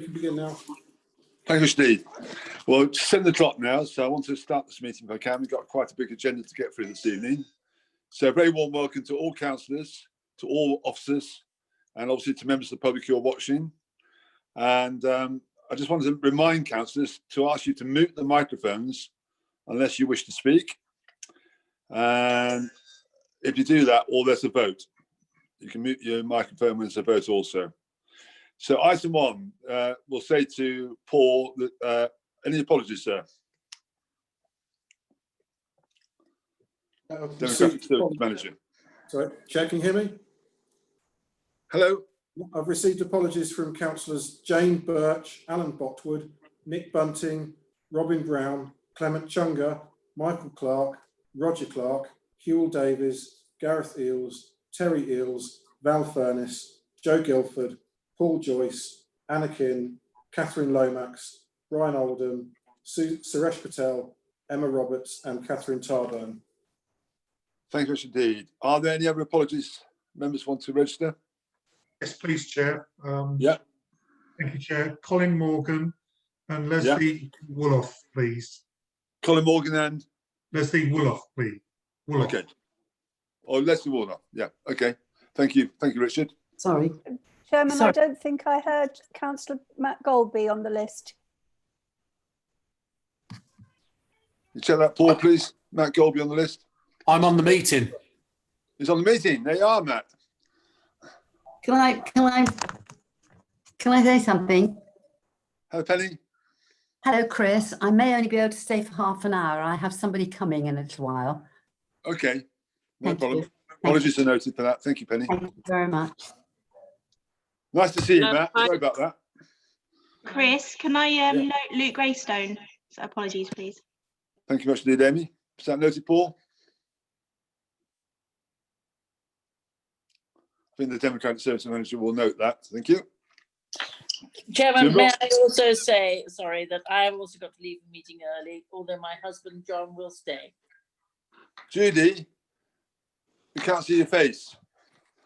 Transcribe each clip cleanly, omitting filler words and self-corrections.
You can begin now. Thank you, Steve. Well, it's 7 o'clock now, so I want to start this meeting if I can. We've got quite a big agenda to get through this evening. So a very warm welcome to all councillors, to all officers, and obviously to members of the public who are watching. And I just wanted to remind councillors to ask you to mute the microphones unless you wish to speak. And if you do that, or there's a vote, you can mute your microphone when there's a vote also. So item 1, we'll say to Paul that any apologies, sir. Democratic Services Manager. Sorry, Chair, can you hear me? Hello. I've received apologies from councillors Jane Birch, Alan Botwood, Nick Bunting, Robin Brown, Clement Chunga, Michael Clark, Roger Clark, Hewell Davies, Gareth Eales, Terry Eales, Val Furness, Joe Guilford, Paul Joyce, Anna Kin, Catherine Lomax, Brian Oldham, Suresh Patel, Emma Roberts and Catherine Tarburn. Thank you indeed. Are there any other apologies members want to register? Yes, please, Chair. Yeah. Thank you, Chair. Colin Morgan and Leslie Wooloff, please. Colin Morgan and? Leslie Wooloff, please. Wooloff. Okay. Oh, Leslie Wooloff. Yeah. Okay. Thank you. Thank you, Richard. Sorry. Chairman, Sorry. I don't think I heard Councillor Matt Golby on the list. You check that, Paul, please. Matt Golby on the list. I'm on the meeting. He's on the meeting. There you are, Matt. Can I say something? Hello, Penny. Hello, Chris. I may only be able to stay for half an hour. I have somebody coming in a little while. Okay. No Thank problem. you. Apologies are noted for that. Thank you, Penny. Thank you very much. Nice to see you, Matt. Sorry about that. Chris, can I note Luke Greystone? So apologies, please. Thank you much indeed, Amy. Is that noted, Paul? I think the Democratic Services Manager will note that. Thank you. Chairman, may I also say, sorry, that I have also got to leave the meeting early, although my husband, John, will stay. Judy, we can't see your face.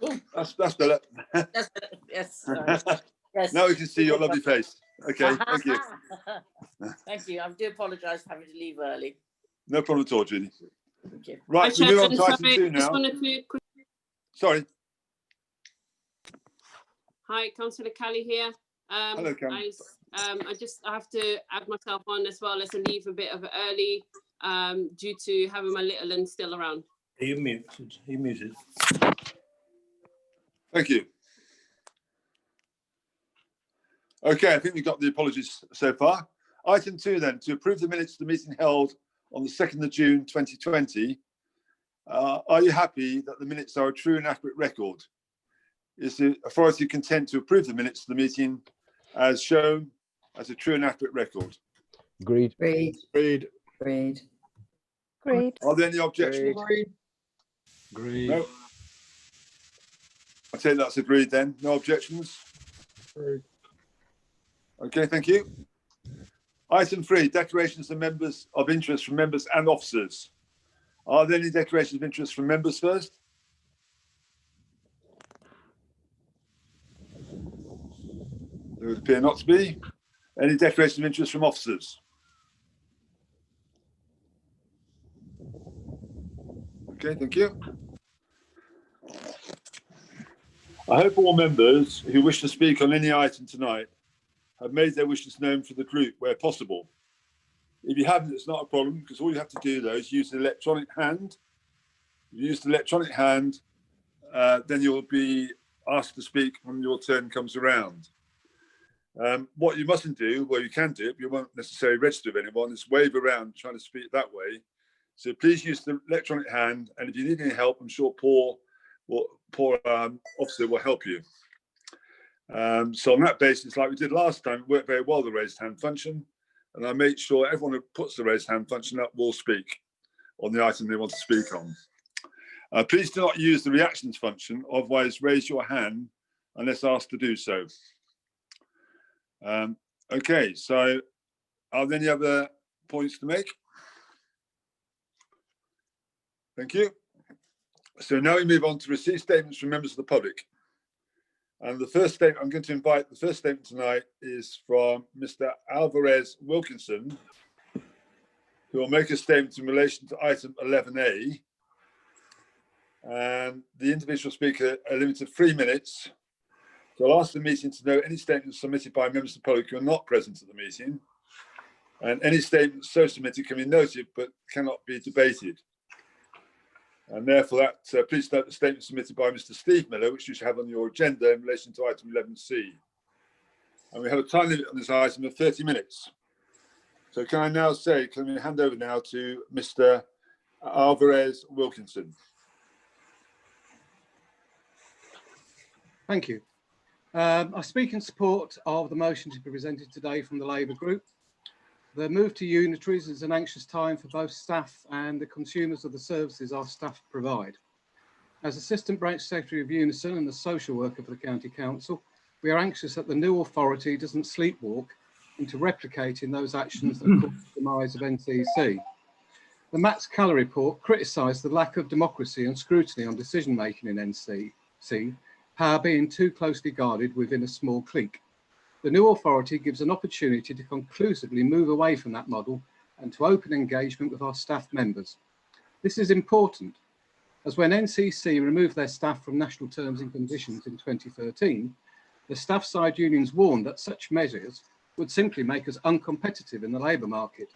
Ooh. That's better. Yes, sorry. Yes. Now we can see your lovely face. Okay, thank you. Thank you. I do apologise for having to leave early. No problem at all, Judy. Thank you. Right, we move on to item 2 now. Sorry. Hi, Councillor Kelly here. Hello, Kelly. I have to add myself on as well as I leave a bit of early due to having my little one still around. He muted. He muted. Thank you. Okay, I think we've got the apologies so far. Item 2 then, to approve the minutes of the meeting held on the 2nd of June 2020. Are you happy that the minutes are a true and accurate record? Is the authority content to approve the minutes of the meeting as shown as a true and accurate record? Agreed. Agreed. Agreed. Agreed. Agreed. Are there any objections? Agreed. No. I take that's agreed then. No objections? Agreed. Okay, thank you. Item 3, declarations of members of interest from members and officers. Are there any declarations of interest from members first? There would appear not to be. Any declaration of interest from officers? Okay, thank you. I hope all members who wish to speak on any item tonight have made their wishes known for the group where possible. If you haven't, it's not a problem, because all you have to do though is use the electronic hand. If you use the electronic hand, then you'll be asked to speak when your turn comes around. What you mustn't do, well, you can do it, but you won't necessarily register with anyone, is wave around trying to speak that way. So please use the electronic hand, and if you need any help, I'm sure Paul officer will help you. So on that basis, like we did last time, it worked very well, the raised hand function, and I make sure everyone who puts the raised hand function up will speak on the item they want to speak on. Please do not use the reactions function, otherwise raise your hand unless asked to do so. Okay, so are there any other points to make? Thank you. So now we move on to receive statements from members of the public. And the first statement, I'm going to invite, the first statement tonight is from Mr. Alvarez Wilkinson, who will make a statement in relation to item 11A. And the individual speaker are limited to 3 minutes. So I'll ask the meeting to note any statements submitted by members of the public who are not present at the meeting. And any statements so submitted can be noted but cannot be debated. And therefore, that please note the statement submitted by Mr. Steve Miller, which you should have on your agenda in relation to item 11C. And we have a time limit on this item of 30 minutes. So can we hand over now to Mr. Alvarez Wilkinson. Thank you. I speak in support of the motion to be presented today from the Labour Group. The move to unitaries is an anxious time for both staff and the consumers of the services our staff provide. As Assistant Branch Secretary of Unison and the social worker for the County Council, we are anxious that the new authority doesn't sleepwalk into replicating those actions that caused the demise of NCC. The Max Keller report criticised the lack of democracy and scrutiny on decision making in NCC, power being too closely guarded within a small clique. The new authority gives an opportunity to conclusively move away from that model and to open engagement with our staff members. This is important, as when NCC removed their staff from national terms and conditions in 2013, the staff side unions warned that such measures would simply make us uncompetitive in the labour market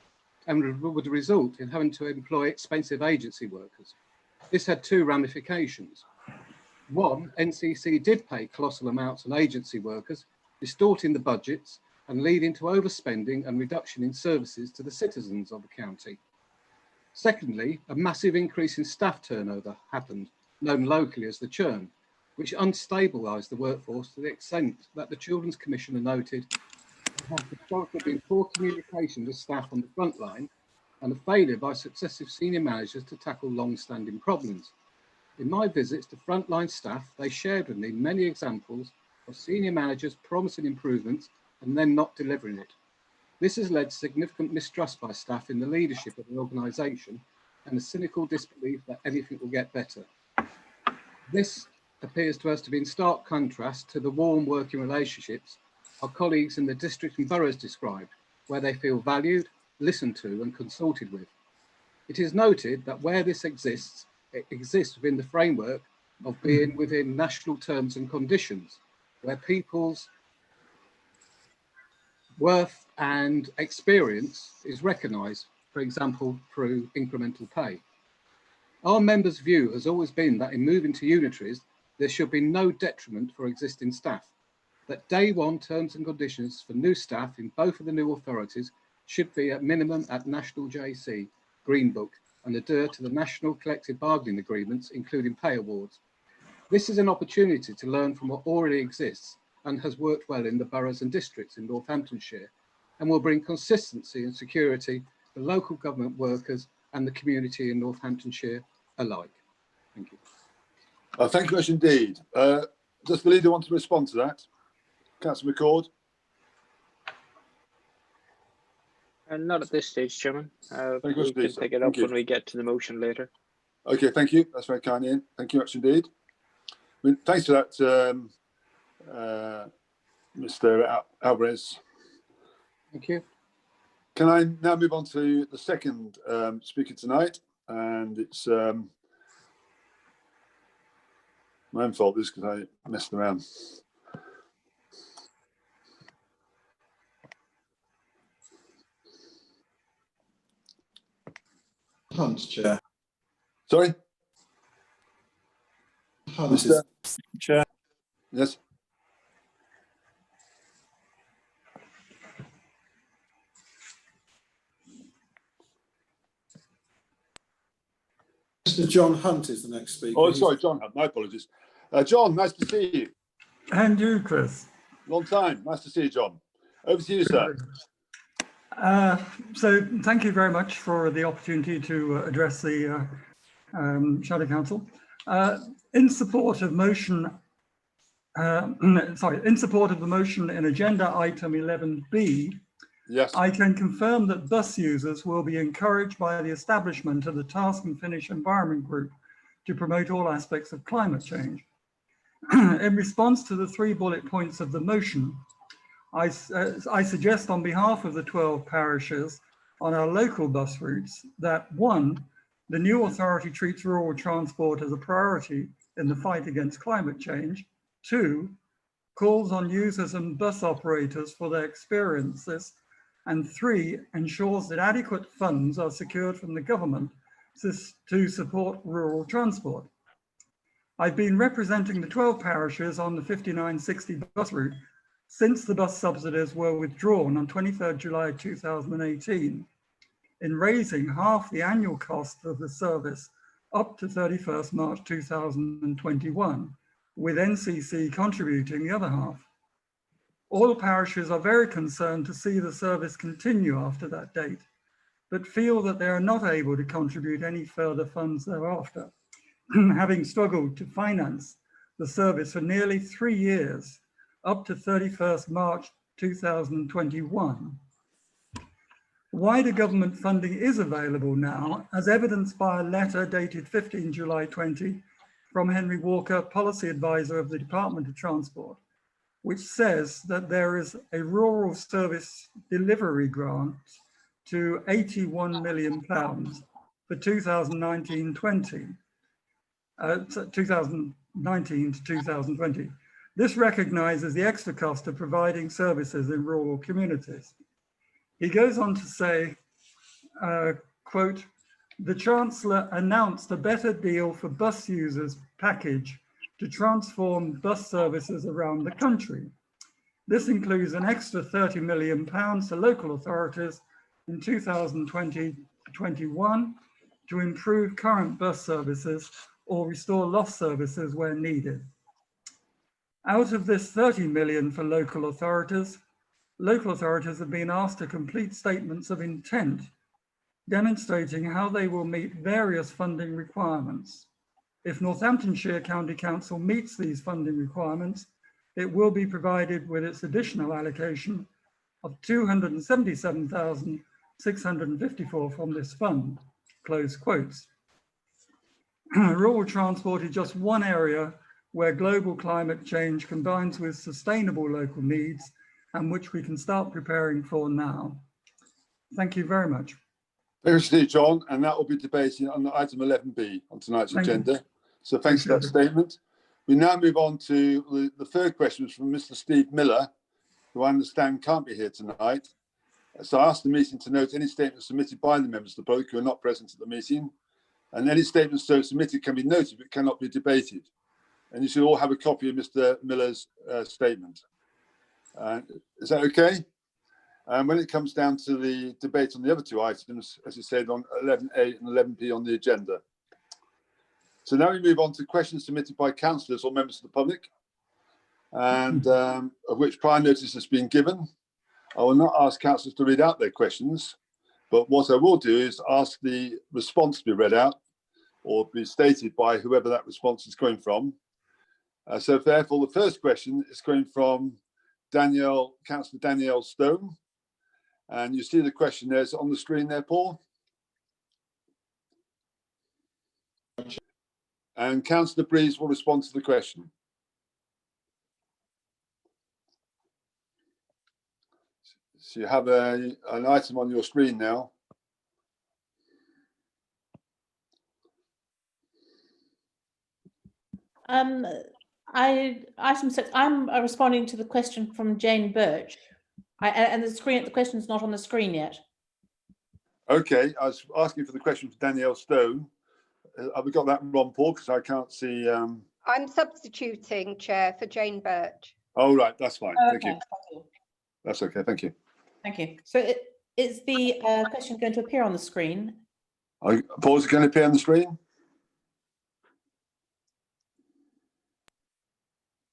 and would result in having to employ expensive agency workers. This had two ramifications. One, NCC did pay colossal amounts on agency workers, distorting the budgets and leading to overspending and reduction in services to the citizens of the county. Secondly, a massive increase in staff turnover happened, known locally as the churn, which unstabilised the workforce to the extent that the Children's Commissioner noted there has historically been poor communication with staff on the front line and a failure by successive senior managers to tackle long-standing problems. In my visits to frontline staff, they shared with me many examples of senior managers promising improvements and then not delivering it. This has led to significant mistrust by staff in the leadership of the organisation and a cynical disbelief that anything will get better. This appears to us to be in stark contrast to the warm working relationships our colleagues in the district and boroughs described, where they feel valued, listened to and consulted with. It is noted that where this exists, it exists within the framework of being within national terms and conditions, where people's worth and experience is recognised, for example, through incremental pay. Our members' view has always been that in moving to unitaries, there should be no detriment for existing staff, that day one terms and conditions for new staff in both of the new authorities should be at minimum at National JC, Green Book, and adhere to the national collective bargaining agreements, including pay awards. This is an opportunity to learn from what already exists and has worked well in the boroughs and districts in Northamptonshire, and will bring consistency and security for local government workers and the community in Northamptonshire alike. Thank you. Thank you much indeed. Does the leader want to respond to that? Councillor McCord. Not at this stage, Chairman. Thank you, We can pick it up when we get to the motion later. Okay, thank you. That's very kind, Ian. Thank you much indeed. Thanks for that, Mr. Alvarez. Thank you. Can I now move on to the second speaker tonight? And it's my own fault, this, because I messed around. Hunt, Chair. Sorry? Hunt is Chair. Yes. Mr. John Hunt is the next speaker. Oh, sorry, John Hunt. My apologies. John, nice to see you. And you, Chris. Long time. Nice to see you, John. Over to you, sir. So thank you very much for the opportunity to address the Shadow Council. In support of motion, in support of the motion in agenda item 11B, yes, I can confirm that bus users will be encouraged by the establishment of the Task and Finish Environment Group to promote all aspects of climate change. In response to the 3 bullet points of the motion, I suggest on behalf of the 12 parishes on our local bus routes that 1, the new authority treats rural transport as a priority in the fight against climate change. 2, calls on users and bus operators for their experiences. And 3, ensures that adequate funds are secured from the government to support rural transport. I've been representing the 12 parishes on the 5960 bus route since the bus subsidies were withdrawn on 23rd July 2018, in raising half the annual cost of the service up to 31st March 2021, with NCC contributing the other half. All parishes are very concerned to see the service continue after that date, but feel that they are not able to contribute any further funds thereafter, having struggled to finance the service for nearly 3 years, up to 31st March 2021. Wider government funding is available now, as evidenced by a letter dated 15 July 20 from Henry Walker, Policy Advisor of the Department of Transport, which says that there is a rural service delivery grant to £81 million for 2019-20. 2019 to 2020. This recognises the extra cost of providing services in rural communities. He goes on to say, quote, the Chancellor announced a better deal for bus users package to transform bus services around the country. This includes an extra £30 million to local authorities in 2020-21 to improve current bus services or restore lost services where needed. Out of this 30 million for local authorities have been asked to complete statements of intent, demonstrating how they will meet various funding requirements. If Northamptonshire County Council meets these funding requirements, it will be provided with its additional allocation of 277,654 from this fund, close quotes. Rural transport is just one area where global climate change combines with sustainable local needs and which we can start preparing for now. Thank you very much. Thank you, John, and that will be debated on item 11B on tonight's agenda. So thanks for that statement. We now move on to the third question from Mr. Steve Miller, who I understand can't be here tonight. So I asked the meeting to note any statements submitted by the members of the public who are not present at the meeting, and any statements so submitted can be noted but cannot be debated. And you should all have a copy of Mr. Miller's statement. Is that okay? When it comes down to the debate on the other 2 items, as you said, on 11A and 11B on the agenda. So now we move on to questions submitted by councillors or members of the public, and of which prior notice has been given. I will not ask councillors to read out their questions, but what I will do is ask the response to be read out or be stated by whoever that response is coming from. So therefore, the first question is coming from Councillor Danielle Stone. And you see the question there's on the screen there, Paul. And Councillor Breeze will respond to the question. So you have an item on your screen now. Item 6, I'm responding to the question from Jane Birch. And the question is not on the screen yet. Okay, I was asking for the question for Danielle Stone. Have we got that wrong, Paul? Because I can't see. I'm substituting, Chair, for Jane Birch. Oh, right, that's fine. Okay, thank you. That's okay, thank you. Thank you. So is the question going to appear on the screen? Paul, is it going to appear on the screen?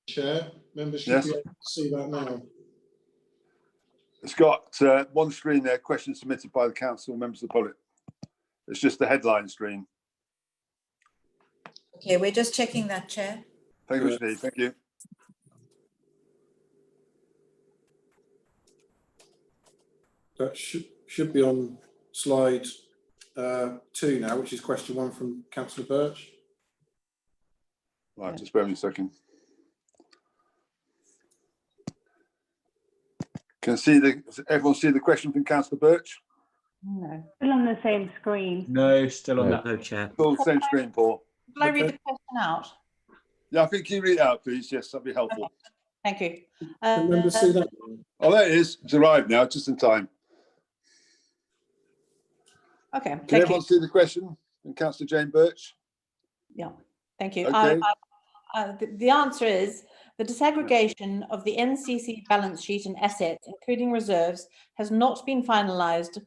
Chair, members should Yes. be able to see that now. It's got one screen there, questions submitted by the council, members of the public. It's just the headline screen. Okay, we're just checking that, Chair. Thank you, Steve. Thank you. That should be on slide 2 now, which is question 1 from Councillor Birch. Right, just bear with me a second. Everyone see the question from Councillor Birch? No. Still on the same screen. No, still on No. that. No, Chair. Still the same screen, Paul. Will I read the question out? Yeah, I think you read it out, please. Yes, that'd be helpful. Thank you. Can members see that? Oh, there it is. It's arrived now, just in time. Okay, Can thank you. everyone see the question from Councillor Jane Birch? Yeah, thank you. Okay. The answer is the disaggregation of the NCC balance sheet and assets, including reserves, has not been finalised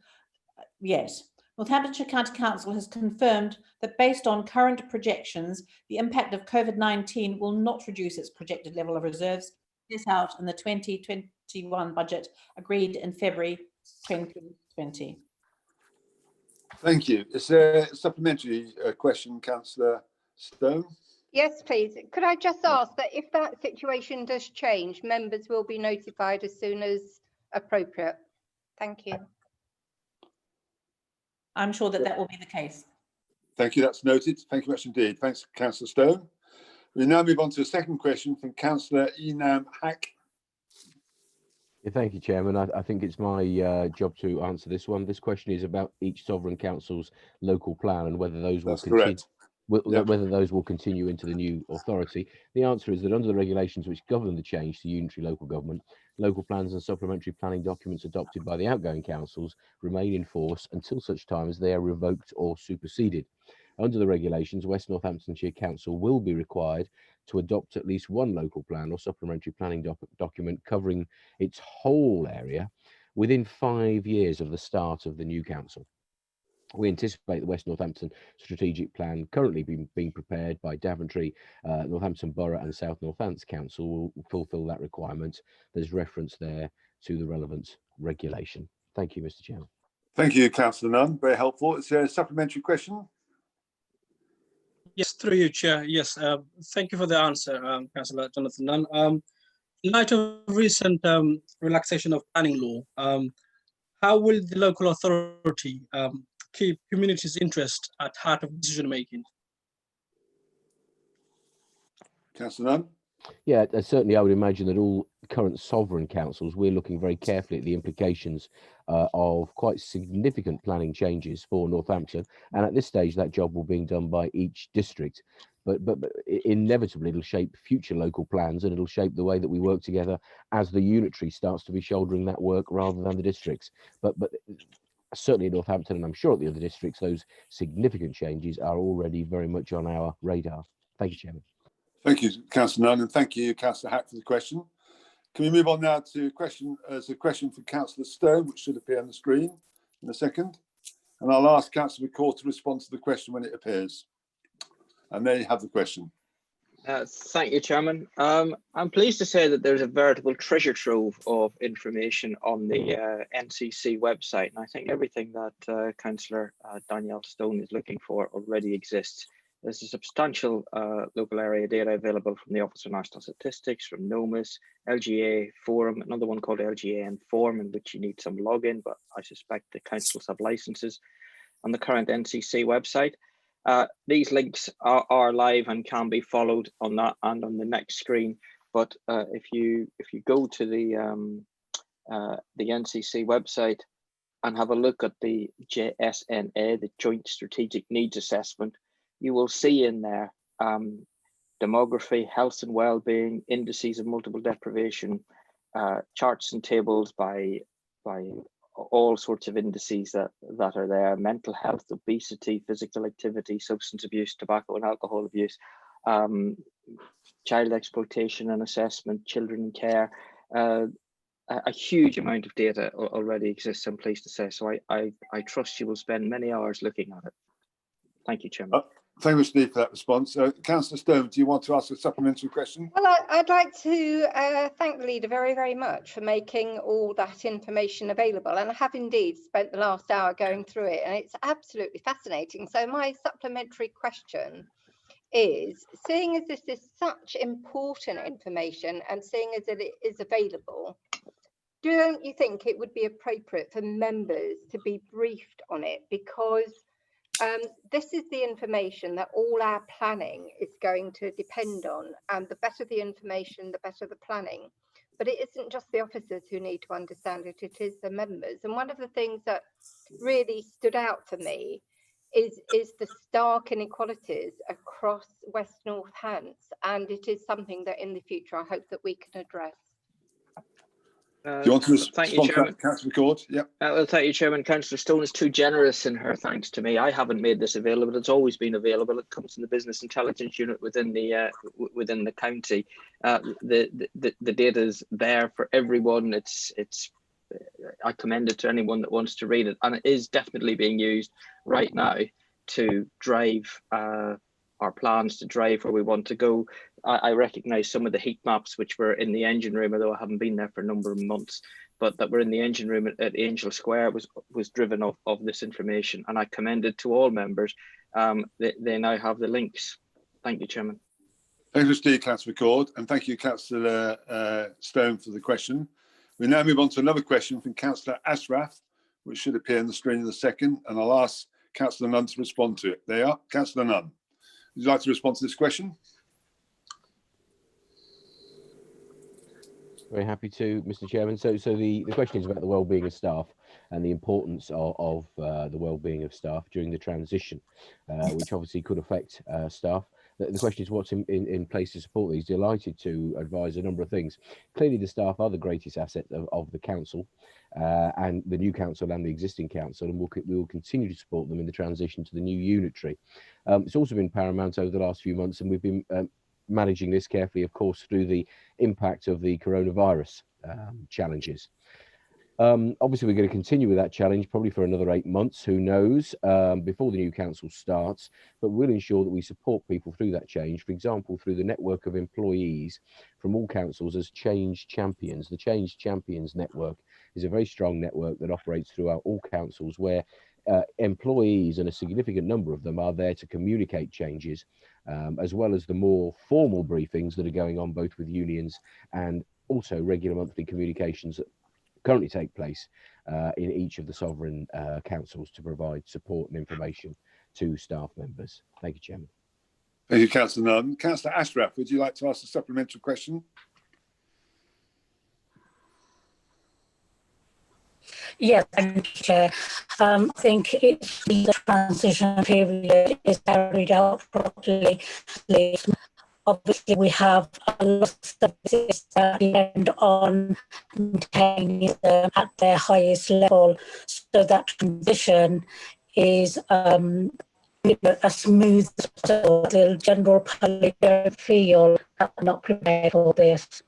yet. Northamptonshire County Council has confirmed that based on current projections, the impact of COVID-19 will not reduce its projected level of reserves set out in the 2021 budget agreed in February 2020. Thank you. Is there a supplementary question, Councillor Stone? Yes, please. Could I just ask that if that situation does change, members will be notified as soon as appropriate? Thank you. I'm sure that will be the case. Thank you. That's noted. Thank you much indeed. Thanks, Councillor Stone. We now move on to a second question from Councillor Enam Hack. Yeah, thank you, Chairman. I think it's my job to answer this one. This question is about each sovereign council's local plan and whether those will continue. Whether those will continue into the new authority. The answer is that under the regulations which govern the change to unitary local government, local plans and supplementary planning documents adopted by the outgoing councils remain in force until such time as they are revoked or superseded. Under the regulations, West Northamptonshire Council will be required to adopt at least one local plan or supplementary planning document covering its whole area within 5 years of the start of the new council. We anticipate the West Northampton strategic plan currently being prepared by Daventry, Northampton Borough and South Northants Council will fulfil that requirement. There's reference there to the relevant regulation. Thank you, Mr. Chairman. Thank you, Councillor Nunn. Very helpful. Is there a supplementary question? Yes, through you, Chair. Yes, thank you for the answer, Councillor Jonathan Nunn. In light of recent relaxation of planning law, how will the local authority keep communities' interest at heart of decision making? Councillor Nunn? Yeah, certainly I would imagine that all current sovereign councils, we're looking very carefully at the implications of quite significant planning changes for Northampton. And at this stage, that job will be done by each district. But inevitably, it'll shape future local plans and it'll shape the way that we work together as the unitary starts to be shouldering that work rather than the districts. But certainly in Northampton, and I'm sure at the other districts, those significant changes are already very much on our radar. Thank you, Chairman. Thank you, Councillor Nunn, and thank you, Councillor Hack, for the question. Can we move on now to a question from Councillor Stone, which should appear on the screen in a second? And I'll ask Councillor McCall to respond to the question when it appears. And there you have the question. Thank you, Chairman. I'm pleased to say that there's a veritable treasure trove of information on the NCC website. And I think everything that Councillor Danielle Stone is looking for already exists. There's a substantial local area data available from the Office for National Statistics, from NOMIS, LGA Forum, another one called LGA Inform, in which you need some login, but I suspect the councils have licenses, on the current NCC website. These links are live and can be followed on that and on the next screen. But if you go to the NCC website and have a look at the JSNA, the Joint Strategic Needs Assessment, you will see in there demography, health and well-being, indices of multiple deprivation, charts and tables by all sorts of indices that are there: mental health, obesity, physical activity, substance abuse, tobacco and alcohol abuse, child exploitation and assessment, children in care. A huge amount of data already exists, I'm pleased to say. So I trust you will spend many hours looking at it. Thank you, Chairman. Thank you, Mr. Dean, for that response. Councillor Stone, do you want to ask a supplementary question? Well, I'd like to thank the leader very, very much for making all that information available. And I have indeed spent the last hour going through it, and it's absolutely fascinating. So my supplementary question is, seeing as this is such important information and seeing as it is available, don't you think it would be appropriate for members to be briefed on it? Because this is the information that all our planning is going to depend on, and the better the information, the better the planning. but it isn't just the officers who need to understand it, it is the members. And one of the things that really stood out for me is the stark inequalities across West Northants, and it is something that in the future I hope that we can address. Do you want to thank you, respond to Chairman. that, Councillor McCord? Yep. Well, thank you, Chairman. Councillor Stone is too generous in her thanks to me. I haven't made this available. It's always been available. It comes from the Business Intelligence Unit within the county. The data is there for everyone. I commend it to anyone that wants to read it, and it is definitely being used right now to drive our plans, to drive where we want to go. I recognise some of the heat maps which were in the engine room, although I haven't been there for a number of months, but that were in the engine room at Angel Square was driven of this information, and I commend it to all members. They now have the links. Thank you, Chairman. Thank you, Steve, Councillor McCord, and thank you, Councillor Stone, for the question. We now move on to another question from Councillor Ashraf, which should appear on the screen in a second, and I'll ask Councillor Nunn to respond to it. There you are. Councillor Nunn, would you like to respond to this question? Very happy to, Mr. Chairman. So the question is about the well-being of staff and the importance of the well-being of staff during the transition, which obviously could affect staff. The question is what's in place to support these. Delighted to advise a number of things. Clearly, the staff are the greatest asset of the council, and the new council and the existing council, and we will continue to support them in the transition to the new unitary. It's also been paramount over the last few months, and we've been managing this carefully, of course, through the impact of the coronavirus challenges. Obviously, we're going to continue with that challenge probably for another 8 months, who knows, before the new council starts, but we'll ensure that we support people through that change, for example, through the network of employees from all councils as change champions. The Change Champions network is a very strong network that operates throughout all councils, where employees, and a significant number of them, are there to communicate changes, as well as the more formal briefings that are going on both with unions and also regular monthly communications that currently take place in each of the sovereign councils to provide support and information to staff members. Thank you, Chairman. Thank you, Councillor Nunn. Councillor Ashraf, would you like to ask a supplementary question? Yes, thank you, Chair. I think if the transition period is carried out properly, obviously we have a lot of services that depend on maintaining them at their highest level, so that transition is as smooth as possible. The general public don't feel that we're not prepared for this.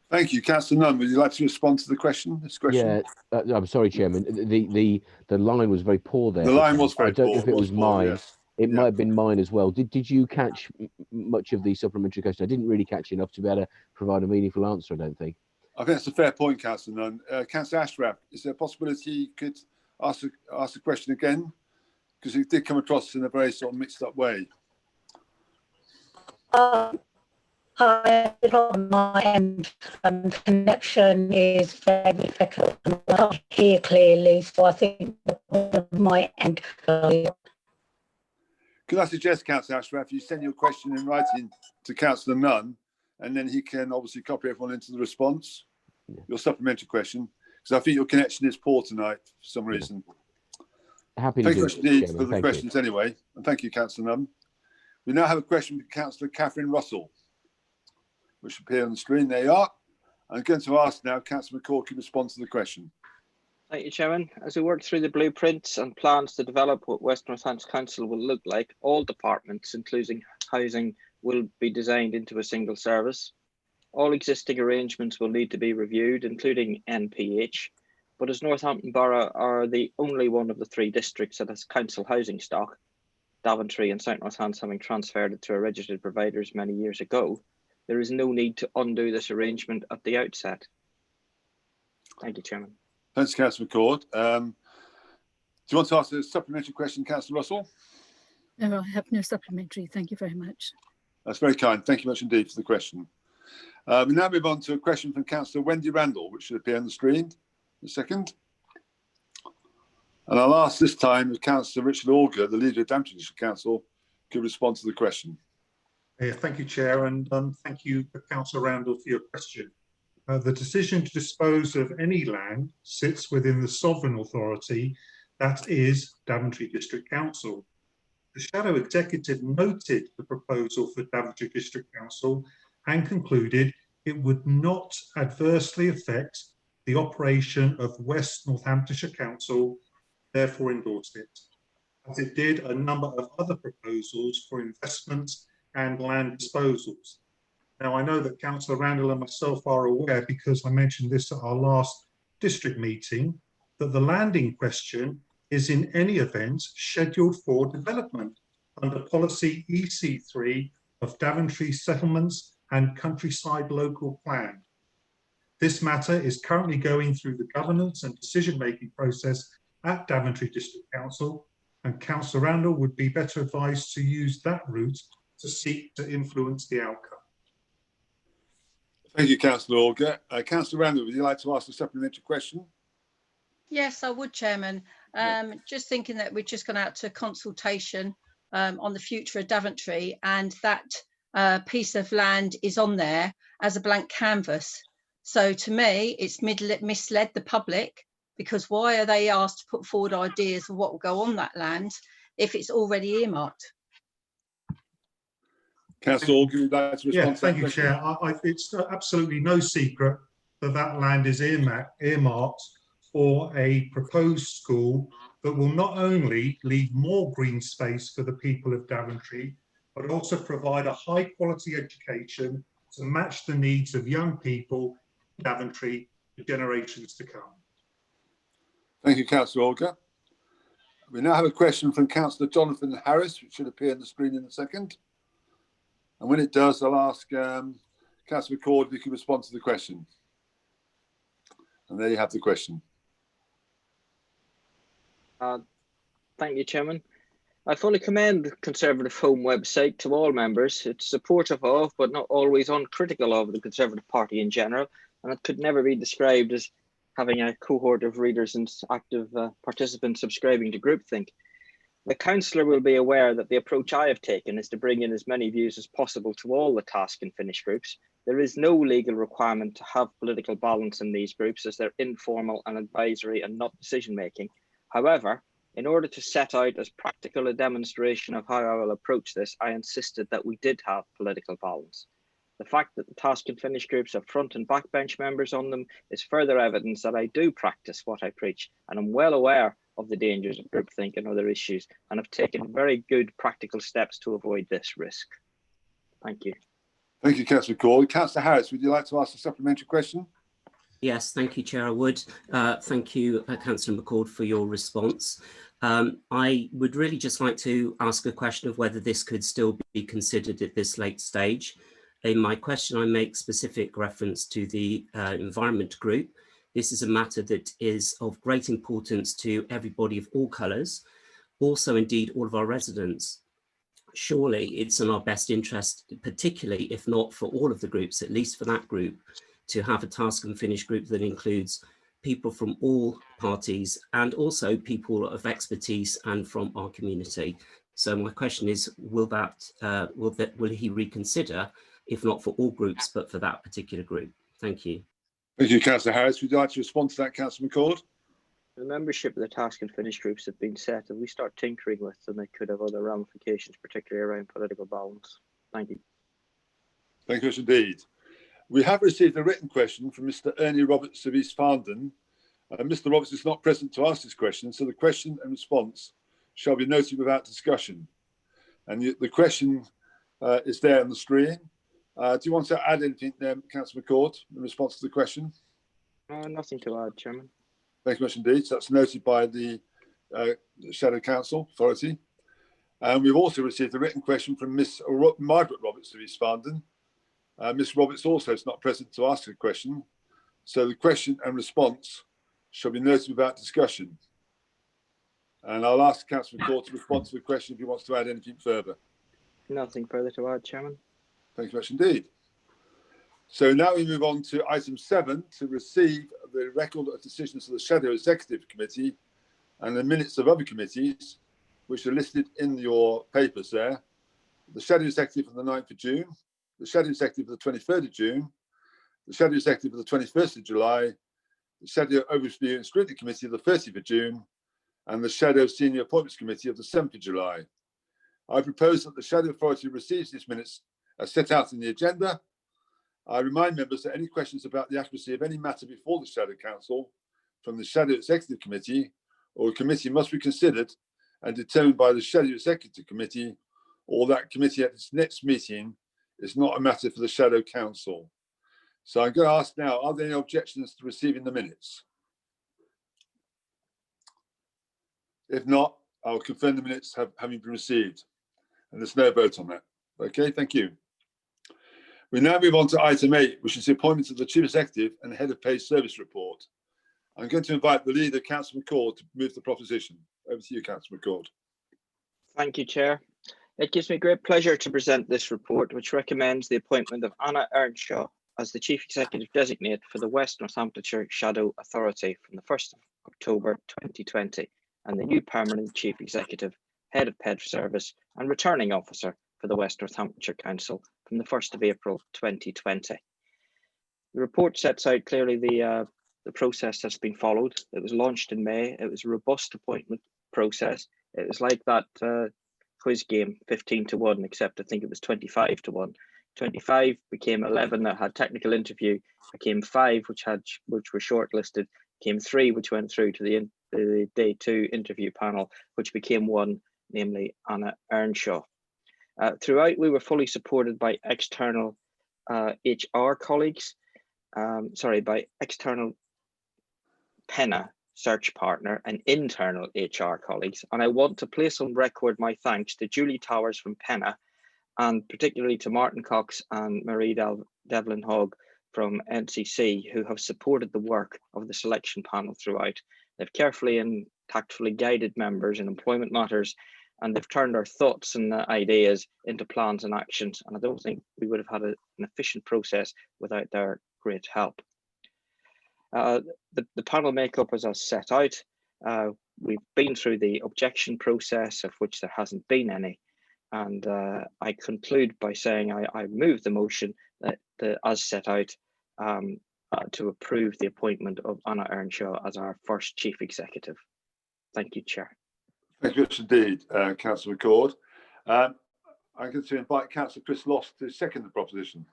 Thank you, Councillor Nunn. Would you like to respond to the question? Yeah, I'm sorry, Chairman. The line was very poor there. The line was very poor. I don't know if it was mine. Yes. It might have been mine as well. Did you catch much of the supplementary question? I didn't really catch enough to be able to provide a meaningful answer, I don't think. I think that's a fair point, Councillor Nunn. Councillor Ashraf, is there a possibility you could ask the question again? Because it did come across in a very sort of mixed up way. On my end, connection is very difficult. I can't hear clearly, so I think on my end. Could I suggest, Councillor Ashraf, you send your question in writing to Councillor Nunn, and then he can obviously copy everyone into the response, your supplementary question, because I think your connection is poor tonight for some reason. Happy to thank you indeed for the thank questions you. Anyway, and thank you, Councillor Nunn. We now have a question from Councillor Catherine Russell, which appear on the screen. There you are. I'm going to ask now, Councillor McCord can respond to the question. Thank you, Chairman. As we work through the blueprints and plans to develop what West Northants Council will look like, all departments, including housing, will be designed into a single service. All existing arrangements will need to be reviewed, including NPH. But as Northampton Borough are the only one of the 3 districts that has council housing stock, Daventry and South Northants having transferred it to a registered providers many years ago, there is no need to undo this arrangement at the outset. Thank you, Chairman. Thanks, Councillor McCord. Do you want to ask a supplementary question, Councillor Russell? No, I have no supplementary. Thank you very much. That's very kind. Thank you much indeed for the question. We now move on to a question from Councillor Wendy Randall, which should appear on the screen in a second. And I'll ask this time if Councillor Richard Auger, the leader of Northamptonshire Council, could respond to the question. Thank you, Chair, and thank you, Councillor Randall, for your question. The decision to dispose of any land sits within the sovereign authority, that is Daventry District Council. The Shadow Executive noted the proposal for Daventry District Council and concluded it would not adversely affect the operation of West Northamptonshire Council, therefore endorsed it, as it did a number of other proposals for investments and land disposals. Now, I know that Councillor Randall and myself are aware, because I mentioned this at our last district meeting, that the land in question is in any event scheduled for development under policy EC3 of Daventry Settlements and Countryside Local Plan. This matter is currently going through the governance and decision-making process at Daventry District Council, and Councillor Randall would be better advised to use that route to seek to influence the outcome. Thank you, Councillor Olga. Councillor Randall, would you like to ask a supplementary question? Yes, I would, Chairman. Just thinking that we've just gone out to consultation on the future of Daventry, and that piece of land is on there as a blank canvas. So to me, it's misled the public, because why are they asked to put forward ideas of what will go on that land if it's already earmarked? Councillor Olga, would you like to respond to that? Thank you, Chair. It's absolutely no secret that that land is earmarked for a proposed school that will not only leave more green space for the people of Daventry, but also provide a high quality education to match the needs of young people in Daventry for generations to come. Thank you, Councillor Olga. We now have a question from Councillor Jonathan Harris, which should appear on the screen in a second. And when it does, I'll ask Councillor McCord if you can respond to the question. And there you have the question. Thank you, Chairman. I fully commend the Conservative Home website to all members. It's supportive of, but not always uncritical of, the Conservative Party in general, and it could never be described as having a cohort of readers and active participants subscribing to groupthink. The councillor will be aware that the approach I have taken is to bring in as many views as possible to all the task and finish groups. There is no legal requirement to have political balance in these groups, as they're informal and advisory and not decision making. However, in order to set out as practical a demonstration of how I will approach this, I insisted that we did have political balance. The fact that the task and finish groups have front and backbench members on them is further evidence that I do practice what I preach, and I'm well aware of the dangers of groupthink and other issues, and have taken very good practical steps to avoid this risk. Thank you. Thank you, Councillor McCord. Councillor Harris, would you like to ask a supplementary question? Yes, thank you, Chair. I would. Thank you, Councillor McCord, for your response. I would really just like to ask a question of whether this could still be considered at this late stage. In my question, I make specific reference to the environment group. This is a matter that is of great importance to everybody of all colours, also indeed all of our residents. Surely it's in our best interest, particularly if not for all of the groups, at least for that group, to have a task and finish group that includes people from all parties and also people of expertise and from our community. So my question is, will he reconsider, if not for all groups, but for that particular group? Thank you. Thank you, Councillor Harris. Would you like to respond to that, Councillor McCord? The membership of the task and finish groups have been set, and we start tinkering with them, they could have other ramifications, particularly around political balance. Thank you. Thank you much indeed. We have received a written question from Mr. Ernie Roberts of East Farndon. Mr. Roberts is not present to ask this question, so the question and response shall be noted without discussion. And the question is there on the screen. Do you want to add anything there, Councillor McCord, in response to the question? Nothing to add, Chairman. Thank you much indeed. So that's noted by the Shadow Council Authority. And we've also received a written question from Miss Margaret Roberts of East Farndon. Miss Roberts also is not present to ask a question. So the question and response shall be noted without discussion. And I'll ask Councillor McCord to respond to the question if he wants to add anything further. Nothing further to add, Chairman. Thank you much indeed. So now we move on to item 7, to receive the record of decisions of the Shadow Executive Committee and the minutes of other committees, which are listed in your papers there. the Shadow Executive from the 9th of June, the Shadow Executive of the 23rd of June, the Shadow Executive of the 21st of July, the Shadow Overview and Scrutiny Committee of the 30th of June, and the Shadow Senior Appointments Committee of the 7th of July. I propose that the Shadow Authority receives these minutes as set out in the agenda. I remind members that any questions about the accuracy of any matter before the Shadow Council from the Shadow Executive Committee or a committee must be considered and determined by the Shadow Executive Committee, or that committee at its next meeting is not a matter for the Shadow Council. So I'm going to ask now, are there any objections to receiving the minutes? If not, I'll confirm the minutes having been received. And there's no vote on that. Okay, thank you. We now move on to item 8, which is the appointment of the Chief Executive and Head of Pay Service Report. I'm going to invite the leader, Councillor McCord, to move the proposition. Over to you, Councillor McCord. Thank you, Chair. It gives me great pleasure to present this report, which recommends the appointment of Anna Earnshaw as the Chief Executive Designate for the West Northamptonshire Shadow Authority from the 1st of October 2020, and the new permanent Chief Executive, Head of Ped Service and Returning Officer for the West Northamptonshire Council from the 1st of April 2020. The report sets out clearly the process that's been followed. It was launched in May. It was a robust appointment process. It was like that quiz game, 15 to 1, except I think it was 25 to 1. 25 became 11 that had technical interview, became 5 which were shortlisted, became 3 which went through to the day 2 interview panel, which became 1, namely Anna Earnshaw. Throughout, we were fully supported by external HR colleagues, by external PENA search partner and internal HR colleagues. And I want to place on record my thanks to Julie Towers from PENA, and particularly to Martin Cox and Marie Devlin Hogg from NCC, who have supported the work of the selection panel throughout. They've carefully and tactfully guided members in employment matters, and they've turned our thoughts and ideas into plans and actions. And I don't think we would have had an efficient process without their great help. The panel makeup was as set out. We've been through the objection process, of which there hasn't been any. And I conclude by saying I move the motion that as set out to approve the appointment of Anna Earnshaw as our first Chief Executive. Thank you, Chair. Thank you much indeed, Councillor McCord. I'm going to invite Councillor Chris Loss to second the proposition.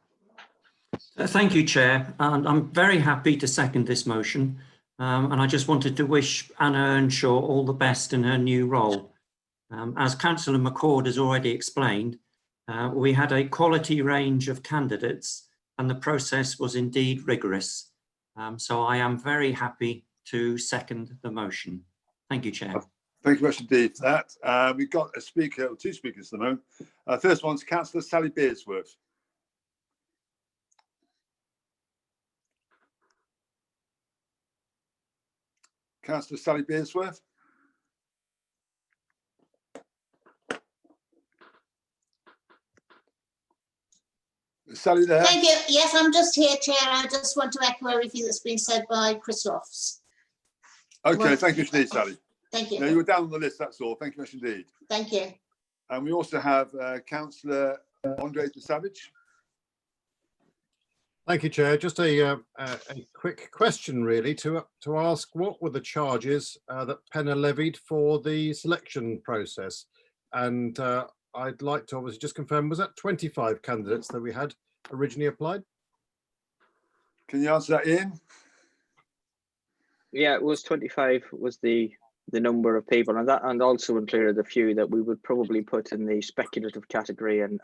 Thank you, Chair. And I'm very happy to second this motion. And I just wanted to wish Anna Earnshaw all the best in her new role. As Councillor McCord has already explained, we had a quality range of candidates and the process was indeed rigorous. So I am very happy to second the motion. Thank you, Chair. Thank you much indeed for that. We've got a speaker, or 2 speakers at the moment. First one's Councillor Sally Bearsworth. Councillor Sally Bearsworth. Is Sally there? Thank you. Yes, I'm just here, Chair. I just want to echo everything that's been said by Chris Loss. Okay, thank you indeed, Sally. Thank you. No, you were down on the list, that's all. Thank you much indeed. Thank you. And we also have Councillor Andre de Savage. Thank you, Chair. Just a quick question, really, to ask what were the charges that PENA levied for the selection process? And I'd like to obviously just confirm, was that 25 candidates that we had originally applied? Can you answer that, Ian? Yeah, it was 25 was the number of people, and also included a few that we would probably put in the speculative category and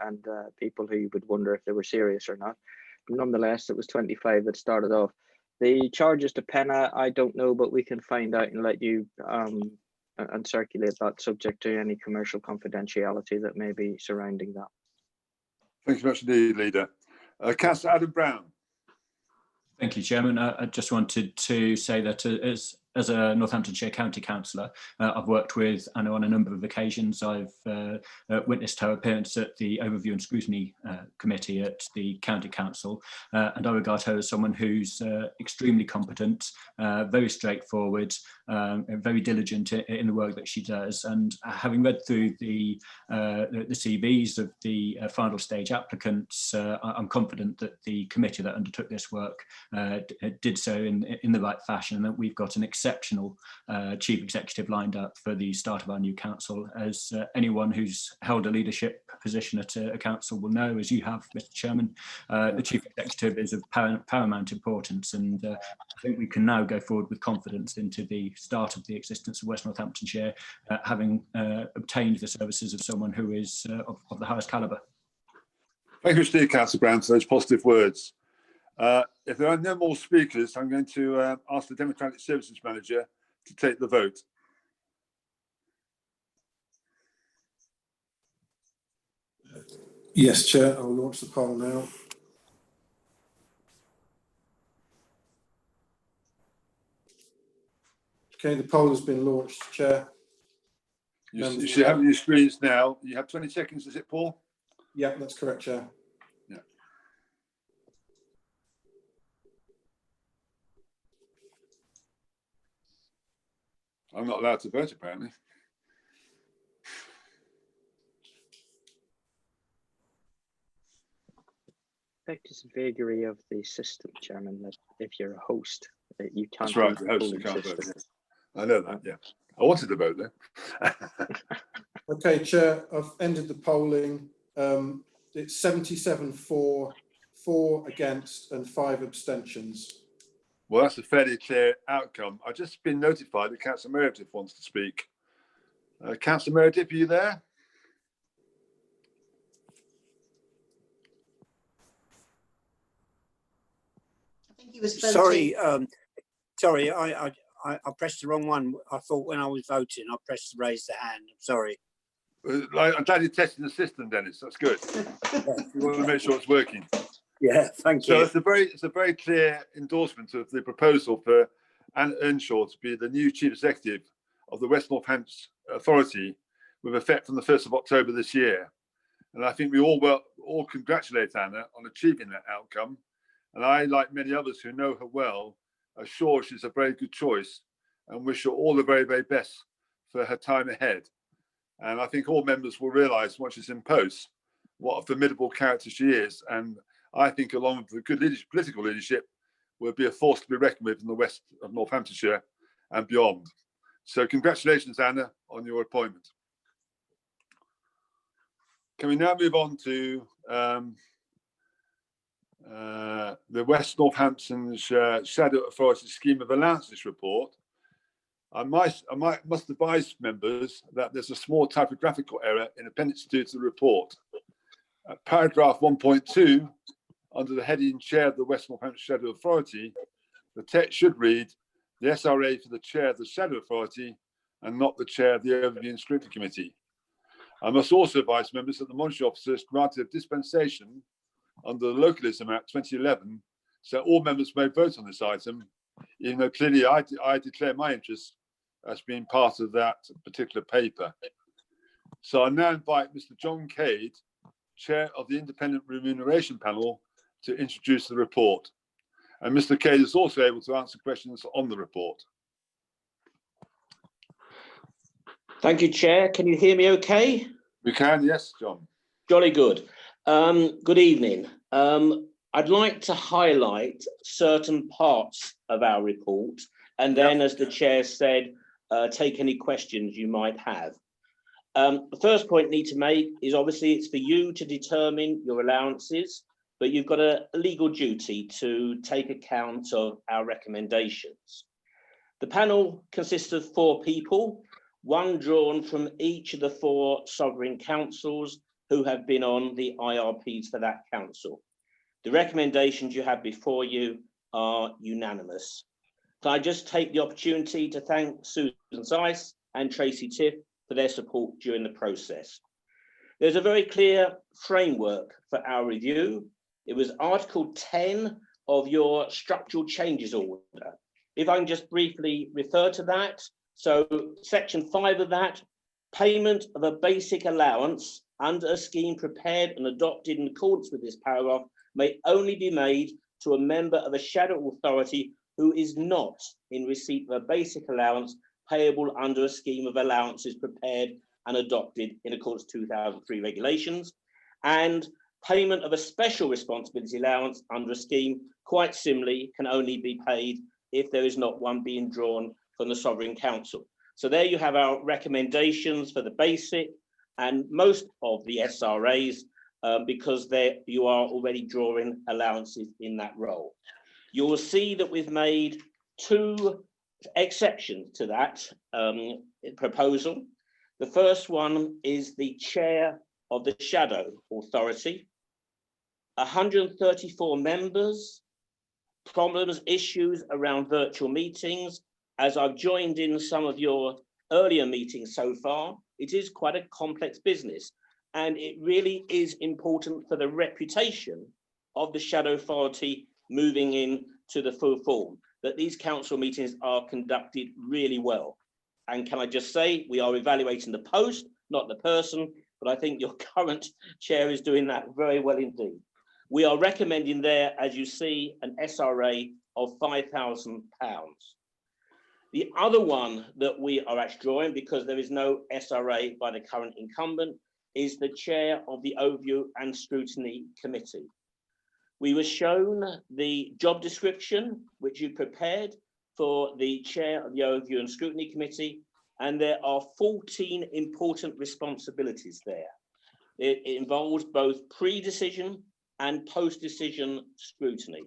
people who you would wonder if they were serious or not. Nonetheless, it was 25 that started off. The charges to PENA, I don't know, but we can find out and let you and circulate that, subject to any commercial confidentiality that may be surrounding that. Thank you very much indeed, Leader. Councillor Adam Brown. Thank you, Chairman. I just wanted to say that as as a Northamptonshire County Councillor, I've worked with Anna on a number of occasions. I've witnessed her appearance at the Overview and Scrutiny Committee at the County Council, and I regard her as someone who's extremely competent, very straightforward, very diligent in the work that she does. And having read through the CVs of the final stage applicants, I'm confident that the committee that undertook this work did so in the right fashion, and that we've got an exceptional chief executive lined up for the start of our new council. As anyone who's held a leadership position at a council will know, as you have, Mr. Chairman, the chief executive is of paramount importance, and I think we can now go forward with confidence into the start of the existence of West Northamptonshire, having obtained the services of someone who is of the highest calibre. Thank you, Steve, Councillor Brown, for those positive words. If there are no more speakers, I'm going to ask the Democratic Services Manager to take the vote. Yes, Chair, I'll launch the poll now. Okay, the poll has been launched, Chair. You should have your screens now. You have 20 seconds, is it, Paul? Yeah, that's correct, Chair. Yeah. I'm not allowed to vote, apparently. I think it's a vagary of the system, Chairman, that if you're a host, you can't. That's right, use the host polling can't system. vote. I know that, yeah. I wanted to vote there. Okay, Chair, I've ended the polling. It's 77 for, 4 against and 5 abstentions. Well, that's a fairly clear outcome. I've just been notified that Councillor Meredith wants to speak. Councillor Meredith, are you there? I think he was Sorry, voting. sorry, I pressed the wrong one. I thought when I was voting, I pressed raise the hand. I'm sorry. I'm glad you're testing the system, Dennis. That's good. You want to make sure it's working. Yeah, thank you. So it's a very clear endorsement of the proposal for Anne Earnshaw to be the new Chief Executive of the West Northamptonshire Authority with effect from the 1st of October this year. And I think we all congratulate Anna on achieving that outcome. And I, like many others who know her well, are sure she's a very good choice and wish her all the very, very best for her time ahead. And I think all members will realise once she's in post what a formidable character she is. And I think along with the good political leadership will be a force to be reckoned with in the west of Northamptonshire and beyond. So congratulations, Anna, on your appointment. Can we now move on to the West Northamptonshire Shadow Authority Scheme of Allowances report? I must advise members that there's a small typographical error in Appendix 2 to the report. Paragraph 1.2, under the heading Chair of the West Northamptonshire Shadow Authority, the text should read, the SRA for the Chair of the Shadow Authority and not the Chair of the Overview and Scrutiny Committee. I must also advise members that the monetary officers granted a dispensation under the Localism Act 2011, so all members may vote on this item, even though clearly I declare my interest as being part of that particular paper. So I now invite Mr. John Cade, Chair of the Independent Remuneration Panel, to introduce the report. And Mr. Cade is also able to answer questions on the report. Thank you, Chair. Can you hear me okay? We can, yes, John. Jolly good. Good evening. I'd like to highlight certain parts of our report, and then, as the Chair said, take any questions you might have. The first point I need to make is obviously it's for you to determine your allowances, but you've got a legal duty to take account of our recommendations. The panel consists of 4 people, one drawn from each of the 4 sovereign councils who have been on the IRPs for that council. The recommendations you have before you are unanimous. Can I just take the opportunity to thank Susan Zeiss and Tracy Tiff for their support during the process. There's a very clear framework for our review. It was Article 10 of your structural changes order. If I can just briefly refer to that. So section 5 of that, payment of a basic allowance under a scheme prepared and adopted in accordance with this paragraph may only be made to a member of a shadow authority who is not in receipt of a basic allowance payable under a scheme of allowances prepared and adopted in accordance with 2003 regulations, and payment of a special responsibility allowance under a scheme quite similarly can only be paid if there is not one being drawn from the Sovereign Council. So there you have our recommendations for the basic and most of the SRAs, because you are already drawing allowances in that role. You will see that we've made 2 exceptions to that proposal. The first one is the chair of the shadow authority. 134 members, problems, issues around virtual meetings. As I've joined in some of your earlier meetings so far, it is quite a complex business, and it really is important for the reputation of the shadow authority moving in to the full form, that these council meetings are conducted really well. And can I just say, we are evaluating the post, not the person, but I think your current chair is doing that very well indeed. We are recommending there, as you see, an SRA of £5,000. The other one that we are actually drawing, because there is no SRA by the current incumbent, is the chair of the Overview and Scrutiny Committee. We were shown the job description, which you prepared for the chair of the Overview and Scrutiny Committee, and there are 14 important responsibilities there. It involves both pre-decision and post-decision scrutiny.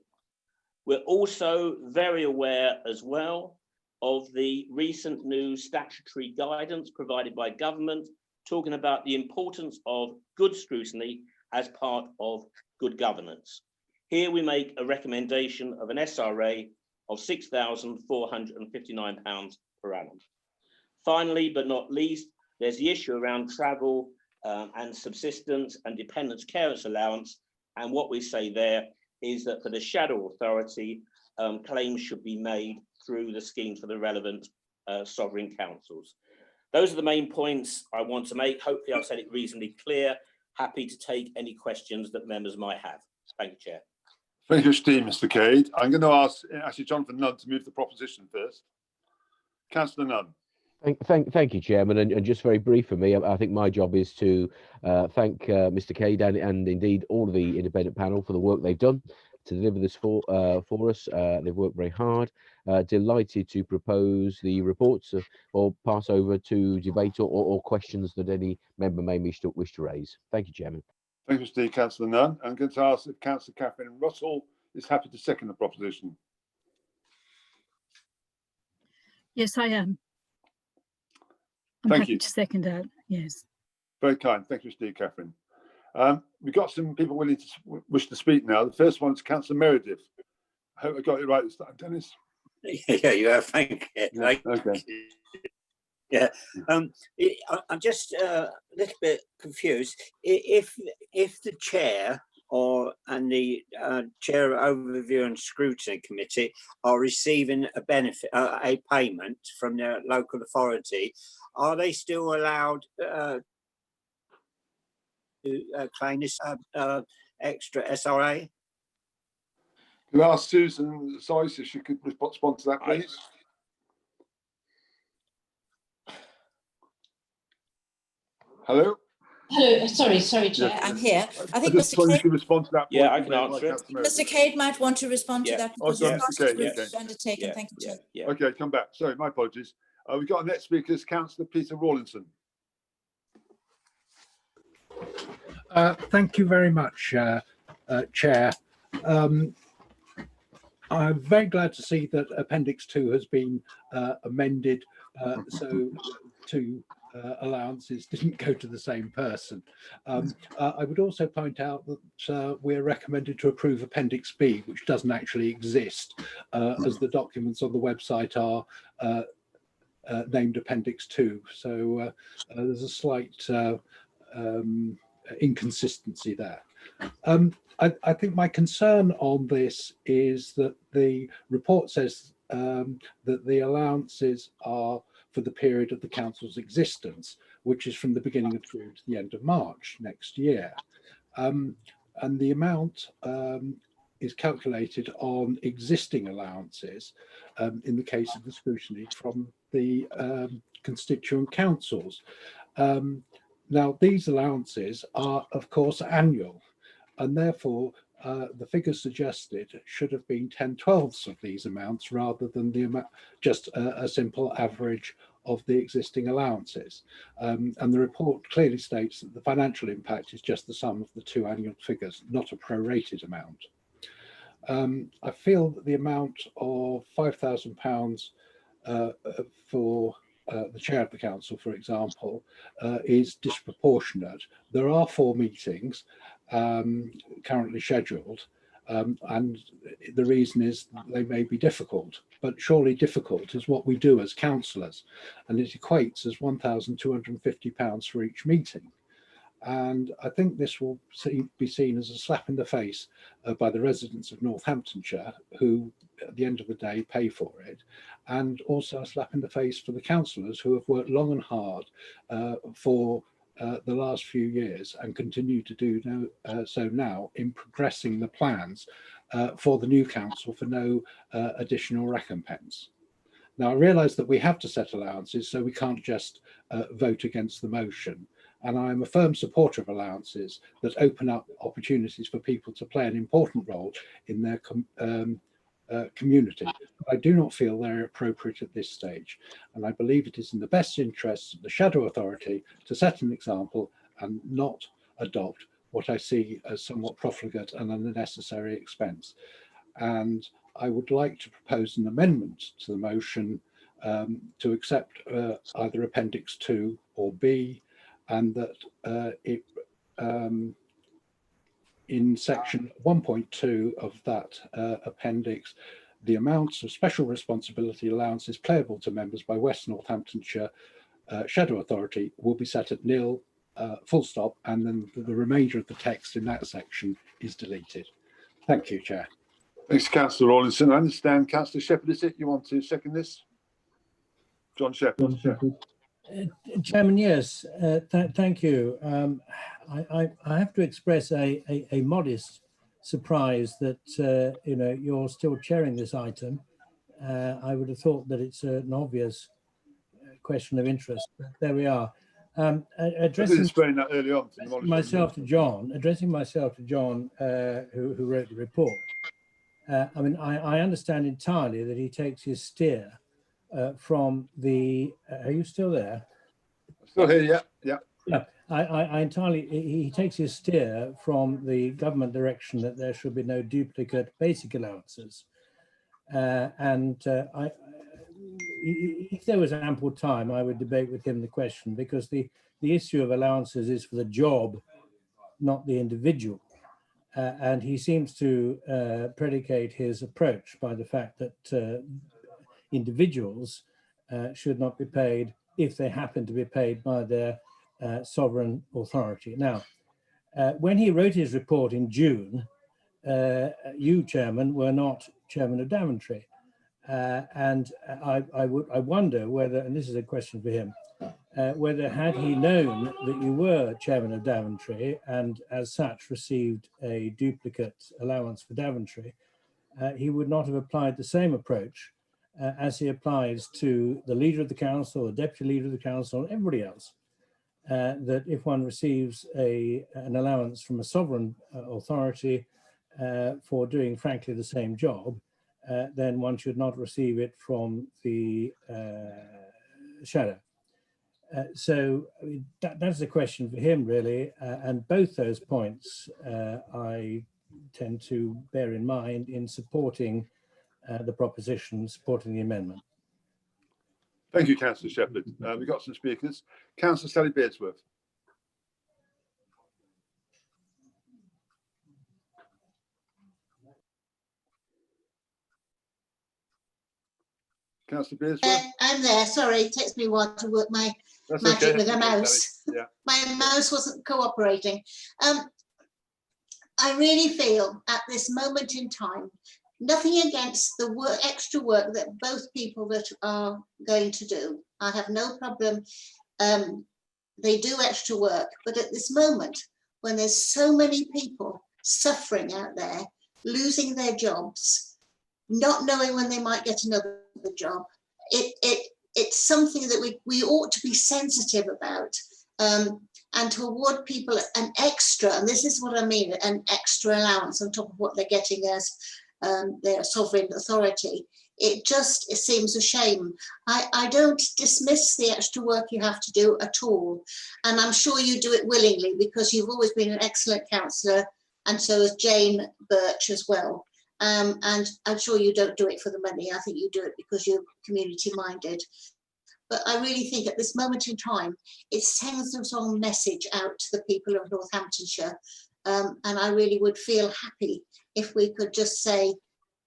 We're also very aware as well of the recent new statutory guidance provided by government, talking about the importance of good scrutiny as part of good governance. Here we make a recommendation of an SRA of £6,459 per annum. Finally, but not least, there's the issue around travel and subsistence and dependence carers allowance. And what we say there is that for the shadow authority, claims should be made through the schemes for the relevant sovereign councils. Those are the main points I want to make. Hopefully I've said it reasonably clear. Happy to take any questions that members might have. Thank you, Chair. Thank you, Steve, Mr. Cade. I'm going to ask actually Jonathan Nunn to move the proposition first. Councillor Nunn. Thank you, Chairman. And just very brief for me, I think my job is to thank Mr. Cade and indeed all of the independent panel for the work they've done to deliver this for us. They've worked very hard. Delighted to propose the reports or pass over to debate or questions that any member may wish to raise. Thank you, Chairman. Thank you, Steve. Councillor Nunn. I'm going to ask if Councillor Catherine Russell is happy to second the proposition. Yes, I am. I'm Thank happy you. to second that. Yes. Very kind. Thank you, Steve. Catherine. We've got some people willing to wish to speak now. The first one is Councillor Meredith. I hope I got it right this time, Dennis. Yeah, you have. Thank you. Yeah, okay. Yeah, I'm just a little bit confused. If the chair and the chair of Overview and Scrutiny Committee are receiving a benefit, a payment from their local authority, are they still allowed to claim this extra SRA? Can I ask Susan Soyce if she could respond to that, please? Hello. Sorry, Chair. Yes, I'm here. I think Mr. Cade can respond to that. Yeah, I can answer it. Mr. Cade might want to respond to that because Mr. Cade, it's undertaken. Thank you, Chair. Yeah. Okay, come back. Sorry, my apologies. We've got our next speaker is Councillor Peter Rawlinson. Thank you very much, Chair. I'm very glad to see that Appendix 2 has been amended so two allowances didn't go to the same person. I would also point out that we're recommended to approve Appendix B, which doesn't actually exist, as the documents on the website are named Appendix 2. So there's a slight inconsistency there. I think my concern on this is that the report says that the allowances are for the period of the council's existence, which is from the beginning of June to the end of March next year. And the amount is calculated on existing allowances in the case of the scrutiny from the constituent councils. Now, these allowances are, of course, annual, and therefore the figures suggested should have been 10/12ths of these amounts rather than the amount, just a simple average of the existing allowances. And the report clearly states that the financial impact is just the sum of the two annual figures, not a prorated amount. I feel that the amount of £5,000 for the chair of the council, for example, is disproportionate. There are 4 meetings currently scheduled, and the reason is they may be difficult, but surely difficult is what we do as councillors, and it equates as £1,250 for each meeting. And I think this will be seen as a slap in the face by the residents of Northamptonshire, who at the end of the day pay for it, and also a slap in the face for the councillors who have worked long and hard for the last few years and continue to do so now in progressing the plans for the new council for no additional recompense. Now, I realise that we have to set allowances, so we can't just vote against the motion. And I'm a firm supporter of allowances that open up opportunities for people to play an important role in their community. But I do not feel they're appropriate at this stage. And I believe it is in the best interests of the shadow authority to set an example and not adopt what I see as somewhat profligate and unnecessary expense. And I would like to propose an amendment to the motion to accept either Appendix 2 or B, and that in section 1.2 of that appendix, the amounts of special responsibility allowances payable to members by West Northamptonshire Shadow Authority will be set at nil, full stop, and then the remainder of the text in that section is deleted. Thank you, Chair. Thanks, Councillor Rawlinson. I understand, Councillor Shepherd, is it? You want to second this? John Shepherd. Chairman, yes, thank you. I have to express a modest surprise that you're still chairing this item. I would have thought that it's an obvious question of interest, but there we are. Addressing that early on myself to John, who wrote the report. I mean, I understand entirely that he takes his steer from the. Are you still there? Still here, yeah. Yeah, I entirely. He takes his steer from the government direction that there should be no duplicate basic allowances, if there was ample time, I would debate with him the question, because the issue of allowances is for the job, not the individual. And he seems to predicate his approach by the fact that individuals should not be paid if they happen to be paid by their sovereign authority. Now, when he wrote his report in June, you, Chairman, were not Chairman of Daventry. And I wonder whether, and this is a question for him, whether had he known that you were Chairman of Daventry and as such received a duplicate allowance for Daventry, he would not have applied the same approach as he applies to the Leader of the Council, the Deputy Leader of the Council, and everybody else, that if one receives an allowance from a sovereign authority for doing, frankly, the same job, then one should not receive it from the shadow. So that's a question for him, really, and both those points I tend to bear in mind in supporting the proposition, supporting the amendment. Thank you, Councillor Shepherd. We've got some speakers. Councillor Sally Beardsworth. Councillor Beardsworth. I'm there. Sorry, it takes me a while to work my magic with a mouse. Yeah. My mouse wasn't cooperating. I really feel at this moment in time Nothing against the work, extra work that both people that are going to do. I have no problem. They do extra work, but at this moment, when there's so many people suffering out there, losing their jobs, not knowing when they might get another job, it's something that we ought to be sensitive about, and to award people an extra, and this is what I mean, an extra allowance on top of what they're getting as their sovereign authority. It seems a shame. I don't dismiss the extra work you have to do at all. And I'm sure you do it willingly because you've always been an excellent councillor, and so is Jane Birch as well. And I'm sure you don't do it for the money. I think you do it because you're community minded. But I really think at this moment in time, it sends the wrong message out to the people of Northamptonshire. And I really would feel happy if we could just say,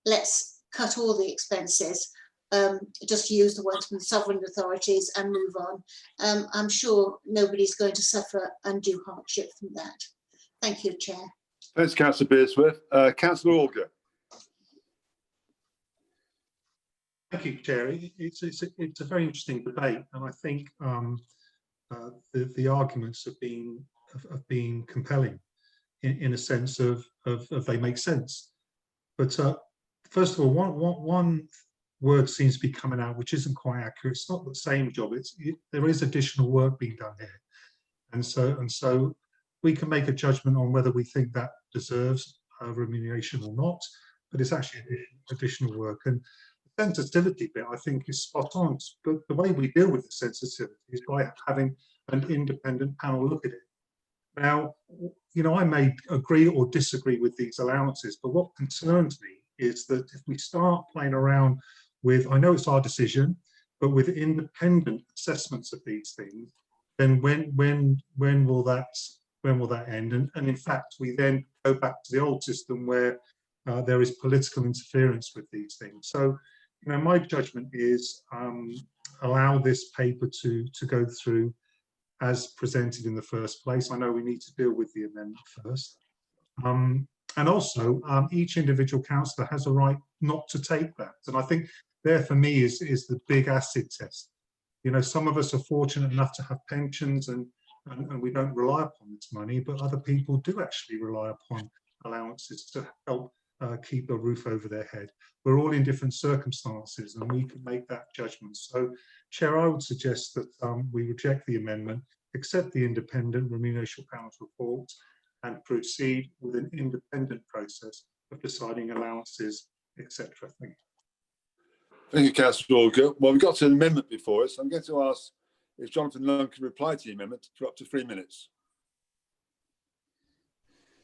let's cut all the expenses, just use the ones from the sovereign authorities and move on. I'm sure nobody's going to suffer undue hardship from that. Thank you, Chair. Thanks, Councillor Beersworth. Councillor Auger. Thank you, Chair. It's a very interesting debate, and I think the arguments have been compelling in a sense of they make sense. But first of all, one word seems to be coming out which isn't quite accurate. It's not the same job. There is additional work being done here, and so we can make a judgment on whether we think that deserves remuneration or not. But it's actually additional work, and the sensitivity bit I think is spot on. But the way we deal with the sensitivity is by having an independent panel look at it. Now, you know, I may agree or disagree with these allowances, but what concerns me is that if we start playing around with, I know it's our decision, but with independent assessments of these things, then when will that end? And in fact, we then go back to the old system where there is political interference with these things. So, you know, my judgment is allow this paper to go through as presented in the first place. I know we need to deal with the amendment first. And also, each individual councillor has a right not to take that. And I think there for me is the big acid test. You know, some of us are fortunate enough to have pensions and we don't rely upon this money, but other people do actually rely upon allowances to help keep a roof over their head. We're all in different circumstances and we can make that judgment. So, Chair, I would suggest that we reject the amendment, accept the independent remuneration panel's report and proceed with an independent process of deciding allowances, etc. Thank you. Thank you, Councillor Auger. Well, we've got an amendment before us. I'm going to ask if Jonathan Lunn can reply to the amendment for up to 3 minutes.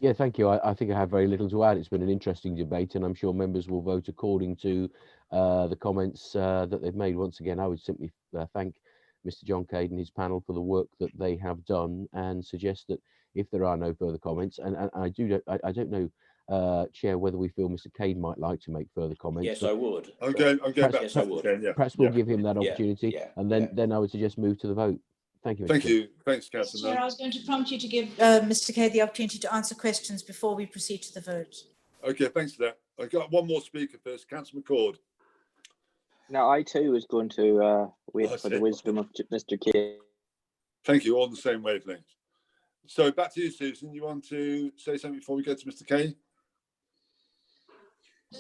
Yeah, thank you. I think I have very little to add. It's been an interesting debate, and I'm sure members will vote according to the comments that they've made. Once again, I would simply thank Mr. John Cade and his panel for the work that they have done, and suggest that if there are no further comments, and I don't know, Chair, whether we feel Mr. Cade might like to make further comments. Yes, I would. I'm going back. Yes, I would. Perhaps we'll give him that opportunity, and then I would suggest move to the vote. Thank you. Thank you. Thanks, Councillor. Chair, I was going to prompt you to give Mr. Cade the opportunity to answer questions before we proceed to the vote. Okay, thanks for that. I've got one more speaker first, Councillor McCord. Now, I too was going to wait for the wisdom of Mr. Cade. Thank you, all on the same wavelength. So back to you, Susan. You want to say something before we go to Mr. Cade?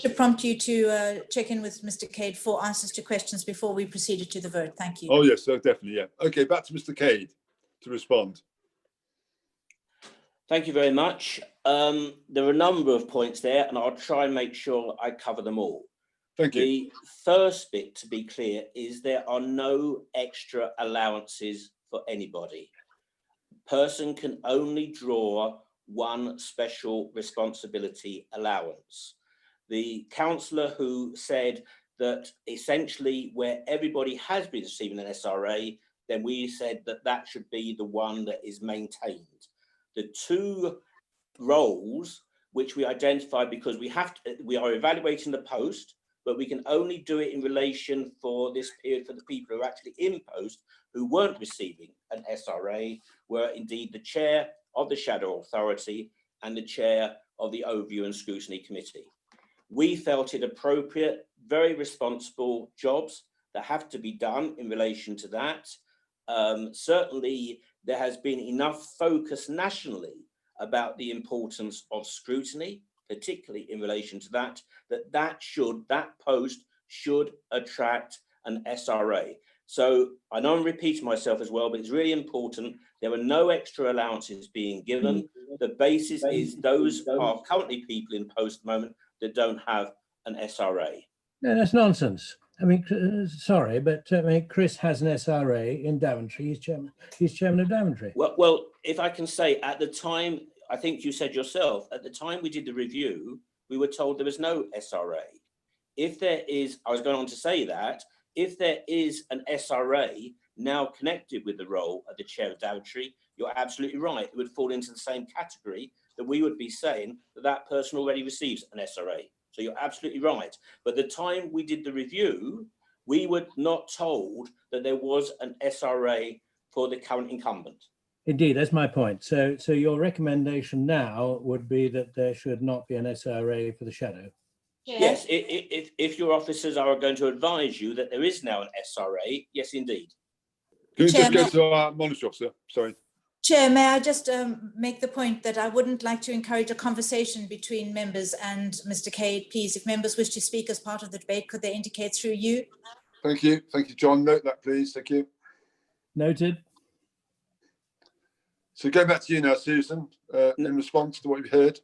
To prompt you to check in with Mr. Cade for answers to questions before we proceeded to the vote. Thank you. Oh, yes, so definitely, yeah. Okay, back to Mr. Cade to respond. Thank you very much. There are a number of points there, and I'll try and make sure I cover them all. Thank you. The first bit, to be clear, is there are no extra allowances for anybody. A person can only draw one special responsibility allowance. The councillor who said that essentially where everybody has been receiving an SRA, then we said that that should be the one that is maintained. The two roles which we identified, because we are evaluating the post, but we can only do it in relation for this period for the people who are actually in post who weren't receiving an SRA, were indeed the chair of the Shadow Authority and the chair of the Overview and Scrutiny Committee. we felt it appropriate, very responsible jobs that have to be done in relation to that. Certainly, there has been enough focus nationally about the importance of scrutiny, particularly in relation to that post should attract an SRA. So I know I'm repeating myself as well, but it's really important. There were no extra allowances being given. The basis is those are currently people in post at the moment that don't have an SRA. No, that's nonsense. I mean, sorry, but I mean, Chris has an SRA in Daventry. He's chairman of Daventry. Well, if I can say, at the time, I think you said yourself, at the time we did the review, we were told there was no SRA. If there is, I was going on to say that, if there is an SRA now connected with the role of the chair of Daventry, you're absolutely right. It would fall into the same category that we would be saying that that person already receives an SRA. So you're absolutely right. But the time we did the review, we were not told that there was an SRA for the current incumbent. Indeed, that's my point. So your recommendation now would be that there should not be an SRA for the shadow. Yes, if your officers are going to advise you that there is now an SRA, yes, indeed. Can you just go to our monitor officer? Sorry. Chair, may I just make the point that I wouldn't like to encourage a conversation between members and Mr. Cade. Please, if members wish to speak as part of the debate, could they indicate through you? Thank you. Thank you, John. Note that, please. Thank you. Noted. So going back to you now, Susan, in response to what you've heard.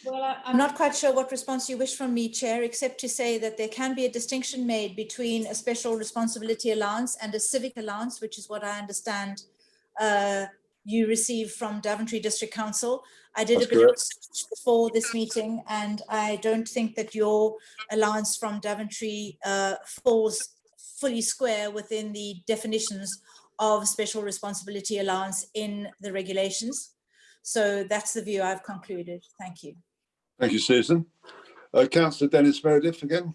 Well, I'm not quite sure what response you wish from me, Chair, except to say that there can be a distinction made between a special responsibility allowance and a civic allowance, which is what I understand you receive from Daventry District Council. I did a bit of research before this meeting, and I don't think that your allowance from Daventry falls fully square within the definitions of special responsibility allowance in the regulations. So that's the view I've concluded. Thank you. Thank you, Susan. Councillor Dennis Meredith again.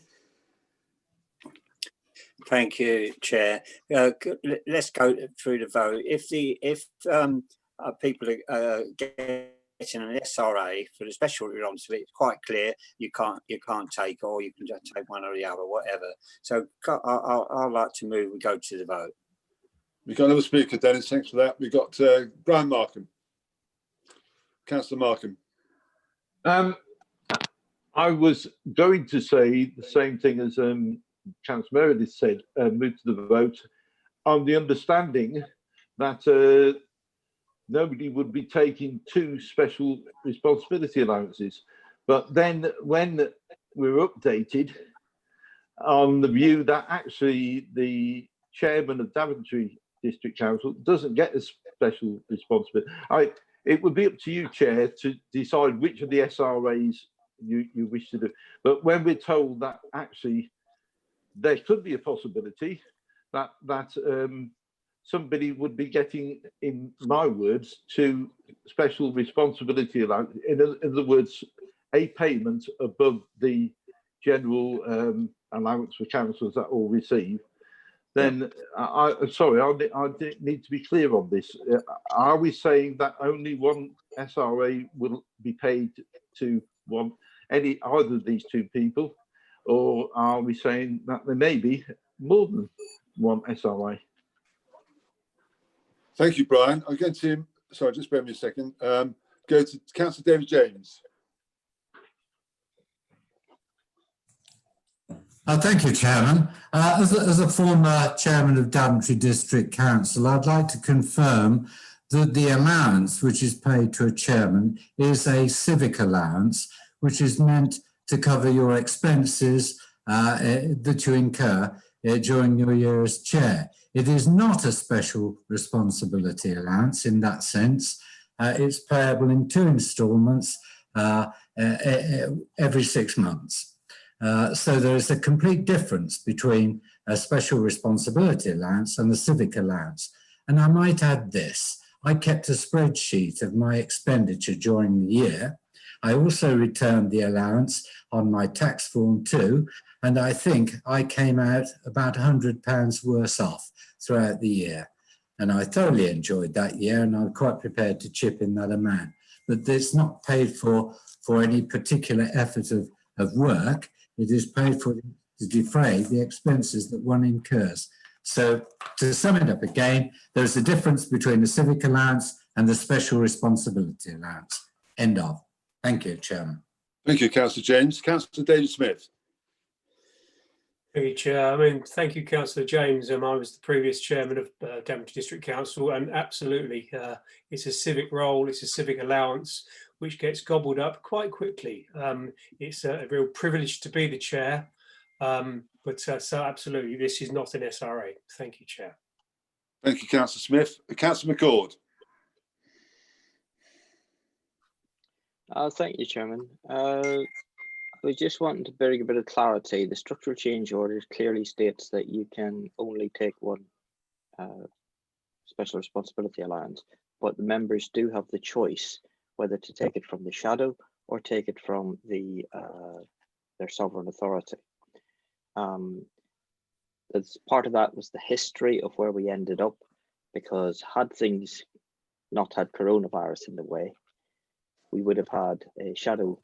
Thank you, Chair. Let's go through the vote. If people are getting an SRA for the special responsibility, it's quite clear you can't take, or you can just take one or the other, whatever. So I'd like to move. We go to the vote. We've got another speaker, Dennis. Thanks for that. We've got Brian Markham. Councillor Markham. I was going to say the same thing as Chancellor Meredith said, move to the vote, on the understanding that nobody would be taking two special responsibility allowances. But then when we were updated on the view that actually the chairman of Daventry District Council doesn't get a special responsibility, it would be up to you, Chair, to decide which of the SRAs you wish to do. But when we're told that actually there could be a possibility that somebody would be getting, in my words, two special responsibility allowance, in other words, a payment above the general allowance for councillors that all receive, then I need to be clear on this. Are we saying that only one SRA will be paid to either of these two people, or are we saying that there may be more than one SRA? Thank you, Brian. I'm going to, sorry, just bear with me a second. Go to Councillor David James. Thank you, Chairman. As a former chairman of Daventry District Council, I'd like to confirm that the allowance which is paid to a chairman is a civic allowance, which is meant to cover your expenses that you incur during your year as chair. It is not a special responsibility allowance in that sense. It's payable in 2 instalments every 6 months. So there is a complete difference between a special responsibility allowance and the civic allowance. And I might add this, I kept a spreadsheet of my expenditure during the year. I also returned the allowance on my tax form too, and I think I came out about £100 worse off throughout the year. And I thoroughly enjoyed that year, and I'm quite prepared to chip in that amount. But it's not paid for for any particular effort of work. It is paid for to defray the expenses that one incurs. So to sum it up again, there's a difference between the civic allowance and the special responsibility allowance. End of. Thank you, Chairman. Thank you, Councillor James. Councillor David Smith. Thank you, Chair. I mean, thank you, Councillor James. I was the previous chairman of Daventry District Council, and absolutely, it's a civic role, it's a civic allowance, which gets gobbled up quite quickly. It's a real privilege to be the chair, so absolutely, this is not an SRA. Thank you, Chair. Thank you, Councillor Smith. Councillor McCord. Thank you, Chairman. We just wanted to bring a bit of clarity. The structural change order clearly states that you can only take one special responsibility allowance, but the members do have the choice whether to take it from the shadow or take it from their sovereign authority. As part of that was the history of where we ended up, because had things not had coronavirus in the way, we would have had a shadow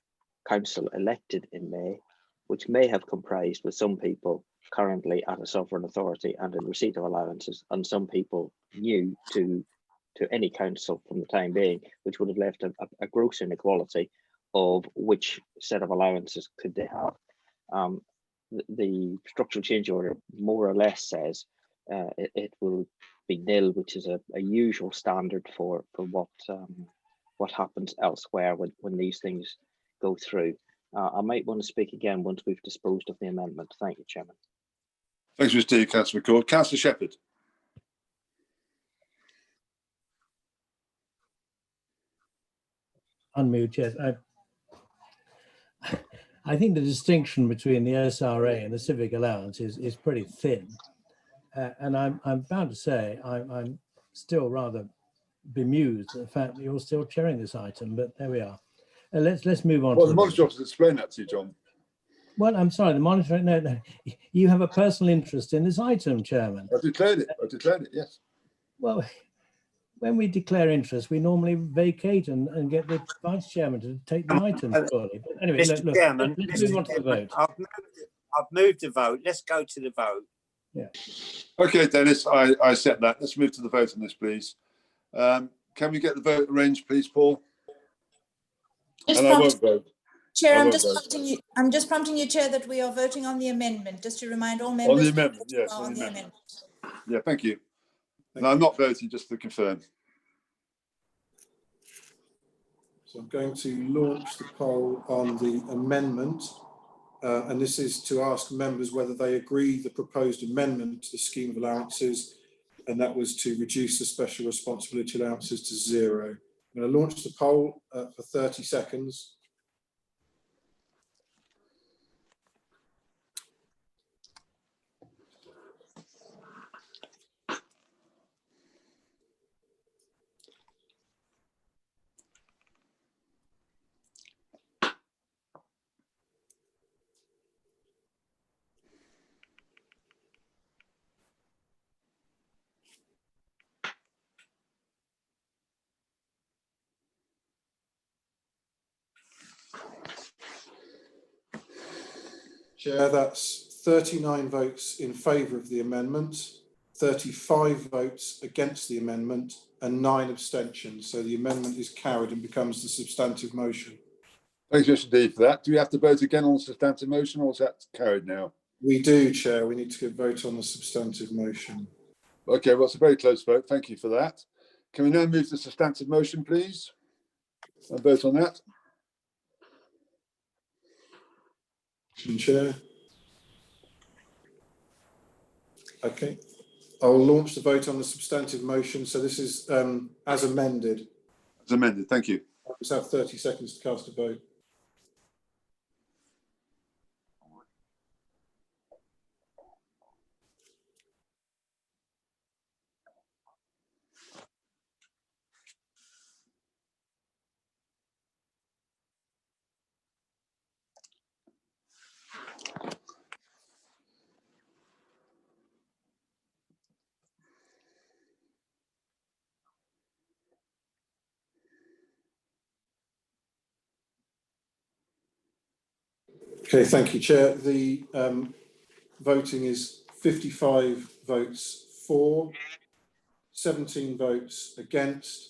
council elected in May, which may have comprised with some people currently at a sovereign authority and in receipt of allowances, and some people new to any council from the time being, which would have left a gross inequality of which set of allowances could they have. The structural change order more or less says it will be nil, which is a usual standard for what happens elsewhere when these things go through. I might want to speak again once we've disposed of the amendment. Thank you, Chairman. Thanks, Mr. Councillor McCord. Councillor Shepherd. Unmute, yes. I think the distinction between the SRA and the civic allowance is pretty thin. And I'm bound to say I'm still rather bemused at the fact that you're still chairing this item, but there we are. Let's move on. Well, the monitoring officer explained that to you, John. Well, I'm sorry, the monitoring, no. You have a personal interest in this item, Chairman. I declared it, yes. Well, when we declare interest, we normally vacate and get the Vice Chairman to take the item, surely. But anyway, Mr. Chairman, let's move on to the vote. I've moved the vote. Let's go to the vote. Yeah. Okay, Dennis, I accept that. Let's move to the vote on this, please. Can we get the vote arranged, please, Paul? And I won't vote. Chair, I'm just prompting you, Chair, that we are voting on the amendment, just to remind all members. On the amendment, yes, on the amendment. Yeah, thank you. And I'm not voting, just to confirm. So I'm going to launch the poll on the amendment, and this is to ask members whether they agree the proposed amendment to the scheme of allowances, and that was to reduce the special responsibility allowances to 0. I'm going to launch the poll for 30 seconds. Chair, that's 39 votes in favour of the amendment, 35 votes against the amendment, and 9 abstentions. So the amendment is carried and becomes the substantive motion. Thanks, Mr. D, for that. Do we have to vote again on the substantive motion, or is that carried now? We do, Chair. We need to vote on the substantive motion. Okay, well, it's a very close vote. Thank you for that. Can we now move to the substantive motion, please? And vote on that. Chair. Okay. I'll launch the vote on the substantive motion. So this is as amended. As amended, thank you. Let's have 30 seconds to cast a vote. Okay, thank you, Chair. The voting is 55 votes for, 17 votes against,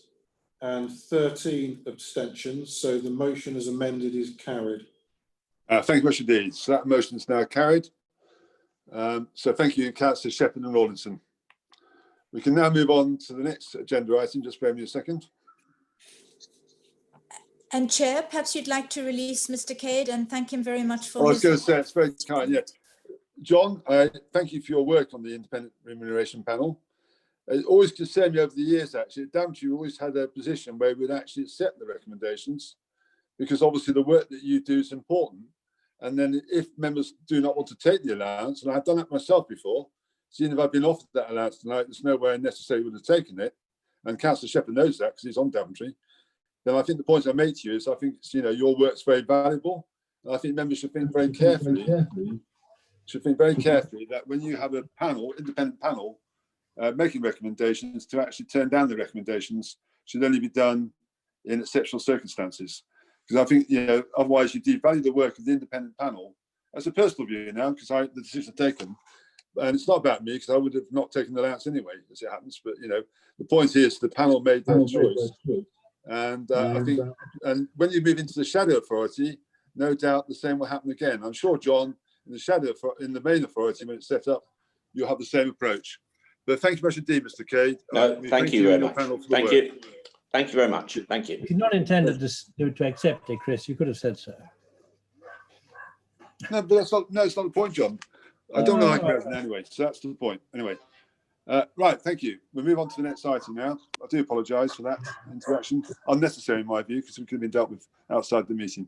and 13 abstentions. So the motion as amended is carried. Thank you much indeed. So that motion is now carried. So thank you, Councillor Shepherd and Rawlinson. We can now move on to the next agenda item. Just bear with me a second. And Chair, perhaps you'd like to release Mr. Cade and thank him very much for I was his... going to say, it's very kind, yeah. John, thank you for your work on the Independent Remuneration Panel. It always concerned me over the years, actually, at Daventry, we always had a position where we'd actually accept the recommendations, because obviously the work that you do is important. And then if members do not want to take the allowance, and I've done that myself before, seeing if I've been offered that allowance tonight, there's no way I necessarily would have taken it. And Councillor Shepherd knows that because he's on Daventry. Then I think the point I made to you is I think, you know, your work's very valuable. And I think members should think very carefully, that when you have a panel, independent panel, making recommendations, to actually turn down the recommendations should only be done in exceptional circumstances. Because I think, you know, otherwise you devalue the work of the independent panel. That's a personal view now, because the decision taken, and it's not about me, because I would have not taken the allowance anyway, as it happens. But you know, the point is the panel made their choice, and I think, and when you move into the shadow authority, no doubt the same will happen again. I'm sure, John, in the main authority when it's set up, you'll have the same approach. But thank you much indeed, Mr. Cade. No, thank you very much. Thank you. Thank you very much. Thank you. If you're not intended to accept it, Chris, you could have said so. No, but that's not. No, it's not the point, John. I don't like everything anyway. So that's the point. Anyway, right. Thank you. We'll move on to the next item now. I do apologise for that interaction, unnecessary in my view, because we could have been dealt with outside the meeting.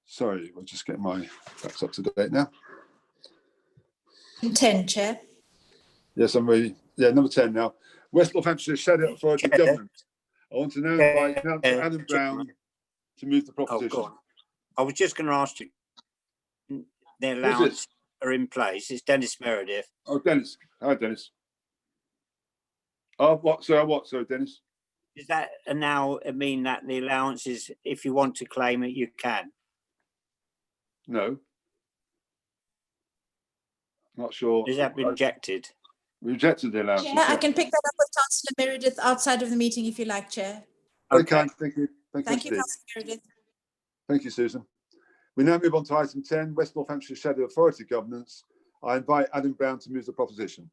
Sorry, I'll just get my facts up to date now. 10, Chair. Yes, I'm ready. Yeah, number 10 now. West Northamptonshire Shadow Authority Government. I want to now invite Councillor Adam Brown to move the proposition. Oh, I was just going to ask you, the allowance are in place. It's Dennis Meredith. Oh, Dennis. Hi, Dennis. Oh, what? Sorry, Dennis. Does that now mean that the allowances, if you want to claim it, you can? No. Not sure. Has that been rejected? We rejected the allowance. Chair, I can pick that up with Councillor Meredith outside of the meeting if you like, Chair. Okay, thank you. Thank you, Councillor Meredith. Thank you, Susan. We now move on to item 10, West Northamptonshire Shadow Authority Governance. I invite Adam Brown to move the proposition.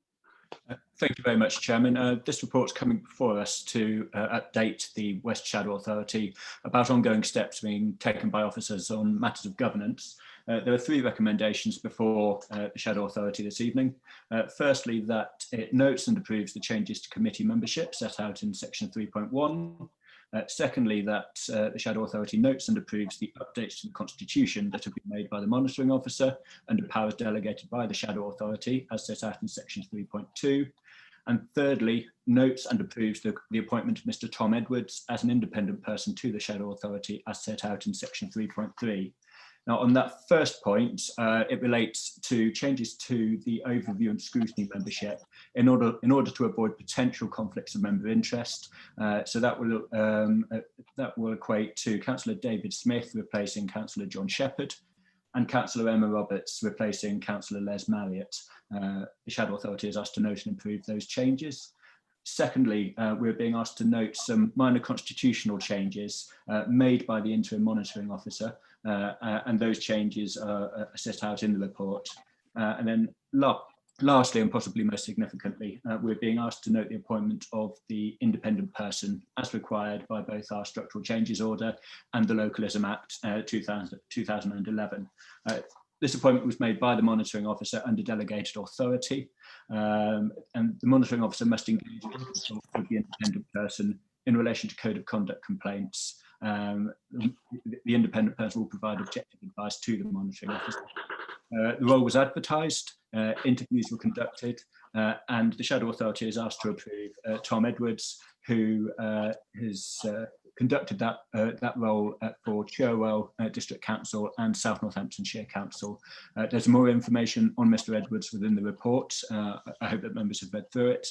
Thank you very much, Chairman. This report's coming before us to update the West Shadow Authority about ongoing steps being taken by officers on matters of governance. There are 3 recommendations before the Shadow Authority this evening. Firstly, that it notes and approves the changes to committee membership set out in section 3.1. Secondly, that the Shadow Authority notes and approves the updates to the Constitution that have been made by the monitoring officer under powers delegated by the Shadow Authority as set out in section 3.2. And thirdly, notes and approves the appointment of Mr. Tom Edwards as an independent person to the Shadow Authority as set out in section 3.3. Now, on that first point, it relates to changes to the overview and scrutiny membership in order to avoid potential conflicts of member interest. So that will equate to Councillor David Smith replacing Councillor John Shepherd and Councillor Emma Roberts replacing Councillor Les Marriott. The Shadow Authority has asked to note and approve those changes. Secondly, we're being asked to note some minor constitutional changes made by the interim monitoring officer, and those changes are set out in the report. And then lastly, and possibly most significantly, we're being asked to note the appointment of the independent person as required by both our Structural Changes Order and the Localism Act 2011. This appointment was made by the monitoring officer under delegated authority, and the monitoring officer must engage with the independent person in relation to code of conduct complaints. The independent person will provide objective advice to the monitoring officer. The role was advertised, interviews were conducted, and the Shadow Authority is asked to approve Tom Edwards, who has conducted that role for Cherwell District Council and South Northamptonshire Council. There's more information on Mr. Edwards within the report. I hope that members have read through it.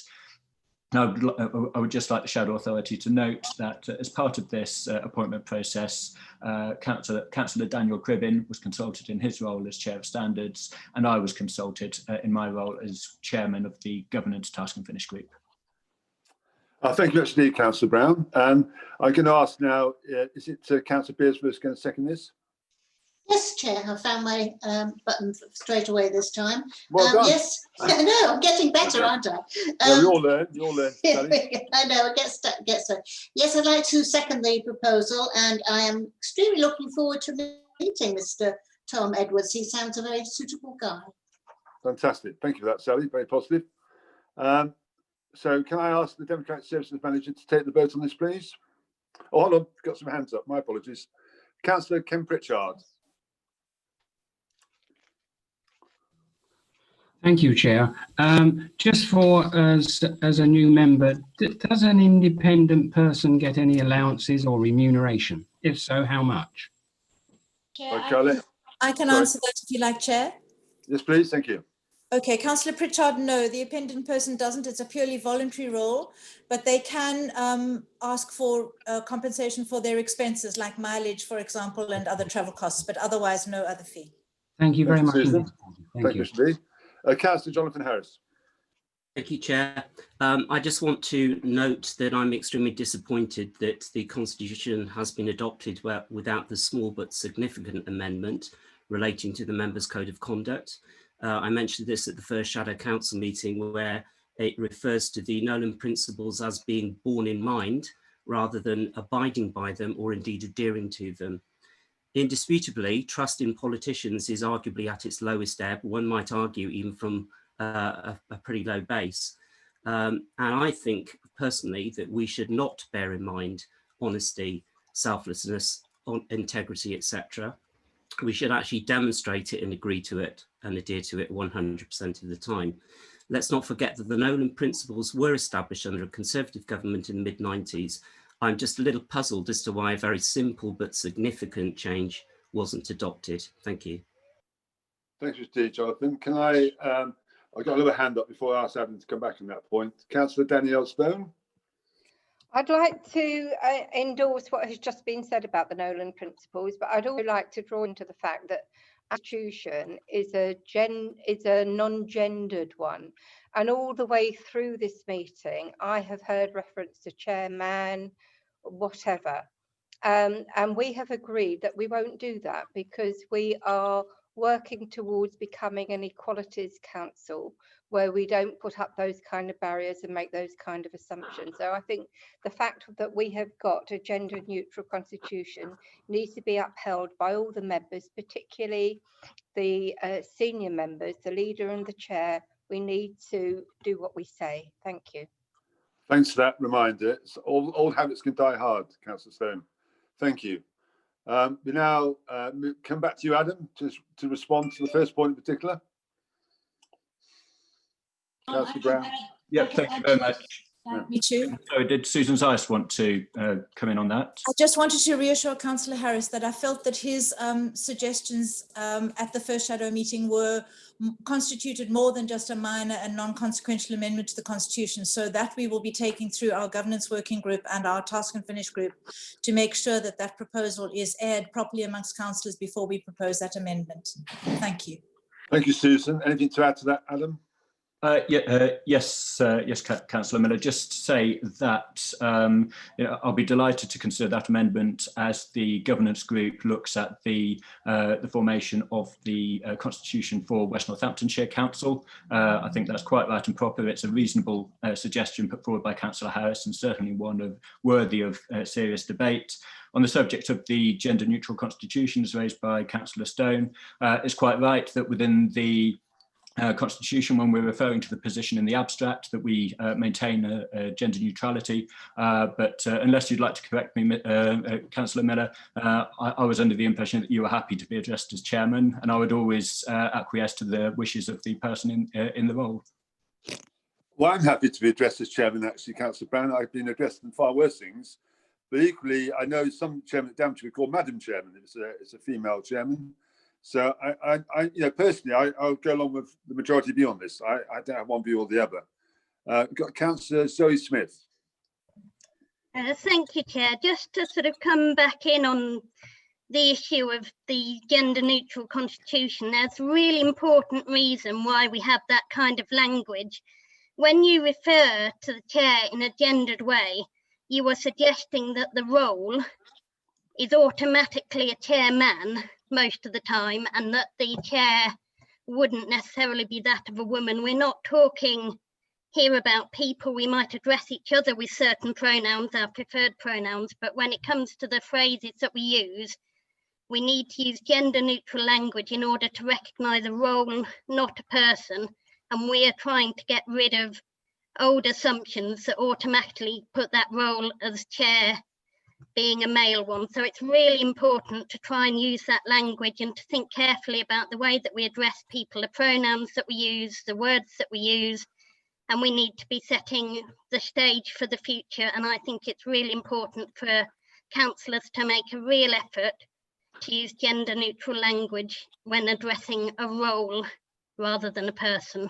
And I would just like the Shadow Authority to note that as part of this appointment process, Councillor Daniel Cribbin was consulted in his role as Chair of Standards, and I was consulted in my role as Chairman of the Governance Task and Finish Group. Thank you much indeed, Councillor Brown. I'm going to ask now, is it Councillor Beersworth who's going to second this? Yes, Chair, I found my button straight away this time. Well done. Yes, I know, I'm getting better, aren't I? Yeah, we all learn, I know, it gets stuck. Yes, I'd like to second the proposal, and I am extremely looking forward to meeting Mr. Tom Edwards. He sounds a very suitable guy. Fantastic. Thank you for that, Sally. Very positive. So can I ask the Democratic Services Manager to take the vote on this, please? Oh, hold on, got some hands up. My apologies. Councillor Ken Pritchard. Thank you, Chair. Just for as a new member, does an independent person get any allowances or remuneration? If so, how much? Chair, I can answer that if you like, Chair. Yes, please. Thank you. Okay, Councillor Pritchard, no, the independent person doesn't. It's a purely voluntary role, but they can ask for compensation for their expenses, like mileage, for example, and other travel costs, but otherwise no other fee. Thank you very much. Thank you, Mr. B. Councillor Jonathan Harris. Thank you, Chair. I just want to note that I'm extremely disappointed that the Constitution has been adopted without the small but significant amendment relating to the Members' Code of Conduct. I mentioned this at the first Shadow Council meeting, where it refers to the Nolan principles as being borne in mind rather than abiding by them or indeed adhering to them. Indisputably, trust in politicians is arguably at its lowest ebb, one might argue even from a pretty low base. And I think personally that we should not bear in mind honesty, selflessness, integrity, etc. We should actually demonstrate it and agree to it and adhere to it 100% of the time. Let's not forget that the Nolan principles were established under a Conservative government in the mid-90s. I'm just a little puzzled as to why a very simple but significant change wasn't adopted. Thank you. Thanks, Mr. Jonathan. Can I've got another hand up before I ask Adam to come back on that point. Councillor Danielle Stone. I'd like to endorse what has just been said about the Nolan principles, but I'd also like to draw into the fact that Constitution is a non-gendered one, and all the way through this meeting I have heard reference to chairman, whatever, and we have agreed that we won't do that because we are working towards becoming an equalities council where we don't put up those kind of barriers and make those kind of assumptions. So I think the fact that we have got a gender neutral constitution needs to be upheld by all the members, particularly the senior members, the leader and the chair. We need to do what we say. Thank you. Thanks for that reminder. Old habits can die hard, Councillor Stone. Thank you. We now come back to you, Adam, to respond to the first point in particular. Councillor Brown. Yep, thank you very much. Me too. So did Susan Zeiss want to come in on that? I just wanted to reassure Councillor Harris that I felt that his suggestions at the first shadow meeting were constituted more than just a minor and non-consequential amendment to the Constitution, so that we will be taking through our governance working group and our task and finish group to make sure that that proposal is aired properly amongst councillors before we propose that amendment. Thank you. Thank you, Susan. Anything to add to that, Adam? Yes, Councillor Miller. Just say that I'll be delighted to consider that amendment as the governance group looks at the formation of the constitution for West Northamptonshire Council. I think that's quite right and proper. It's a reasonable suggestion put forward by Councillor Harris, and certainly one worthy of serious debate. On the subject of the gender neutral constitution as raised by Councillor Stone, it's quite right that within the Constitution, when we're referring to the position in the abstract, that we maintain gender neutrality, but unless you'd like to correct me, Councillor Miller, I was under the impression that you were happy to be addressed as chairman, and I would always acquiesce to the wishes of the person in the role. Well, I'm happy to be addressed as chairman, actually, Councillor Brown. I've been addressed in far worse things, but equally, I know some chairman at Daventry would call Madam Chairman. It's a female chairman. So I personally, I'll go along with the majority view on this. I don't have one view or the other. Got Councillor Zoe Smith. Thank you, Chair. Just to sort of come back in on the issue of the gender neutral constitution, there's a really important reason why we have that kind of language. When you refer to the chair in a gendered way, you are suggesting that the role is automatically a chairman most of the time, and that the chair wouldn't necessarily be that of a woman. We're not talking here about people. We might address each other with certain pronouns, our preferred pronouns, but when it comes to the phrases that we use, we need to use gender neutral language in order to recognise a role, not a person. And we are trying to get rid of old assumptions that automatically put that role as chair being a male one. So it's really important to try and use that language and to think carefully about the way that we address people, the pronouns that we use, the words that we use, and we need to be setting the stage for the future. And I think it's really important for councillors to make a real effort to use gender neutral language when addressing a role rather than a person.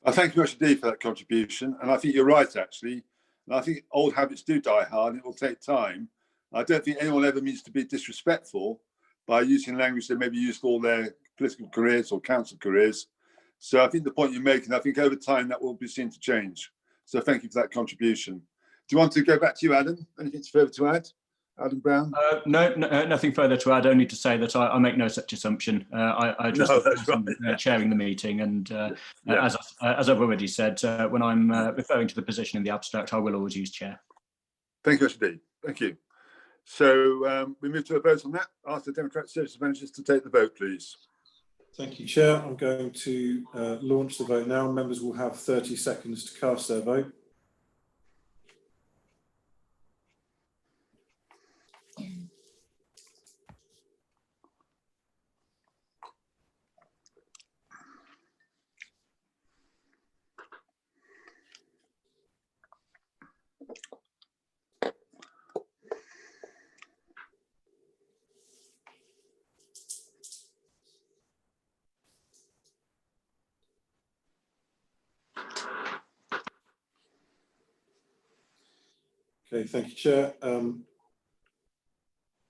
I thank you much indeed for that contribution, and I think you're right actually. And I think old habits do die hard, and it will take time. I don't think anyone ever means to be disrespectful by using language they maybe used all their political careers or council careers. So I think the point you're making, I think over time that will be seen to change. So thank you for that contribution. Do you want to go back to you, Adam? Anything further to add? Adam Brown? No, nothing further to add, only to say that I make no such assumption. I trust the person chairing the meeting, and as I've already said, when I'm referring to the position in the abstract, I will always use chair. Thank you, indeed. Thank you. So we move to a vote on that. Ask the Democratic Services Managers to take the vote, please. Thank you, Chair. I'm going to launch the vote now. Members will have 30 seconds to cast their vote. Okay, thank you, Chair.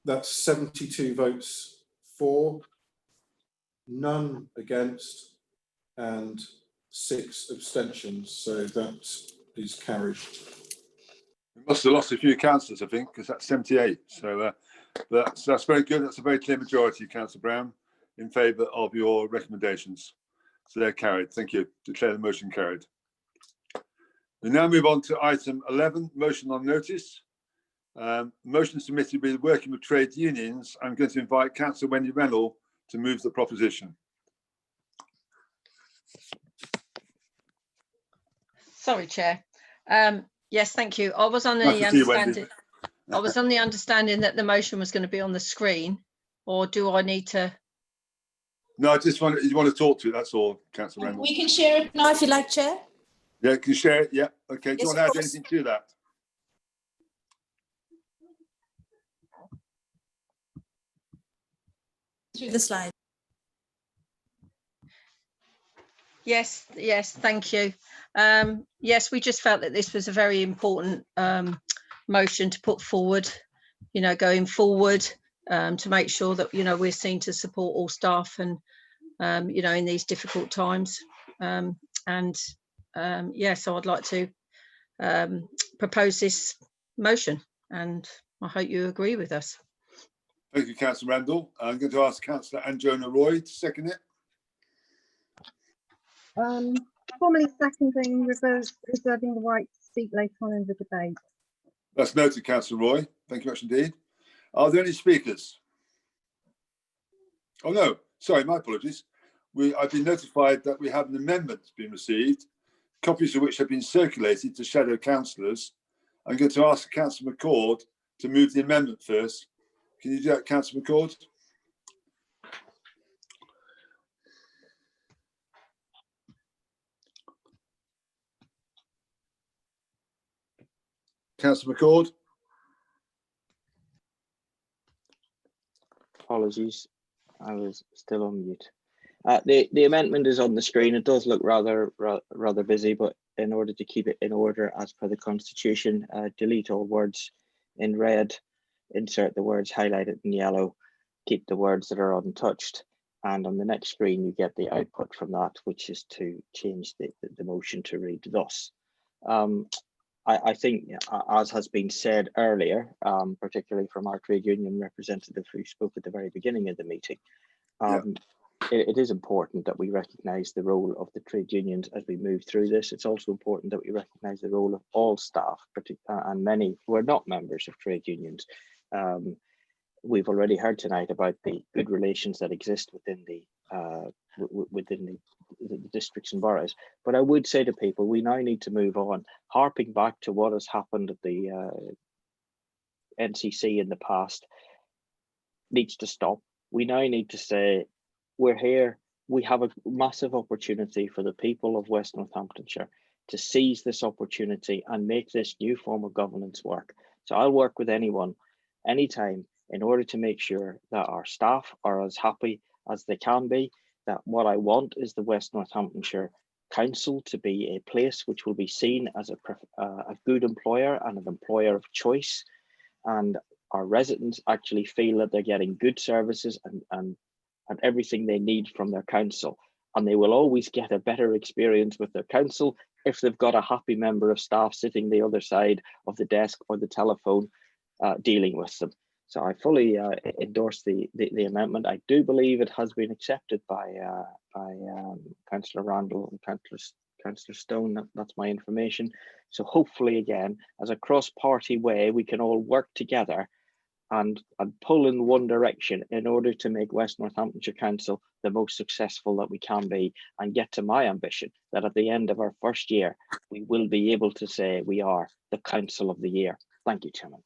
That's 72 votes for, none against, and 6 abstentions. So that is carried. We must have lost a few councillors, I think, because that's 78. So that's very good. That's a very clear majority, Councillor Brown, in favour of your recommendations. So they're carried. Thank you. Declare the motion carried. We now move on to item 11, motion on notice. Motion submitted with working with trade unions. I'm going to invite Councillor Wendy Rennell to move the proposition. Sorry, Chair. Yes, thank you. I was on the understanding that the motion was going to be on the screen, or do I need to? No, I just want you want to talk to it. That's all, Councillor Rennell. We can share it now if you like, Chair. Yeah, can you share it? Yeah. Okay. Do you want to add anything to that? Through the slide. Yes, thank you. Yes, we just felt that this was a very important motion to put forward, going forward, to make sure that, we're seen to support all staff and, in these difficult times. So I'd like to propose this motion, and I hope you agree with us. Thank you, Councillor Randall. I'm going to ask Councillor Anjona Roy to second it. Formally seconding, reserving the right to speak later on in the debate. That's noted, Councillor Roy. Thank you much indeed. Are there any speakers? Oh no, sorry, my apologies. I've been notified that we have an amendment been received, copies of which have been circulated to shadow councillors. I'm going to ask Councillor McCord to move the amendment first. Can you do that, Councillor McCord? Councillor McCord? Apologies, I was still on mute. The amendment is on the screen. It does look rather busy, but in order to keep it in order as per the Constitution, delete all words in red, insert the words highlighted in yellow, keep the words that are untouched, and on the next screen you get the output from that, which is to change the motion to read thus. I think, as has been said earlier, particularly from our trade union representative who spoke at the very beginning of the meeting, it is important that we recognise the role of the trade unions as we move through this. It's also important that we recognise the role of all staff, and many who are not members of trade unions. We've already heard tonight about the good relations that exist within the districts and boroughs. But I would say to people, we now need to move on. Harping back to what has happened at the NCC in the past needs to stop. We now need to say, we're here, we have a massive opportunity for the people of West Northamptonshire to seize this opportunity and make this new form of governance work. So I'll work with anyone, anytime, in order to make sure that our staff are as happy as they can be. That what I want is the West Northamptonshire Council to be a place which will be seen as a good employer and an employer of choice, and our residents actually feel that they're getting good services and everything they need from their council, and they will always get a better experience with their council if they've got a happy member of staff sitting the other side of the desk or the telephone dealing with them. So I fully endorse the amendment. I do believe it has been accepted by Councillor Randall and Councillor Stone. That's my information. So hopefully, again, as a cross-party way, we can all work together and pull in one direction in order to make West Northamptonshire Council the most successful that we can be, and get to my ambition that at the end of our first year, we will be able to say we are the Council of the Year. Thank you, Chairman.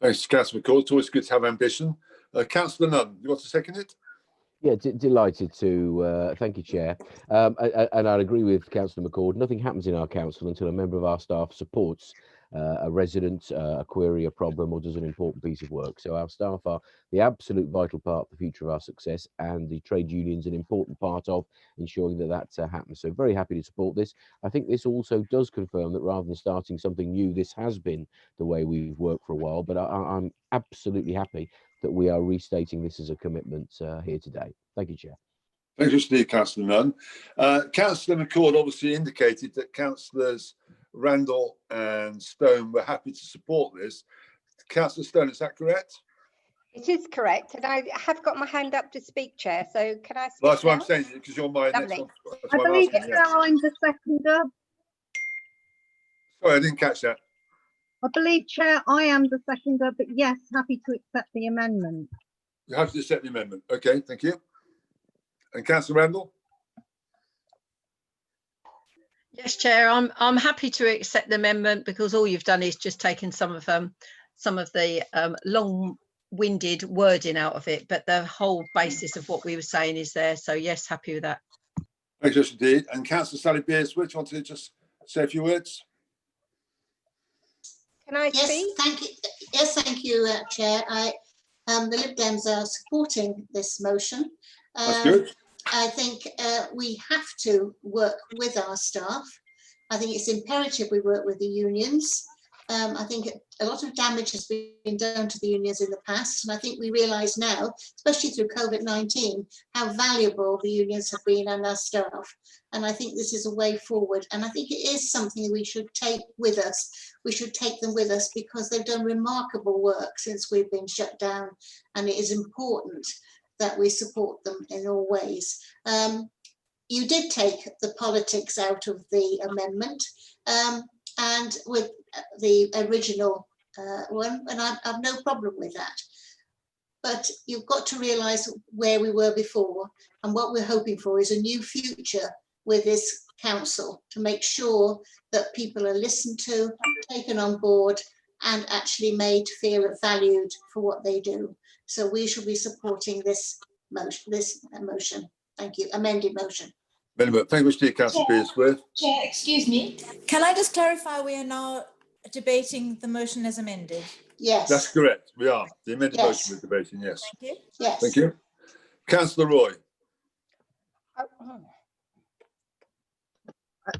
Thanks, Councillor McCall. It's always good to have ambition. Councillor Nunn, you want to second it? Yeah, delighted to. Thank you, Chair. And I'd agree with Councillor McCord. Nothing happens in our council until a member of our staff supports a resident, a query, a problem, or does an important piece of work. So our staff are the absolute vital part of the future of our success, and the trade unions an important part of ensuring that that happens. So very happy to support this. I think this also does confirm that rather than starting something new, this has been the way we've worked for a while. But I'm absolutely happy that we are restating this as a commitment here today. Thank you, Chair. Thank you, Steve. Councillor Nunn. Councillor McCord obviously indicated that Councillors Randall and Stone were happy to support this. Councillor Stone, is that correct? It is correct, and I have got my hand up to speak, Chair. So can I speak? Well, that's now? why I'm saying it, because you're my next one. I believe I'm the seconder. Sorry, I didn't catch that. I believe, Chair, I am the seconder, but yes, happy to accept the amendment. You have to accept the amendment. Okay, thank you. And Councillor Randall? Yes, Chair, I'm happy to accept the amendment, because all you've done is just taken some of the long-winded wording out of it, but the whole basis of what we were saying is there. So yes, happy with that. Thanks, yes, indeed. And Councillor Sally Beerswitch, want to just say a few words? Can I speak? Thank you. Yes, thank you, Chair. The Lib Dems are supporting this motion. That's good. I think we have to work with our staff. I think it's imperative we work with the unions. I think a lot of damage has been done to the unions in the past, and I think we realise now, especially through COVID-19, how valuable the unions have been and our staff. And I think this is a way forward, and I think it is something we should take with us. We should take them with us, because they've done remarkable work since we've been shut down, and it is important that we support them in all ways. You did take the politics out of the amendment, and with the original one, and I've no problem with that. But you've got to realise where we were before, and what we're hoping for is a new future with this council, to make sure that people are listened to, taken on board, and actually made to feel valued for what they do. So we should be supporting this motion. Thank you. Amended motion. Thank you, Mr. Councillor Beersworth. Chair, excuse me. Can I just clarify, we are now debating the motion as amended? Yes. That's correct. We are. The amended motion we're debating, yes. Thank you. Yes. Thank you. Councillor Roy.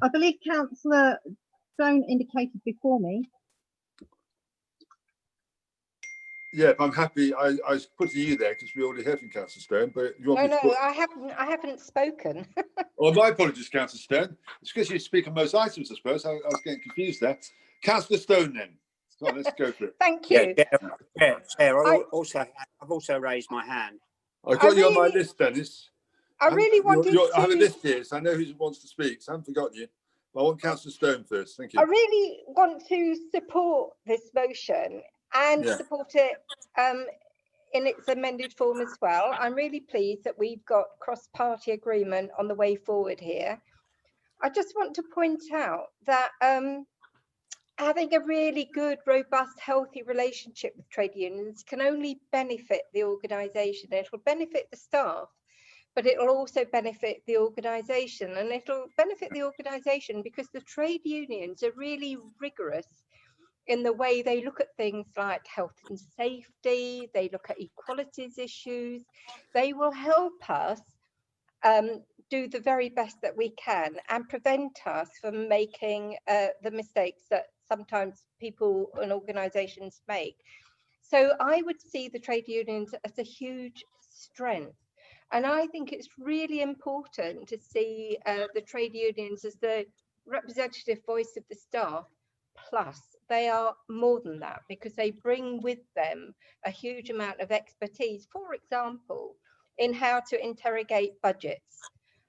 I believe Councillor Stone indicated before me. Yeah, I'm happy. I was putting you there because we already heard from Councillor Stone, but you want No, me to no, put... I haven't spoken. Oh, my apologies, Councillor Stone. It's because you speak on most items, I suppose. I was getting confused there. Councillor Stone, then. Come on, let's go for it. Thank Yeah, you. Chair, I've also raised my hand. I've got you on my list, Dennis. I really wanted I have a to. list here, so I know who wants to speak. So I haven't forgotten you. But I want Councillor Stone first. Thank you. I really want to support this motion and support it in its amended form as well. I'm really pleased that we've got cross-party agreement on the way forward here. I just want to point out that having a really good, robust, healthy relationship with trade unions can only benefit the organisation. It will benefit the staff, but it will also benefit the organisation, and it'll benefit the organisation because the trade unions are really rigorous in the way they look at things like health and safety, they look at equalities issues. They will help us do the very best that we can and prevent us from making the mistakes that sometimes people and organisations make. So I would see the trade unions as a huge strength. And I think it's really important to see the trade unions as the representative voice of the staff. Plus, they are more than that because they bring with them a huge amount of expertise, for example, in how to interrogate budgets.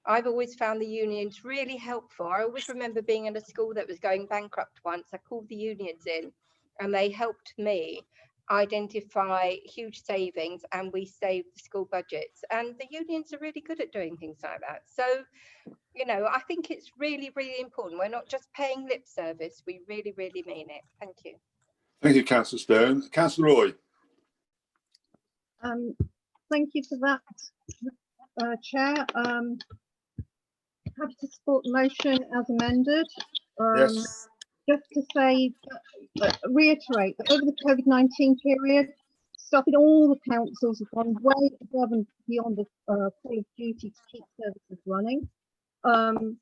I've always found the unions really helpful. I always remember being in a school that was going bankrupt once. I called the unions in and they helped me identify huge savings, and we saved the school budgets. And the unions are really good at doing things like that. So, you know, I think it's really, really important. We're not just paying lip service. We really, really mean it. Thank you. Thank you, Councillor Stone. Councillor Roy. Thank you for that, Chair. Happy to support the motion as amended. Yes. Just to say, reiterate that over the COVID-19 period, staff in all the councils have gone way above and beyond the call of duty to keep services running and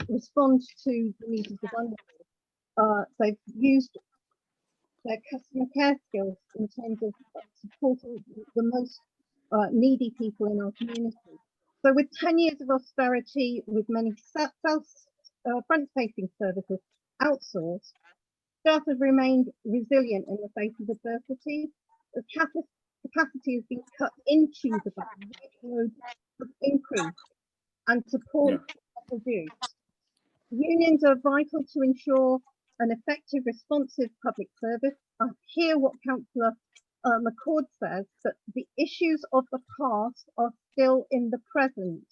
respond to the needs of the vulnerable. They've used their customer care skills in terms of supporting the most needy people in our community. So with 10 years of austerity, with many front-facing services outsourced, staff have remained resilient in the face of adversity. The capacity has been cut into the budget, workload has increased, and support has reduced. Unions are vital to ensure an effective, responsive public service. I hear what Councillor McCord says, but the issues of the past are still in the present.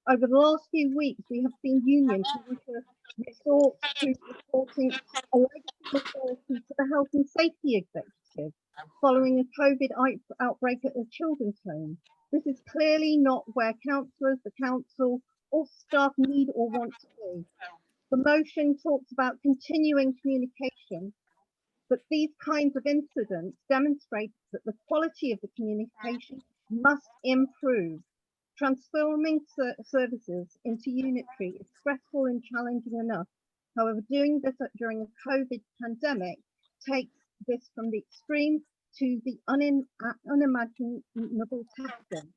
Over the last few weeks, we have seen unions resort to reporting alleged authority to the Health and Safety Executive following a COVID outbreak at a children's home. This is clearly not where councillors, the council, or staff need or want to be. The motion talks about continuing communication, but these kinds of incidents demonstrate that the quality of the communication must improve. Transforming services into unitary is stressful and challenging enough. However, doing this during a COVID pandemic takes this from the extreme to the unimaginable taxing.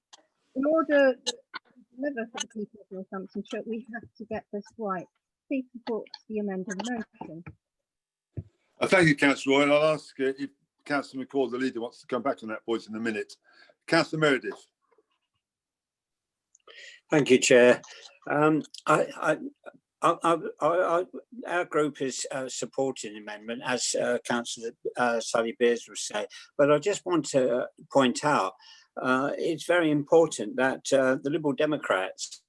In order to deliver for the people of Northamptonshire, we have to get this right. Please support the amended motion. Thank you, Councillor Roy, and I'll ask if Councillor McCall, the leader, wants to come back on that point in a minute. Councillor Meredith. Thank you, Chair. Our group is supporting the amendment, as Councillor Sally Beers was saying, but I just want to point out it's very important that the Liberal Democrats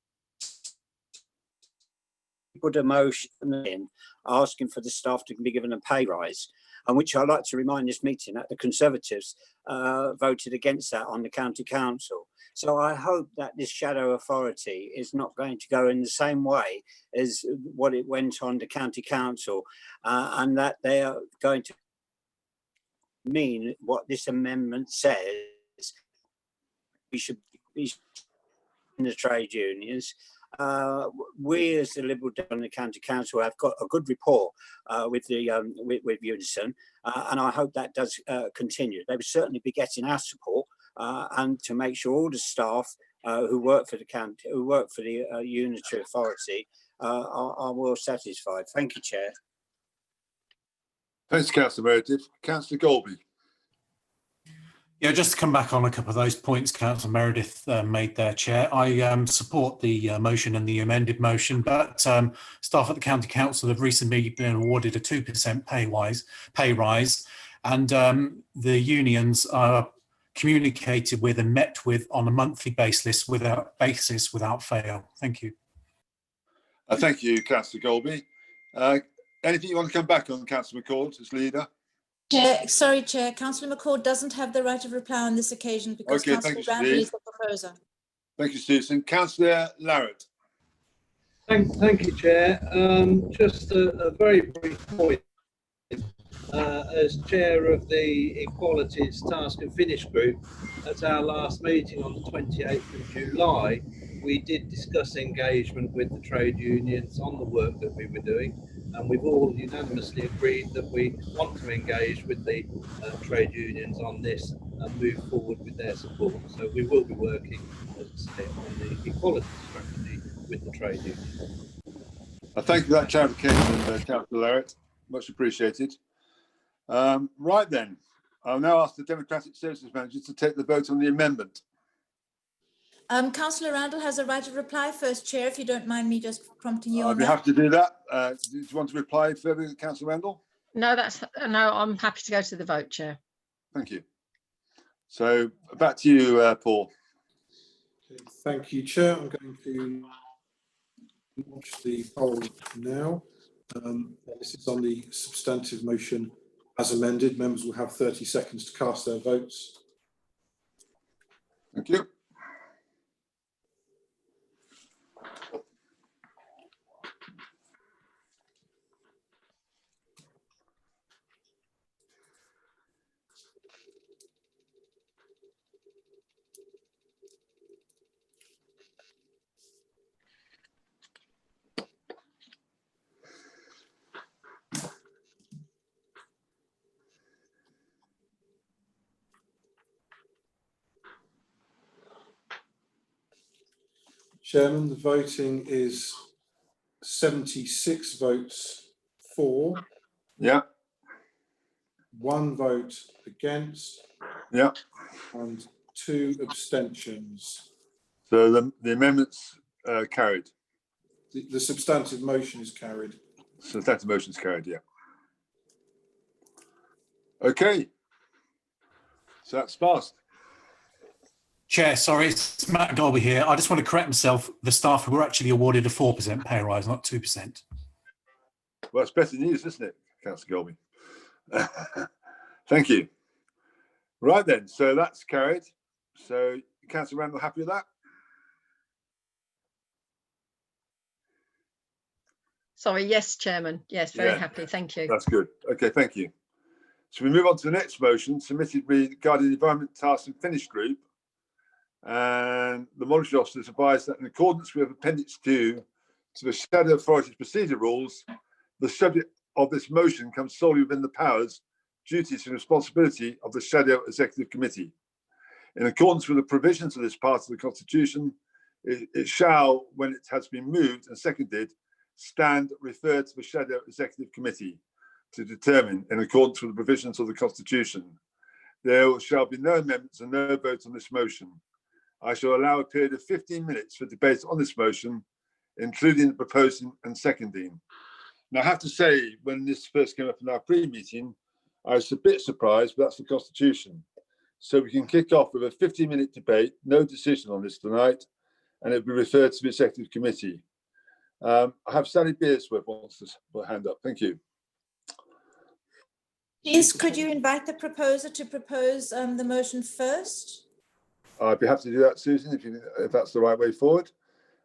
put a motion in asking for the staff to be given a pay rise, and which I'd like to remind this meeting that the Conservatives voted against that on the County Council. So I hope that this shadow authority is not going to go in the same way as what it went on the County Council, and that they are going to mean what this amendment says. We should be in the trade unions, we as the Liberal Democratic County Council have got a good rapport with Unison, and I hope that does continue. They will certainly be getting our support, and to make sure all the staff who work for the county, who work for the unitary authority, are well satisfied. Thank you, Chair. Thanks, Councillor Meredith. Councillor Golby. Yeah, just to come back on a couple of those points Councillor Meredith made there, Chair. I support the motion and the amended motion, but staff at the County Council have recently been awarded a 2% pay rise, and the unions are communicated with and met with on a monthly basis without fail. Thank you. Thank you, Councillor Golby. Anything you want to come back on, Councillor McCord, as leader? Sorry, Chair. Councillor McCord doesn't have the right of reply on this occasion because Councillor Randall is the proposer. Thank you, Susan. Councillor Larratt. Thank you, Chair. Just a very brief point. As chair of the Equalities Task and Finish Group, at our last meeting on the 28th of July, we did discuss engagement with the trade unions on the work that we were doing, and we've all unanimously agreed that we want to engage with the trade unions on this and move forward with their support. So we will be working, as I say, on the equality strategy with the trade unions. Thank you for that clarification, Councillor Larratt. Much appreciated. Right then, I'll now ask the Democratic Services Manager to take the vote on the amendment. Councillor Randall has a right of reply first, Chair, if you don't mind me just prompting you on I'd be that. happy to do that. Do you want to reply further, Councillor Randall? No, I'm happy to go to the vote, Chair. Thank you. So back to you, Paul. Okay, thank you, Chair. I'm going to launch the poll now. This is on the substantive motion as amended. Members will have 30 seconds to cast their votes. Thank you. Chairman, the voting is 76 votes for. Yeah. 1 vote against. Yeah. And 2 abstentions. So the amendment's carried. The substantive motion is carried. Substantive motion is carried, yeah. Okay. So that's passed. Chair, sorry, it's Matt Golby here. I just want to correct myself. The staff were actually awarded a 4% pay rise, not 2%. Well, it's better news, isn't it, Councillor Golby? Thank you. Right then, so that's carried. So, Councillor Randall, happy with that? Sorry, yes, Chairman. Yes, very happy. Thank you. That's good. Okay, thank you. So we move on to the next motion submitted regarding the Environment Task and Finish Group. And the monitoring officers advised that in accordance with Appendix 2 to the Shadow Authority's procedure rules, the subject of this motion comes solely within the powers, duties and responsibility of the Shadow Executive Committee. In accordance with the provisions of this part of the Constitution, it shall, when it has been moved and seconded, stand referred to the Shadow Executive Committee to determine, in accordance with the provisions of the Constitution. There shall be no amendments and no vote on this motion. I shall allow a period of 15 minutes for debate on this motion, including the proposing and seconding. Now, I have to say, when this first came up in our pre-meeting, I was a bit surprised, but that's the Constitution. So we can kick off with a 15-minute debate, no decision on this tonight, and it'll be referred to the Executive Committee. I have Sally Beersworth wants to put her hand up. Thank you. Please, could you invite the proposer to propose the motion first? I'd be happy to do that, Susan, if that's the right way forward.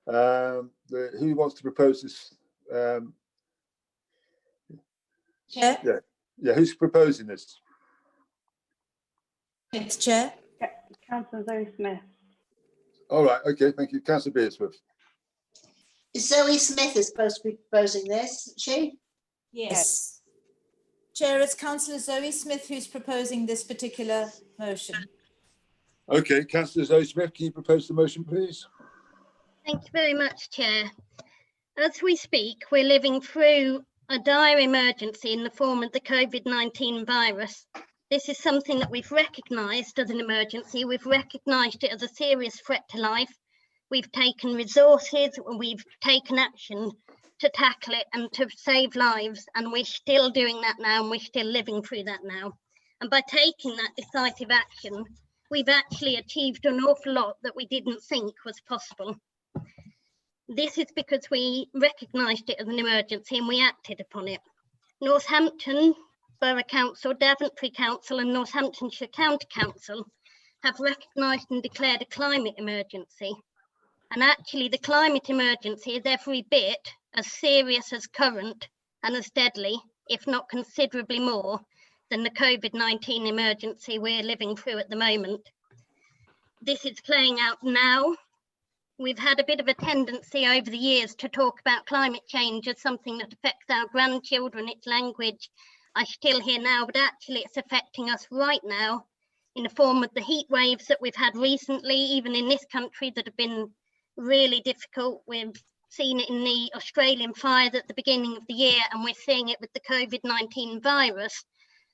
Who wants to propose this? Chair? Yeah, who's proposing this? Thanks, Chair. Councillor Zoe Smith. All right, okay, thank you. Councillor Beersworth. Zoe Smith is supposed to be proposing this, isn't she? Yes. Chair, it's Councillor Zoe Smith who's proposing this particular motion. Okay, Councillor Zoe Smith, can you propose the motion, please? Thank you very much, Chair. As we speak, we're living through a dire emergency in the form of the COVID-19 virus. This is something that we've recognised as an emergency. We've recognised it as a serious threat to life. We've taken resources, we've taken action to tackle it and to save lives, and we're still doing that now, and we're still living through that now. And by taking that decisive action, we've actually achieved an awful lot that we didn't think was possible. This is because we recognised it as an emergency and we acted upon it. Northampton Borough Council, Daventry Council and Northamptonshire County Council have recognised and declared a climate emergency. And actually the climate emergency is every bit as serious as current and as deadly, if not considerably more, than the COVID-19 emergency we're living through at the moment. This is playing out now. We've had a bit of a tendency over the years to talk about climate change as something that affects our grandchildren, its language I still hear now, but actually it's affecting us right now in the form of the heat waves that we've had recently, even in this country, that have been really difficult. We've seen it in the Australian fires at the beginning of the year, and we're seeing it with the COVID-19 virus,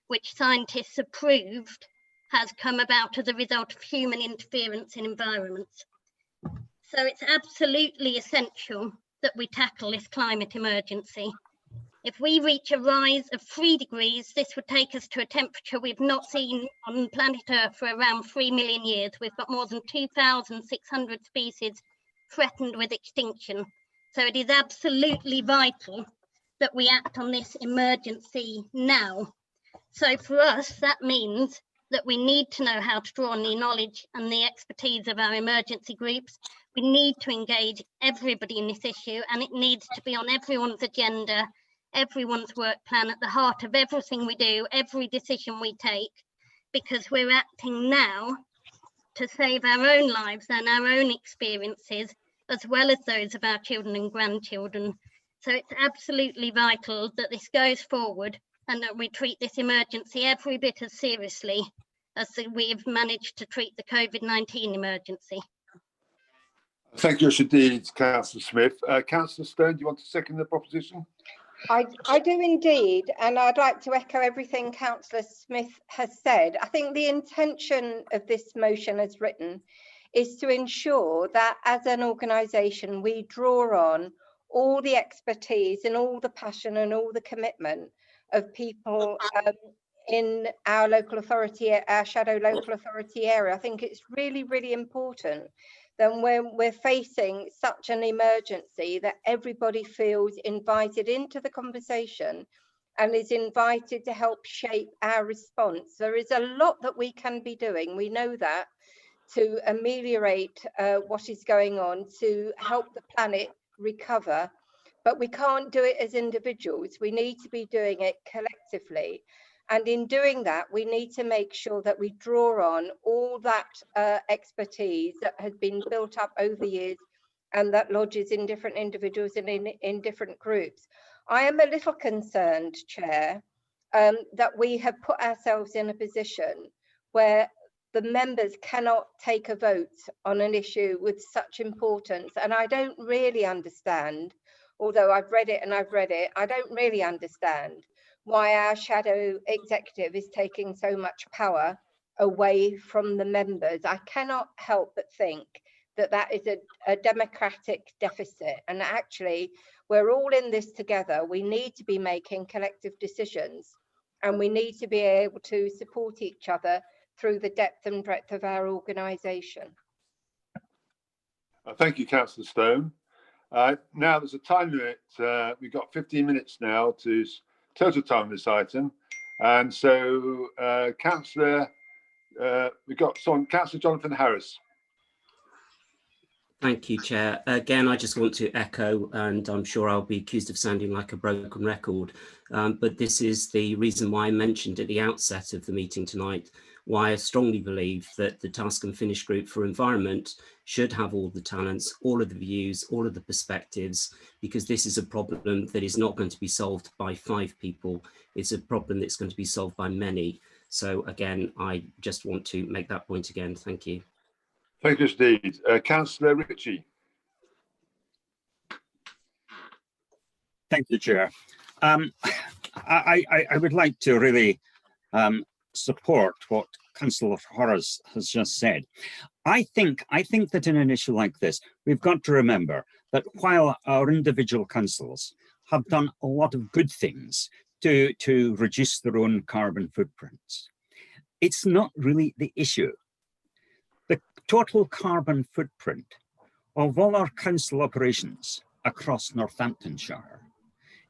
which scientists have proved has come about as a result of human interference in environments. So it's absolutely essential that we tackle this climate emergency. If we reach a rise of 3 degrees, this would take us to a temperature we've not seen on planet Earth for around 3 million years. We've got more than 2,600 species threatened with extinction. So it is absolutely vital that we act on this emergency now. So for us, that means that we need to know how to draw on the knowledge and the expertise of our emergency groups. We need to engage everybody in this issue, and it needs to be on everyone's agenda, everyone's work plan, at the heart of everything we do, every decision we take, because we're acting now to save our own lives and our own experiences, as well as those of our children and grandchildren. So it's absolutely vital that this goes forward and that we treat this emergency every bit as seriously as we've managed to treat the COVID-19 emergency. Thank you, indeed, Councillor Smith. Councillor Stone, do you want to second the proposition? I do indeed, and I'd like to echo everything Councillor Smith has said. I think the intention of this motion as written is to ensure that as an organisation we draw on all the expertise and all the passion and all the commitment of people in our local authority, our shadow local authority area. I think it's really, really important that when we're facing such an emergency that everybody feels invited into the conversation and is invited to help shape our response. There is a lot that we can be doing, we know that, to ameliorate what is going on, to help the planet recover, but we can't do it as individuals. We need to be doing it collectively. And in doing that, we need to make sure that we draw on all that expertise that has been built up over the years and that lodges in different individuals and in different groups. I am a little concerned, Chair, that we have put ourselves in a position where the members cannot take a vote on an issue with such importance. And I don't really understand, although I've read it and I've read it, I don't really understand why our shadow executive is taking so much power away from the members. I cannot help but think that that is a democratic deficit. And actually, we're all in this together. We need to be making collective decisions, and we need to be able to support each other through the depth and breadth of our organisation. Thank you, Councillor Stone. Now there's a time limit. We've got 15 minutes now to total time on this item. And so Councillor, we've got Councillor Jonathan Harris. Thank you, Chair. Again, I just want to echo, and I'm sure I'll be accused of sounding like a broken record, but this is the reason why I mentioned at the outset of the meeting tonight why I strongly believe that the Task and Finish Group for Environment should have all the talents, all of the views, all of the perspectives, because this is a problem that is not going to be solved by 5 people. It's a problem that's going to be solved by many. So again, I just want to make that point again. Thank you. Thank you, Steve. Councillor Ritchie. Thank you, Chair. I would like to really support what Councillor Horace has just said. I think that in an issue like this, we've got to remember that while our individual councils have done a lot of good things to reduce their own carbon footprints, it's not really the issue. The total carbon footprint of all our council operations across Northamptonshire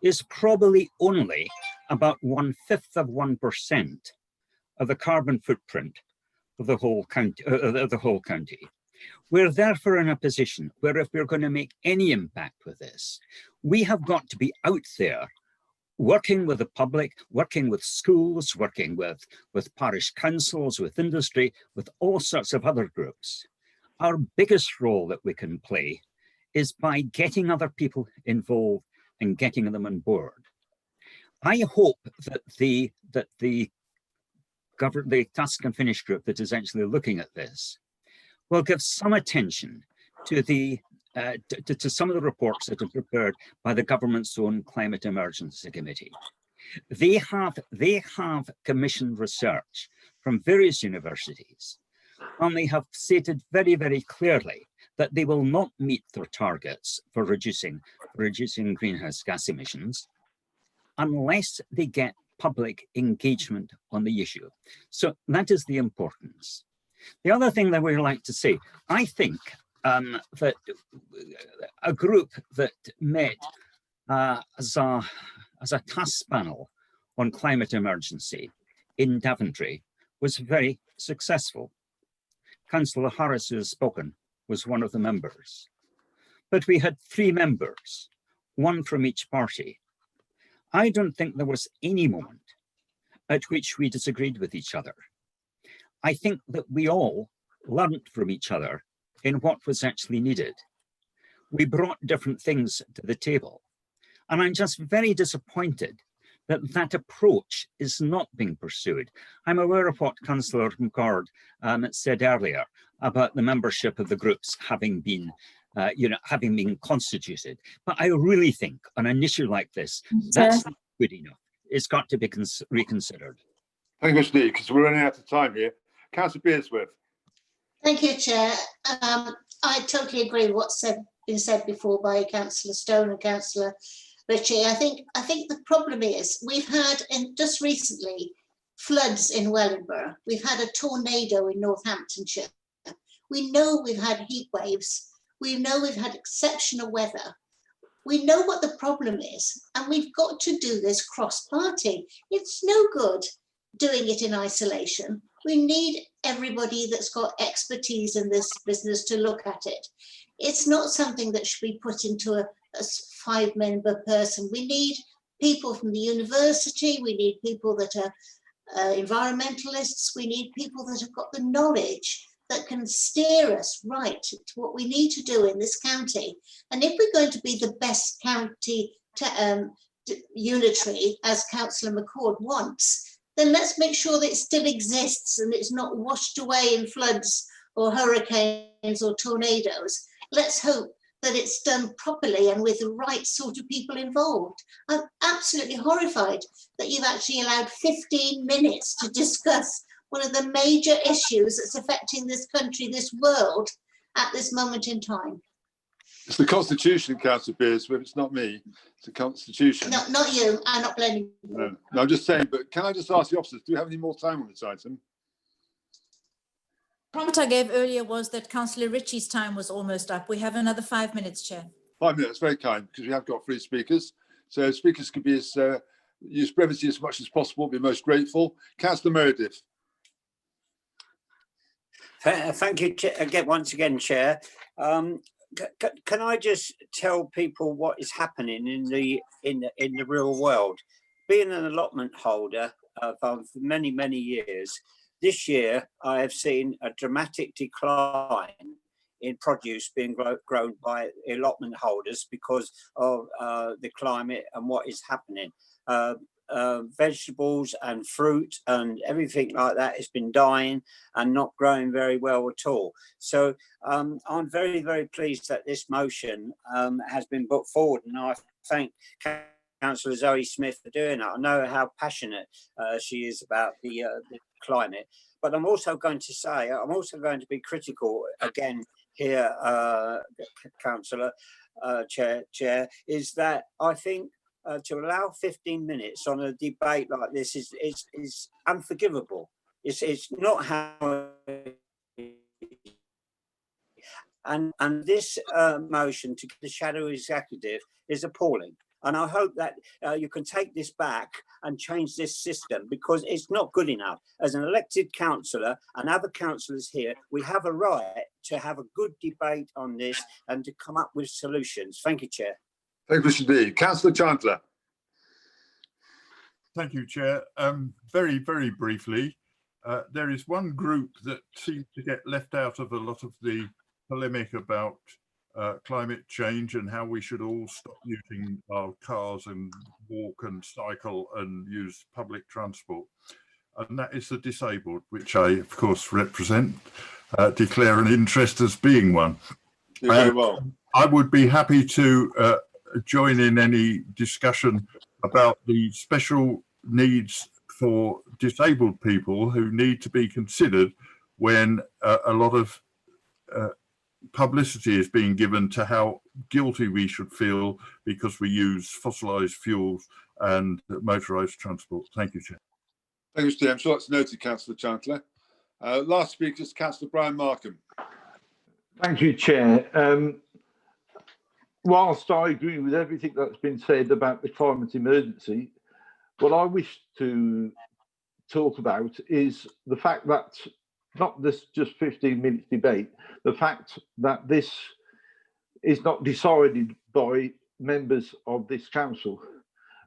is probably only about 1/5 of 1% of the carbon footprint of the whole county. We're therefore in a position where if we're going to make any impact with this, we have got to be out there working with the public, working with schools, working with parish councils, with industry, with all sorts of other groups. Our biggest role that we can play is by getting other people involved and getting them on board. I hope that the Task and Finish Group that is actually looking at this will give some attention to to some of the reports that are prepared by the government's own Climate Emergency Committee. They have commissioned research from various universities, and they have stated very, very clearly that they will not meet their targets for reducing greenhouse gas emissions unless they get public engagement on the issue. So that is the importance. The other thing that we like to say, I think that a group that met as a task panel on climate emergency in Daventry was very successful. Councillor Harris, who has spoken, was one of the members. But we had 3 members, 1 from each party. I don't think there was any moment at which we disagreed with each other. I think that we all learned from each other in what was actually needed. We brought different things to the table. And I'm just very disappointed that that approach is not being pursued. I'm aware of what Councillor McCord said earlier about the membership of the groups having been constituted. But I really think on an issue like this, that's not good enough. It's got to be reconsidered. Thank you, Steve, because we're running out of time here. Councillor Beersworth. Thank you, Chair. I totally agree with what's been said before by Councillor Stone and Councillor Ritchie. I think the problem is we've had just recently floods in Wellingborough. We've had a tornado in Northamptonshire. We know we've had heat waves. We know we've had exceptional weather. We know what the problem is, and we've got to do this cross-party. It's no good doing it in isolation. We need everybody that's got expertise in this business to look at it. It's not something that should be put into a 5-member person. We need people from the university. We need people that are environmentalists. We need people that have got the knowledge that can steer us right to what we need to do in this county. And if we're going to be the best county unitary, as Councillor McCord wants, then let's make sure that it still exists and it's not washed away in floods or hurricanes or tornadoes. Let's hope that it's done properly and with the right sort of people involved. I'm absolutely horrified that you've actually allowed 15 minutes to discuss one of the major issues that's affecting this country, this world, at this moment in time. It's the Constitution, Councillor Beersworth. It's not me. It's the Constitution. No, not you. I'm not blaming you. No, I'm just saying, but can I just ask the officers, do we have any more time on this item? The prompt I gave earlier was that Councillor Ritchie's time was almost up. We have another 5 minutes, Chair. 5 minutes, very kind, because we have got 3 speakers. So speakers could be use brevity as much as possible, be most grateful. Councillor Meredith. Thank you again, once again, Chair. Can I just tell people what is happening in the real world? Being an allotment holder for many years, this year I have seen a dramatic decline in produce being grown by allotment holders because of the climate and what is happening. Vegetables and fruit and everything like that has been dying and not growing very well at all. So I'm very, very pleased that this motion has been put forward, and I thank Councillor Zoe Smith for doing it. I know how passionate she is about the climate, but I'm also going to say, I'm also going to be critical again here, Councillor Chair, is that I think to allow 15 minutes on a debate like this is unforgivable. It's not how. And this motion to the shadow executive is appalling. And I hope that you can take this back and change this system, because it's not good enough. As an elected councillor and other councillors here, we have a right to have a good debate on this and to come up with solutions. Thank you, Chair. Thank you, Mr. D. Councillor Chandler. Thank you, Chair. Very, very briefly, there is one group that seems to get left out of a lot of the polemic about climate change and how we should all stop using our cars and walk and cycle and use public transport. And that is the disabled, which I, of course, represent, declare an interest as being one. Very well. I would be happy to join in any discussion about the special needs for disabled people who need to be considered when a lot of publicity is being given to how guilty we should feel because we use fossilized fuels and motorized transport. Thank you, Chair. Thank you, Steve. I'm sure that's noted, Councillor Chandler. Last speaker is Councillor Brian Markham. Thank you, Chair. Whilst I agree with everything that's been said about the climate emergency, what I wish to talk about is the fact that not this just 15 minutes debate, the fact that this is not decided by members of this council.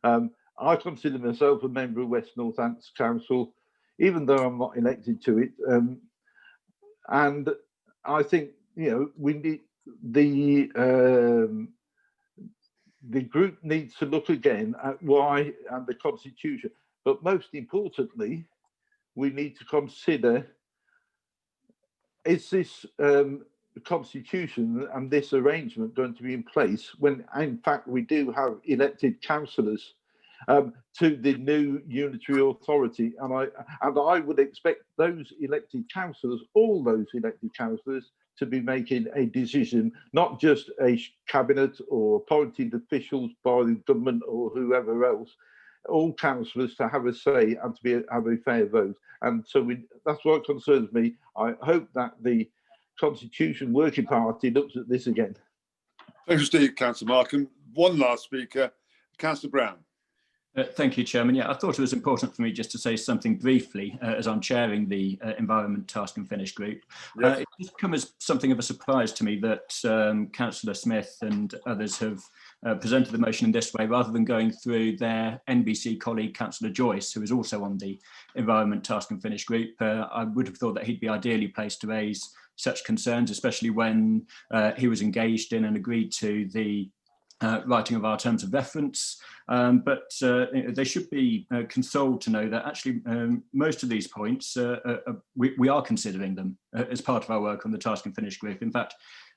I consider myself a member of West Northamptonshire Council, even though I'm not elected to it. And I think, you know, we need the group needs to look again at why and the constitution, but most importantly, we need to consider, is this constitution and this arrangement going to be in place when in fact we do have elected councillors to the new unitary authority, and I would expect those elected councillors, all those elected councillors, to be making a decision, not just a cabinet or appointed officials by the government or whoever else, all councillors to have a say and to have a fair vote. And so that's what concerns me. I hope that the Constitution Working Party looks at this again. Thank you, Steve. Councillor Markham. One last speaker, Councillor Brown. Thank you, Chairman. Yeah, I thought it was important for me just to say something briefly as I'm chairing the Environment Task and Finish group. Yes. It just come as something of a surprise to me that Councillor Smith and others have presented the motion in this way, rather than going through their NBC colleague, Councillor Joyce, who is also on the Environment Task and Finish group. I would have thought that he'd be ideally placed to raise such concerns, especially when he was engaged in and agreed to the writing of our terms of reference, but they should be consoled to know that actually most of these points, we are considering them as part of our work on the Task and Finish group. In fact,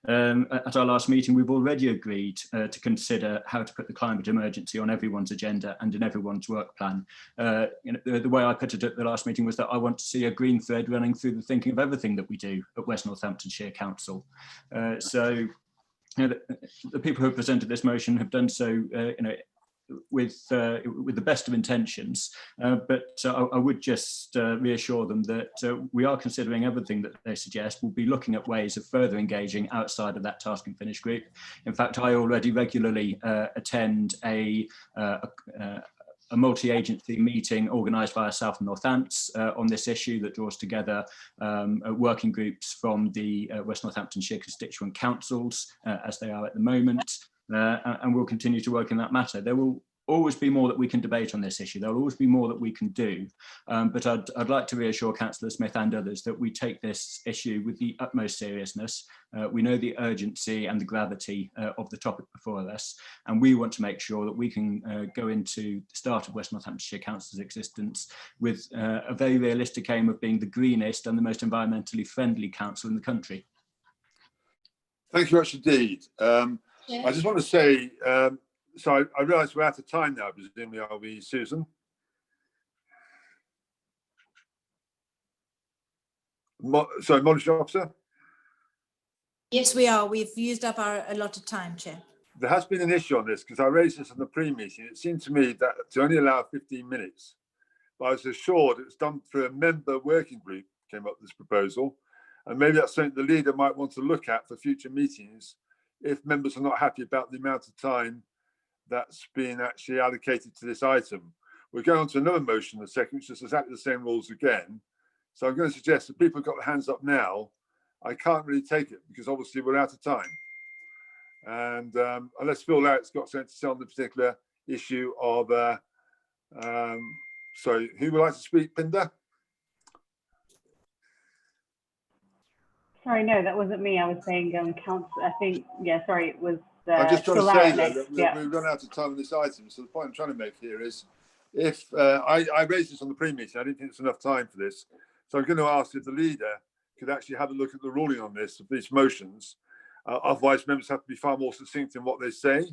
at our last meeting, we've already agreed to consider how to put the climate emergency on everyone's agenda and in everyone's work plan. The way I put it at the last meeting was that I want to see a green thread running through the thinking of everything that we do at West Northamptonshire Council. So the people who have presented this motion have done so, with the best of intentions, but I would just reassure them that we are considering everything that they suggest. We'll be looking at ways of further engaging outside of that Task and Finish group. In fact, I already regularly attend a multi-agency meeting organised by South Northants on this issue that draws together working groups from the West Northamptonshire constituent councils, as they are at the moment, and we'll continue to work in that matter. There will always be more that we can debate on this issue. There'll always be more that we can do. But I'd like to reassure Councillor Smith and others that we take this issue with the utmost seriousness. We know the urgency and the gravity of the topic before us, and we want to make sure that we can go into the start of West Northamptonshire Council's existence with a very realistic aim of being the greenest and the most environmentally friendly council in the country. Thank you much indeed. I just want to say, so I realise we're out of time now, presumably, are we, Susan? Sorry, monitoring officer? Yes, we are. We've used up our allotted time, Chair. There has been an issue on this because I raised this in the pre-meeting. It seemed to me that to only allow 15 minutes, but I was assured it was done through a member working group came up with this proposal. And maybe that's something the leader might want to look at for future meetings if members are not happy about the amount of time that's been actually allocated to this item. We're going on to another motion in a second, which is exactly the same rules again. So I'm going to suggest that people have got their hands up now. I can't really take it because obviously we're out of time. And unless Phil Larrett's got something to say on the particular issue of, sorry, who would like to speak, Pinder? Sorry, no, that wasn't me. I was saying council. I think, yeah, sorry, it was. I'm just trying Phil to say Larrett that next, we've run out of time on this item. So the point I'm trying to make here is, if I raised this on the pre-meeting, I didn't think it's enough time for this. So I'm going to ask if the leader could actually have a look at the ruling on this, of these motions. Otherwise, members have to be far more succinct in what they say.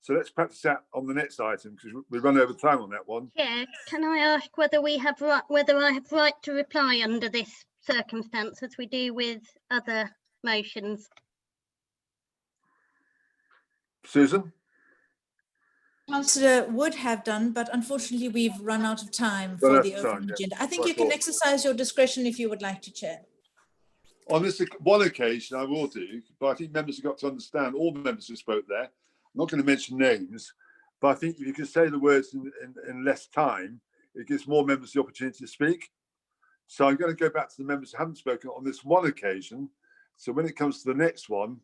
So let's practice that on the next item because we run over time on that one. Chair, can I ask whether I have right to reply under this circumstance as we do with other motions? Susan? Councillor would have done, but unfortunately we've run out of time for the open agenda. I think you can exercise your discretion if you would like to, Chair. On this one occasion, I will do, but I think members have got to understand, all the members who spoke there, I'm not going to mention names, but I think if you can say the words in less time, it gives more members the opportunity to speak. So I'm going to go back to the members who haven't spoken on this one occasion. So when it comes to the next one,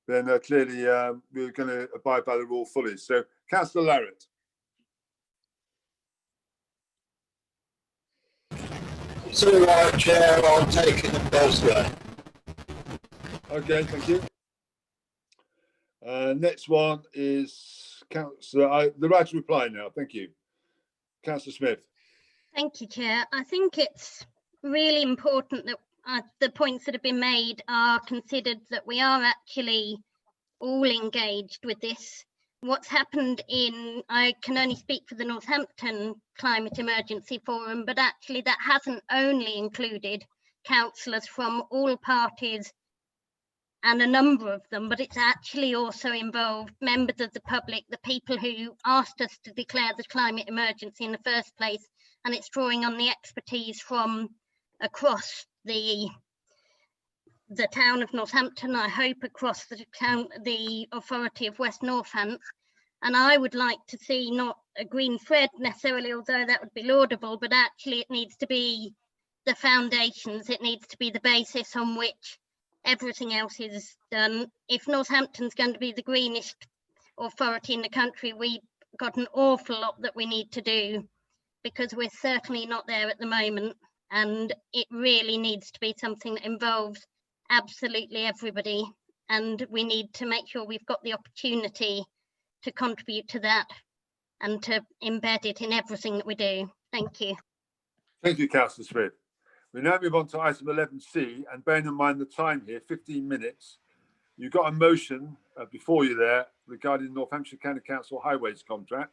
then clearly we're going to abide by the rule fully. So Councillor Larrett. So, Chair, I'll take it elsewhere. Okay, thank you. Next one is Councillor, the right to reply now. Thank you. Councillor Smith. Thank you, Chair. I think it's really important that the points that have been made are considered, that we are actually all engaged with this. What's happened I can only speak for the Northampton Climate Emergency Forum, but actually that hasn't only included councillors from all parties and a number of them, but it's actually also involved members of the public, the people who asked us to declare the climate emergency in the first place, and it's drawing on the expertise from across the town of Northampton, I hope across the authority of West Northants. And I would like to see not a green thread necessarily, although that would be laudable, but actually it needs to be the foundations, it needs to be the basis on which everything else is done. If Northampton's going to be the greenest authority in the country, we've got an awful lot that we need to do, because we're certainly not there at the moment, and it really needs to be something that involves absolutely everybody, and we need to make sure we've got the opportunity to contribute to that and to embed it in everything that we do. Thank you. Thank you, Councillor Smith. We now move on to item 11C, and bearing in mind the time here, 15 minutes, you've got a motion before you there regarding the Northamptonshire County Council Highways contract.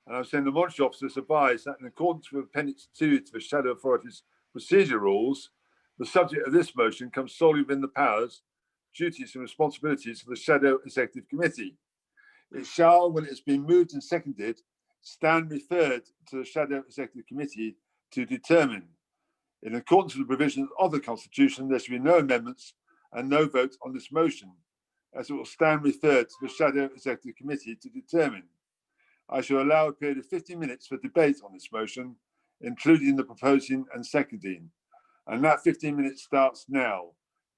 And I'm saying the monitoring officers advise that in accordance with Appendix 2 to the Shadow Authority's procedure rules, the subject of this motion comes solely within the powers, duties and responsibilities of the Shadow Executive Committee. It shall, when it has been moved and seconded, stand referred to the Shadow Executive Committee to determine. In accordance with the provisions of the Constitution, there shall be no amendments and no vote on this motion, as it will stand referred to the Shadow Executive Committee to determine. I shall allow a period of 50 minutes for debate on this motion, including the proposing and seconding. And that 15 minutes starts now.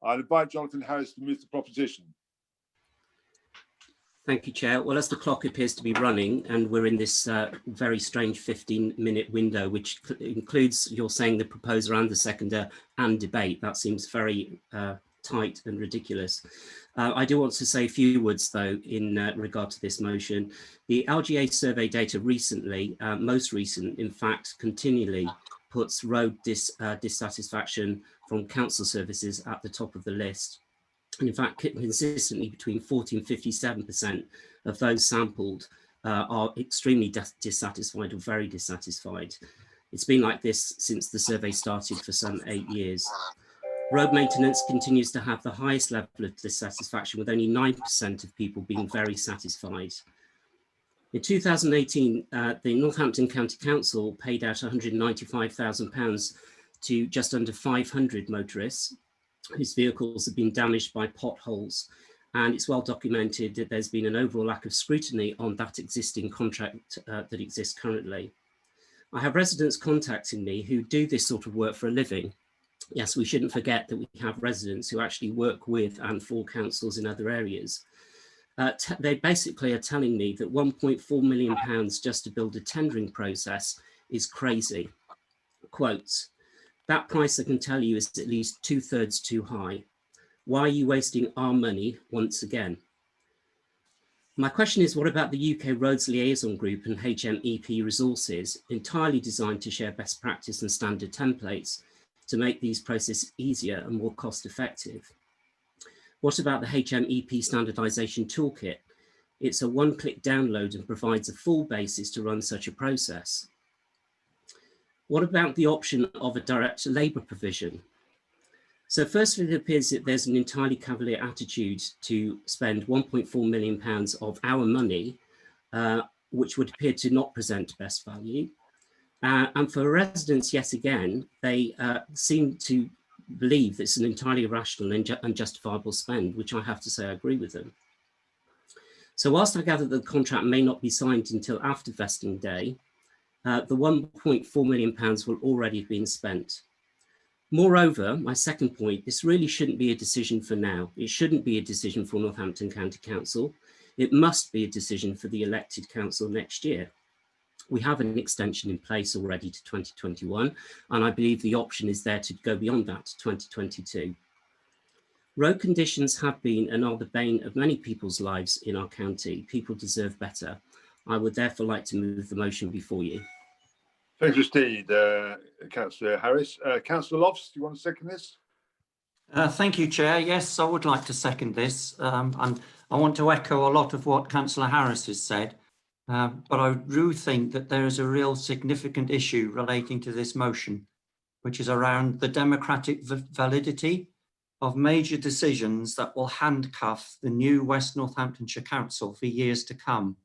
I'll invite Jonathan Harris to move the proposition. Thank you, Chair. Well, as the clock appears to be running and we're in this very strange 15-minute window, which includes, you're saying, the proposer and the seconder and debate, that seems very tight and ridiculous. I do want to say a few words, though, in regard to this motion. The LGA survey data recently, most recent, in fact, continually puts road dissatisfaction from council services at the top of the list. And in fact, consistently between 40 and 57% of those sampled are extremely dissatisfied or very dissatisfied. It's been like this since the survey started for some 8 years. Road maintenance continues to have the highest level of dissatisfaction, with only 9% of people being very satisfied. In 2018, the Northampton County Council paid out £195,000 to just under 500 motorists whose vehicles have been damaged by potholes. And it's well documented that there's been an overall lack of scrutiny on that existing contract that exists currently. I have residents contacting me who do this sort of work for a living. Yes, we shouldn't forget that we have residents who actually work with and for councils in other areas. They basically are telling me that £1.4 million just to build a tendering process is crazy. Quotes, "That price, I can tell you, is at least 2/3 too high. Why are you wasting our money once again?" My question is, what about the UK Roads Liaison Group and HMEP resources entirely designed to share best practice and standard templates to make these processes easier and more cost effective? What about the HMEP standardization toolkit? It's a one-click download and provides a full basis to run such a process. What about the option of a direct labour provision? So firstly, it appears that there's an entirely cavalier attitude to spend £1.4 million of our money, which would appear to not present best value. And for residents, yet again, they seem to believe that it's an entirely rational and justifiable spend, which I have to say I agree with them. So whilst I gather that the contract may not be signed until after vesting day, the £1.4 million will already have been spent. Moreover, my second point, this really shouldn't be a decision for now. It shouldn't be a decision for Northampton County Council. It must be a decision for the elected council next year. We have an extension in place already to 2021, and I believe the option is there to go beyond that to 2022. Road conditions have been and are the bane of many people's lives in our county. People deserve better. I would therefore like to move the motion before you. Thank you, Steve. Councillor Harris. Councillor Lofts, do you want to second this? Thank you, Chair. Yes, I would like to second this. And I want to echo a lot of what Councillor Harris has said. But I do think that there is a real significant issue relating to this motion, which is around the democratic validity of major decisions that will handcuff the new West Northamptonshire Council for years to come.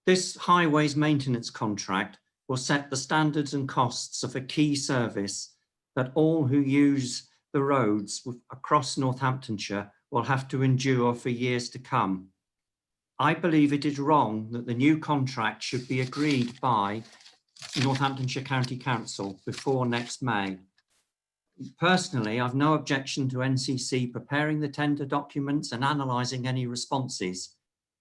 This highways maintenance contract will set the standards and costs of a key service that all who use the roads across Northamptonshire will have to endure for years to come. I believe it is wrong that the new contract should be agreed by Northamptonshire County Council before next May. Personally, I've no objection to NCC preparing the tender documents and analysing any responses.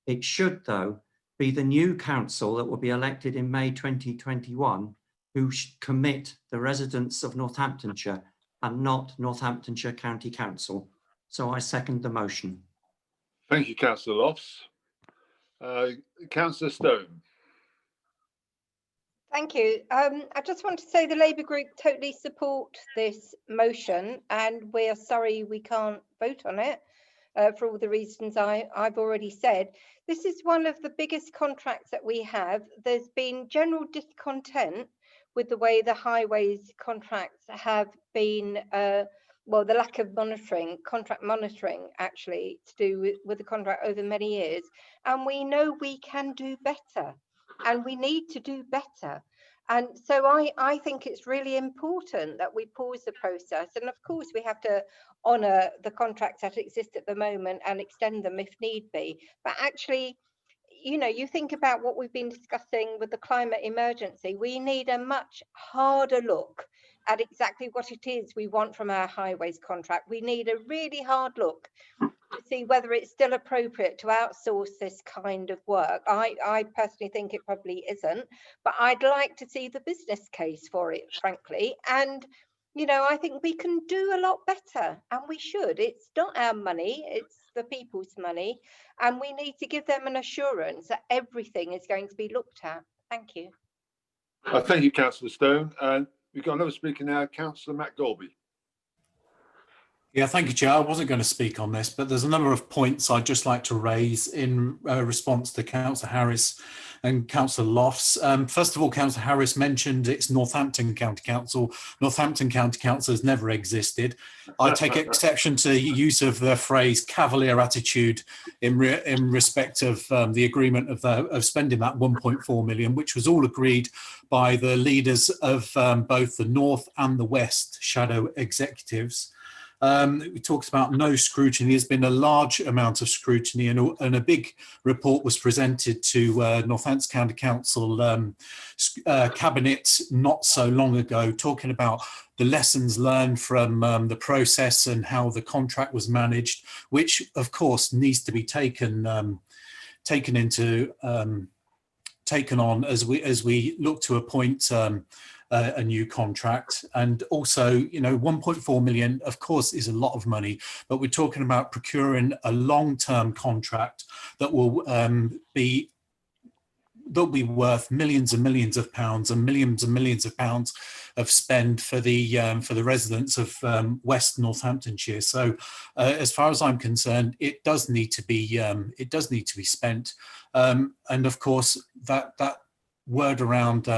It should, though, be the new council that will be elected in May 2021 who should commit the residents of Northamptonshire and not Northamptonshire County Council. So I second the motion. Thank you, Councillor Lofts. Councillor Stone. Thank you. I just want to say the Labour Group totally support this motion, and we are sorry we can't vote on it for all the reasons I've already said. This is one of the biggest contracts that we have. There's been general discontent with the way the highways contracts have been, well, the lack of monitoring, contract monitoring actually, to do with the contract over many years. And we know we can do better, and we need to do better. And so I think it's really important that we pause the process. And of course, we have to honour the contracts that exist at the moment and extend them if need be. But actually, you know, you think about what we've been discussing with the climate emergency. We need a much harder look at exactly what it is we want from our highways contract. We need a really hard look to see whether it's still appropriate to outsource this kind of work. I personally think it probably isn't, but I'd like to see the business case for it, frankly. And, you know, I think we can do a lot better, and we should. It's not our money, it's the people's money, and we need to give them an assurance that everything is going to be looked at. Thank you. Thank you, Councillor Stone. And we've got another speaker now, Councillor Matt Golby. Yeah, thank you, Chair. I wasn't going to speak on this, but there's a number of points I'd just like to raise in response to Councillor Harris and Councillor Lofts. First of all, Councillor Harris mentioned it's Northampton County Council. Northampton County Council has never existed. I take exception to the use of the phrase cavalier attitude in respect of the agreement of spending that 1.4 million, which was all agreed by the leaders of both the North and the West shadow executives. It talks about no scrutiny. There's been a large amount of scrutiny, and a big report was presented to Northampton County Council Cabinet not so long ago, talking about the lessons learned from the process and how the contract was managed, which of course needs to be taken on as we look to appoint a new contract. And also, you know, 1.4 million, of course, is a lot of money, but we're talking about procuring a long-term contract that will be worth millions and millions of pounds and millions of pounds of spend for the residents of West Northamptonshire. So, as far as I'm concerned, it does need to be spent. And of course, that word around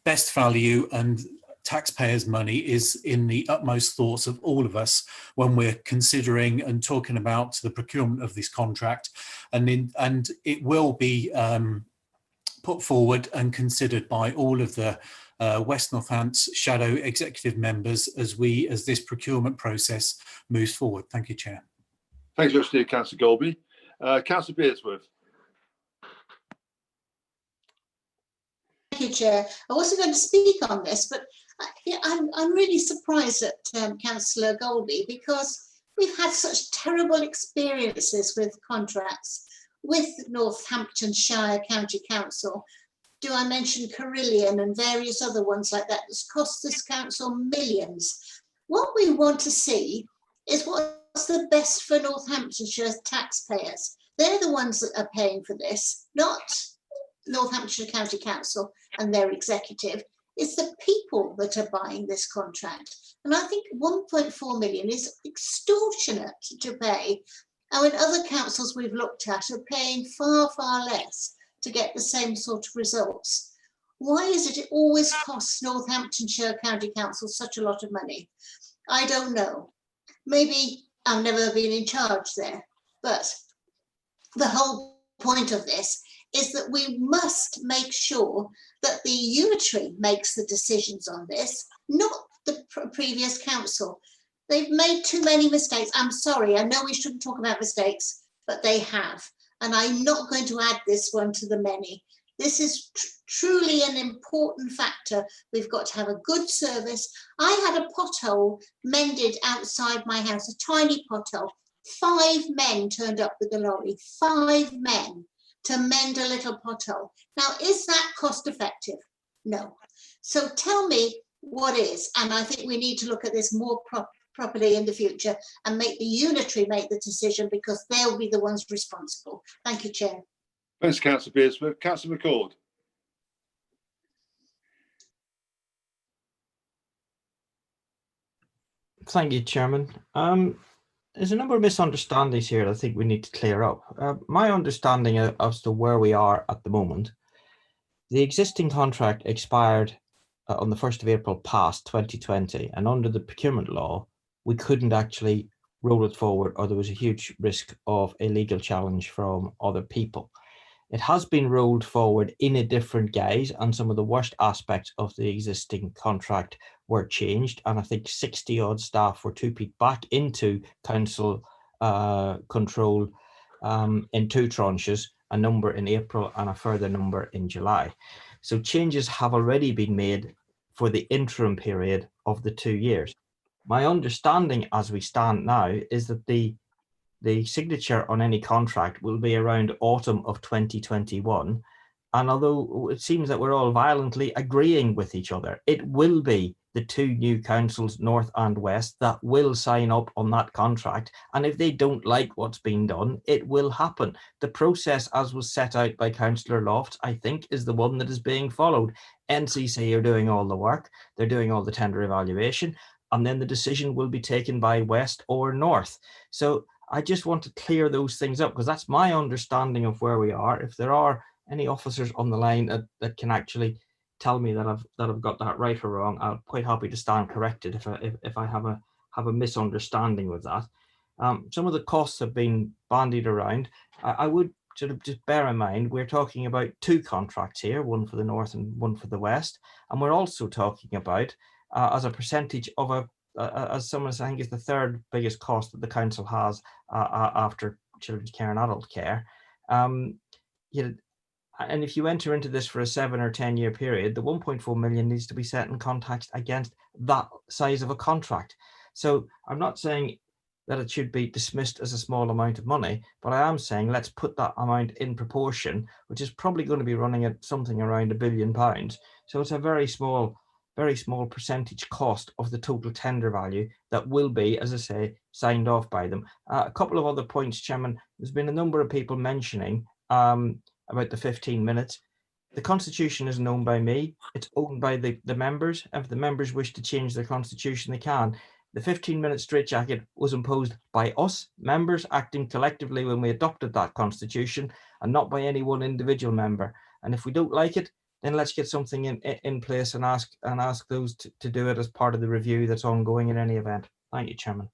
best value and taxpayers' money is in the utmost thoughts of all of us when we're considering and talking about the procurement of this contract, and it will be put forward and considered by all of the West Northants shadow executive members as this procurement process moves forward. Thank you, Chair. Thanks very much, Councillor Golby. Councillor Beardsworth. Thank you, Chair. I wasn't going to speak on this, but I'm really surprised at Councillor Golby, because we've had such terrible experiences with contracts with Northamptonshire County Council. Do I mention Carillion and various other ones like that that's cost this council millions? What we want to see is what's the best for Northamptonshire's taxpayers. They're the ones that are paying for this, not Northamptonshire County Council and their executive. It's the people that are buying this contract. And I think 1.4 million is extortionate to pay. And when other councils we've looked at are paying far, far less to get the same sort of results. Why is it always costs Northamptonshire County Council such a lot of money? I don't know. Maybe I've never been in charge there, but the whole point of this is that we must make sure that the unitary makes the decisions on this, not the previous council. They've made too many mistakes. I'm sorry, I know we shouldn't talk about mistakes, but they have. And I'm not going to add this one to the many. This is truly an important factor. We've got to have a good service. I had a pothole mended outside my house, a tiny pothole. 5 men turned up with a lorry, 5 men to mend a little pothole. Now, is that cost effective? No. So tell me what is, and I think we need to look at this more properly in the future and make the unitary make the decision, because they'll be the ones responsible. Thank you, Chair. Thanks, Councillor Beardsworth. Councillor McCord. Thank you, Chairman. There's a number of misunderstandings here that I think we need to clear up. My understanding as to where we are at the moment, the existing contract expired on the 1st of April past 2020, and under the procurement law, we couldn't actually roll it forward, or there was a huge risk of a legal challenge from other people. It has been rolled forward in a different guise, and some of the worst aspects of the existing contract were changed, and I think 60 odd staff were two-peat back into council control in 2 tranches, a number in April and a further number in July. So changes have already been made for the interim period of the 2 years. My understanding as we stand now is that the the signature on any contract will be around autumn of 2021. And although it seems that we're all violently agreeing with each other, it will be the two new councils, North and West, that will sign up on that contract. And if they don't like what's been done, it will happen. The process, as was set out by Councillor Lofts, I think, is the one that is being followed. NCC are doing all the work. They're doing all the tender evaluation. And then the decision will be taken by West or North. So I just want to clear those things up, because that's my understanding of where we are. If there are any officers on the line that can actually tell me that I've got that right or wrong, I'm quite happy to stand corrected if I have a misunderstanding with that. Some of the costs have been bandied around. I would sort of just bear in mind we're talking about two contracts here, one for the North and one for the West, and we're also talking about as a percentage of as someone I think is the third biggest cost that the council has after children's care and adult care. You know, and if you enter into this for a 7 or 10 year period, the 1.4 million needs to be set in context against that size of a contract. So I'm not saying that it should be dismissed as a small amount of money, but I am saying let's put that amount in proportion, which is probably going to be running at something around £1 billion. So it's a very small percentage cost of the total tender value that will be, as I say, signed off by them. A couple of other points, Chairman. There's been a number of people mentioning about the 15 minutes. The Constitution isn't owned by me, it's owned by the members. If the members wish to change their Constitution, they can. The 15-minute straitjacket was imposed by us, members, acting collectively when we adopted that Constitution, and not by any one individual member. And if we don't like it, then let's get something in place and ask those to do it as part of the review that's ongoing in any event. Thank you, Chairman.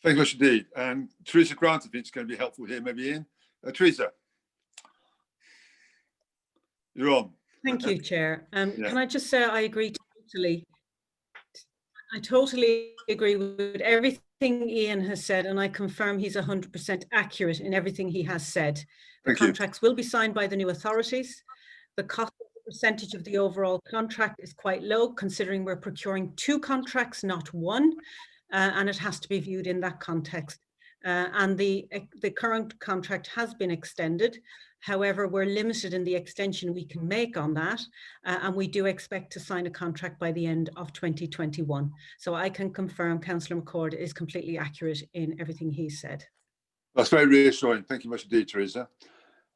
Thank you much indeed. And Teresa Grant, I think it's going to be helpful here, maybe Ian. Teresa. You're on. Thank you, Chair. Yeah. Can I just say I agree totally. I totally agree with everything Ian has said, and I confirm he's 100% accurate in everything he has said. The contracts will be signed by the new authorities. The cost of the percentage of the overall contract is quite low, considering we're procuring two contracts, not one, and it has to be viewed in that context. And the current contract has been extended. However, we're limited in the extension we can make on that, and we do expect to sign a contract by the end of 2021. So I can confirm Councillor McCord is completely accurate in everything he said. That's very reassuring. Thank you much indeed, Teresa.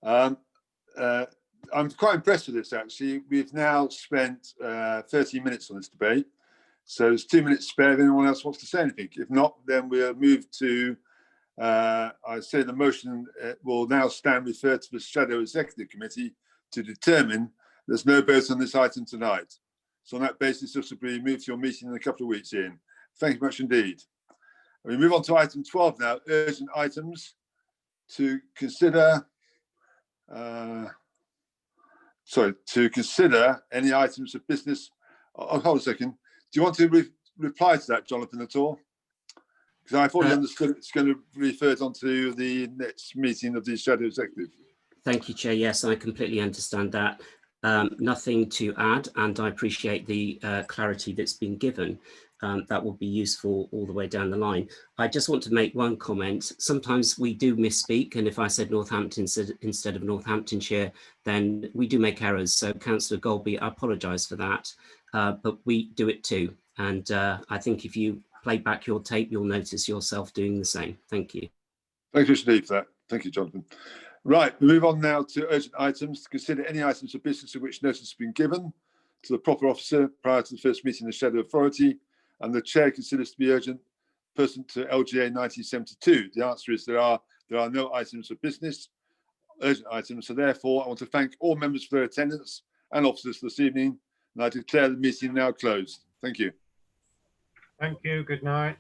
I'm quite impressed with this, actually. We've now spent 30 minutes on this debate. So there's 2 minutes spare if anyone else wants to say anything. If not, then we'll move to I say the motion will now stand referred to the Shadow Executive Committee to determine there's no vote on this item tonight. So on that basis, this will be moved to your meeting in a couple of weeks, Ian. Thank you much indeed. We move on to item 12 now, urgent items to consider. To consider any items of business. Oh, hold a second. Do you want to reply to that, Jonathan, at all? Because I thought you understood it's going to be referred onto the next meeting of the Shadow Executive. Thank you, Chair. Yes, I completely understand that. Nothing to add, and I appreciate the clarity that's been given. That will be useful all the way down the line. I just want to make one comment. Sometimes we do misspeak, and if I said Northampton instead of Northamptonshire, then we do make errors. So Councillor Golby, I apologise for that, but we do it too. And I think if you play back your tape, you'll notice yourself doing the same. Thank you. Thank you, Steve, for that. Thank you, Jonathan. Right, we move on now to urgent items to consider any items of business of which notice has been given to the proper officer prior to the first meeting of the Shadow Authority, and the Chair considers to be urgent pursuant to LGA 1972. The answer is there are no items of business, urgent items. So therefore, I want to thank all members for their attendance and officers this evening, and I declare the meeting now closed. Thank you. Thank you. Good night.